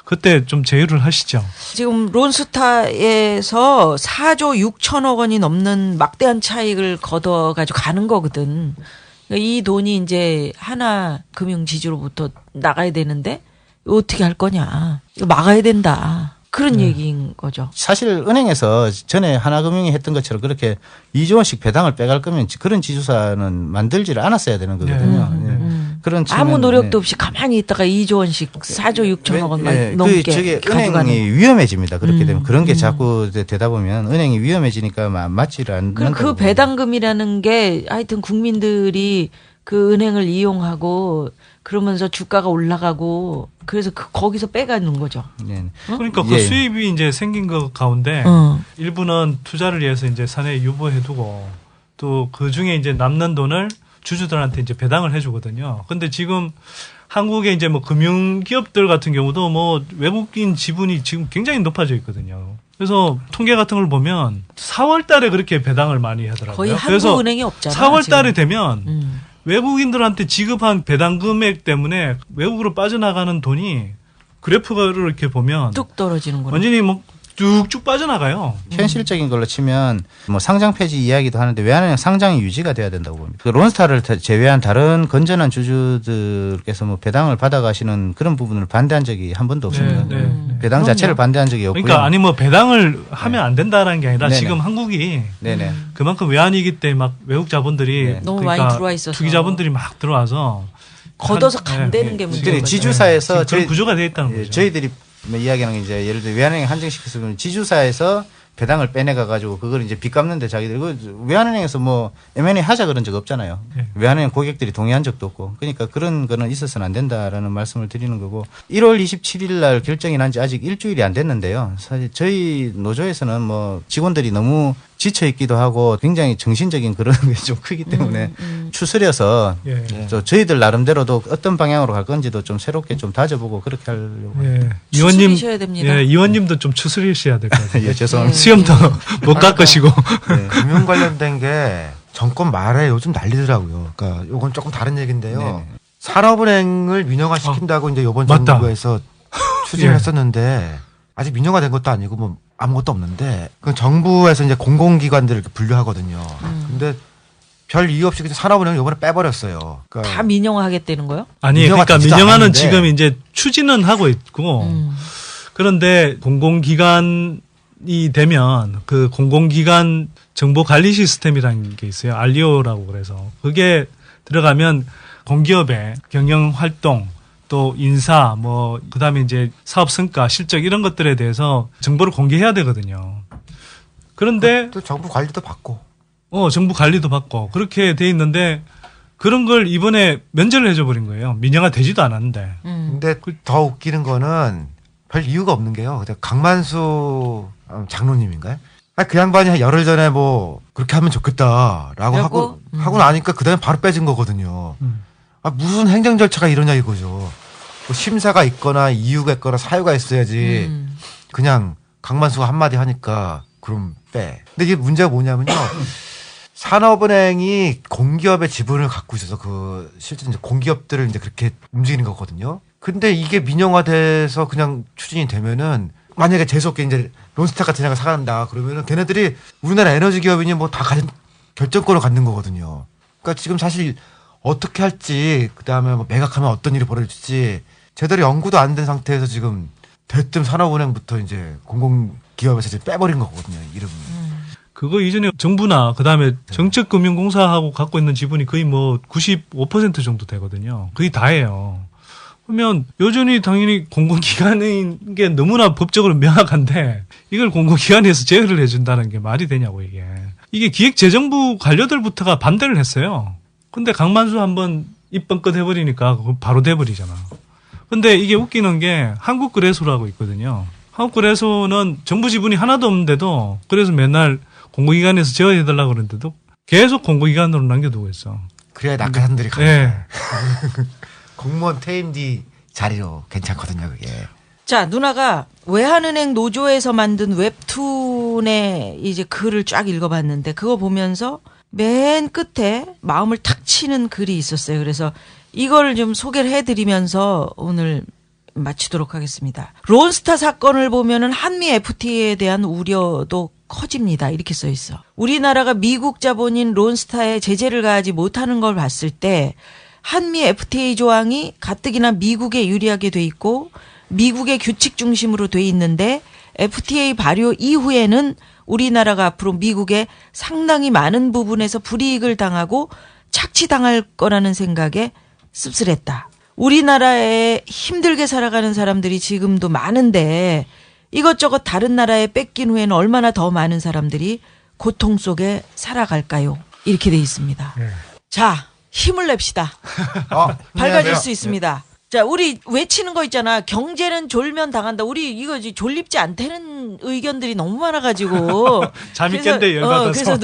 그때 좀 제휴를 하시죠. 지금 론스타에서 4조 6천억 원이 넘는 막대한 차익을 걷어가지고 가는 거거든. 이 돈이 이제 하나 금융지주로부터 나가야 되는데 어떻게 할 거냐. 이거 막아야 된다. 그런 얘기인 거죠. 사실 은행에서 전에 하나금융이 했던 것처럼 그렇게 2조 원씩 배당을 빼갈 거면 그런 지주사는 만들지를 않았어야 되는 거거든요. 그런 아무 노력도 없이 가만히 있다가 2조 원씩 4조 6천억 원만 넘게 저게 가져가는. 은행이 위험해집니다. 그렇게 되면 그런 게 자꾸 되다 보면 은행이 위험해지니까 맞지를 않는. 그럼 그 배당금이라는 게 하여튼 국민들이 그 은행을 이용하고 그러면서 주가가 올라가고 그래서 거기서 빼가는 거죠. 그러니까 그 수입이 이제 생긴 것 가운데 일부는 투자를 위해서 이제 사내에 유보해두고 또 그 중에 이제 남는 돈을 주주들한테 이제 배당을 해주거든요. 근데 지금 한국의 이제 뭐 금융기업들 같은 경우도 뭐 외국인 지분이 지금 굉장히 높아져 있거든요. 그래서 통계 같은 걸 보면 4월 달에 그렇게 배당을 많이 하더라고요. 거의 한국은행이 없잖아. 4월 달에 되면 외국인들한테 지급한 배당 금액 때문에 외국으로 빠져나가는 돈이 그래프를 이렇게 보면 뚝 떨어지는구나. 완전히 뭐 쭉쭉 빠져나가요. 현실적인 걸로 치면 뭐 상장 폐지 이야기도 하는데 외환은행 상장이 유지가 돼야 된다고 봅니다. 그 론스타를 제외한 다른 건전한 주주들께서 뭐 배당을 받아가시는 그런 부분을 반대한 적이 한 번도 없습니다. 배당 자체를 반대한 적이 없고요. 그러니까 아니 뭐 배당을 하면 안 된다라는 게 아니라 네네. 지금 한국이 네네. 그만큼 외환위기 때 막 외국 자본들이 너무 그러니까 많이 들어와 있어서 투기 자본들이 막 들어와서 걷어서 간다는 게 문제예요. 지주사에서 지금 구조가 되어 있다는 거죠. 저희들이 이야기하는 게 이제 예를 들어 외환은행 한정시켰으면 지주사에서 배당을 빼내가 가지고 그걸 이제 빚 갚는데 자기들 외환은행에서 뭐 M&A 하자 그런 적 없잖아요. 외환은행 고객들이 동의한 적도 없고 그러니까 그런 거는 있어서는 안 된다라는 말씀을 드리는 거고 1월 27일 날 결정이 난 지 아직 일주일이 안 됐는데요. 사실 저희 노조에서는 뭐 직원들이 너무 지쳐 있기도 하고 굉장히 정신적인 그런 게 좀 크기 때문에 추스려서 저희들 나름대로도 어떤 방향으로 갈 건지도 좀 새롭게 좀 다져보고 그렇게 하려고. 이원님, 추스리셔야 됩니다. 이원님도 좀 추스리셔야 될 것 같아요. 예, 죄송합니다. 수염도 못 깎으시고. 금융 관련된 게 정권 말에 요즘 난리더라고요. 그러니까 요건 조금 다른 얘기인데요. 산업은행을 민영화시킨다고 이제 이번 맞다. 정부에서 추진했었는데 아직 민영화된 것도 아니고 뭐 아무것도 없는데 그 정부에서 이제 공공기관들을 이렇게 분류하거든요. 근데 별 이유 없이 그냥 산업은행을 이번에 빼버렸어요. 그러니까 다 민영화하겠다는 거요? 아니, 민영화 그러니까 되지도 민영화는 않았는데. 지금 이제 추진은 하고 있고, 그런데 공공기관이 되면 그 공공기관 정보관리 시스템이라는 게 있어요. 알리오라고 그래서. 그게 들어가면 공기업의 경영활동, 또 인사, 뭐, 그 다음에 이제 사업 성과, 실적 이런 것들에 대해서 정보를 공개해야 되거든요. 그런데. 또 정부 관리도 받고. 정부 관리도 받고. 그렇게 돼 있는데, 그런 걸 이번에 면제를 해줘 버린 거예요. 민영화 되지도 않았는데. 근데 더 웃기는 거는 별 이유가 없는 게요. 강만수 장로님인가요? 그 양반이 열흘 전에 뭐 그렇게 하면 좋겠다라고 하고 나니까 그다음에 바로 빼진 거거든요. 무슨 행정 절차가 이러냐 이거죠. 뭐 심사가 있거나 이유가 있거나 사유가 있어야지. 그냥 강만수가 한마디 하니까 그럼 빼. 근데 이게 문제가 뭐냐면요. 산업은행이 공기업의 지분을 갖고 있어서 그 실제 이제 공기업들을 이제 그렇게 움직이는 거거든요. 근데 이게 민영화돼서 그냥 추진이 되면은 만약에 재수없게 이제 론스타 같은 애가 사간다 그러면은 걔네들이 우리나라 에너지 기업이니 뭐 다 결정권을 갖는 거거든요. 그러니까 지금 사실 어떻게 할지 그다음에 뭐 매각하면 어떤 일이 벌어질지 제대로 연구도 안 된 상태에서 지금 대뜸 산업은행부터 이제 공공기업에서 이제 빼버린 거거든요. 이름. 그거 이전에 정부나 그다음에 정책금융공사하고 갖고 있는 지분이 거의 뭐 95% 정도 되거든요. 거의 다예요. 그러면 여전히 당연히 공공기관인 게 너무나 법적으로 명확한데 이걸 공공기관에서 제어를 해준다는 게 말이 되냐고 이게. 이게 기획재정부 관료들부터가 반대를 했어요. 근데 강만수 한번 입 뻥끗 해버리니까 그거 바로 돼버리잖아. 근데 이게 웃기는 게 한국거래소라고 있거든요. 한국거래소는 정부 지분이 하나도 없는데도 그래서 맨날 공공기관에서 제어해달라고 그러는데도 계속 공공기관으로 남겨두고 있어. 그래야 낙하산들이 가요. 네. 공무원 퇴임뒤 자리로 괜찮거든요, 그게. 자, 누나가 외환은행 노조에서 만든 웹툰의 이제 글을 쫙 읽어봤는데 그거 보면서 맨 끝에 마음을 탁 치는 글이 있었어요. 그래서 이걸 좀 소개를 해드리면서 오늘 마치도록 하겠습니다. 론스타 사건을 보면은 한미 FTA에 대한 우려도 커집니다. 이렇게 써 있어. 우리나라가 미국 자본인 론스타에 제재를 가하지 못하는 걸 봤을 때 한미 FTA 조항이 가뜩이나 미국에 유리하게 돼 있고 미국의 규칙 중심으로 돼 있는데 FTA 발효 이후에는 우리나라가 앞으로 미국에 상당히 많은 부분에서 불이익을 당하고 착취당할 거라는 생각에 씁쓸했다. 우리나라에 힘들게 살아가는 사람들이 지금도 많은데 이것저것 다른 나라에 뺏긴 후에는 얼마나 더 많은 사람들이 고통 속에 살아갈까요? 이렇게 돼 있습니다. 자, 힘을 냅시다. 밝아질 수 있습니다. 자, 우리 외치는 거 있잖아. 경제는 졸면 당한다. 우리 이거 졸립지 않다는 의견들이 너무 많아가지고. 잠이 깬데 열받아서. 그래서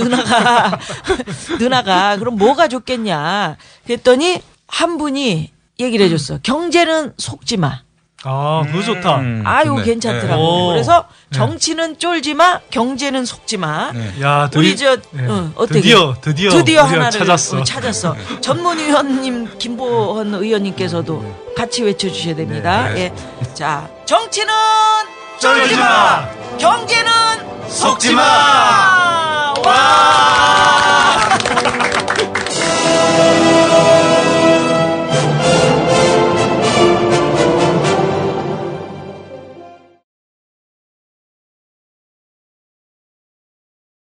누나가 그럼 뭐가 좋겠냐. 그랬더니 한 분이 얘기를 해줬어. 경제는 속지 마. 그거 좋다. 아유, 좋네. 괜찮더라고. 네. 그래서 정치는 쫄지 마, 경제는 속지 마. 야, 우리 어떻게 드디어 하나를 찾았어. 전문위원님 김보헌 의원님께서도 같이 외쳐주셔야 됩니다. 예, 자, 정치는 쫄지 마, 경제는 속지마. 와.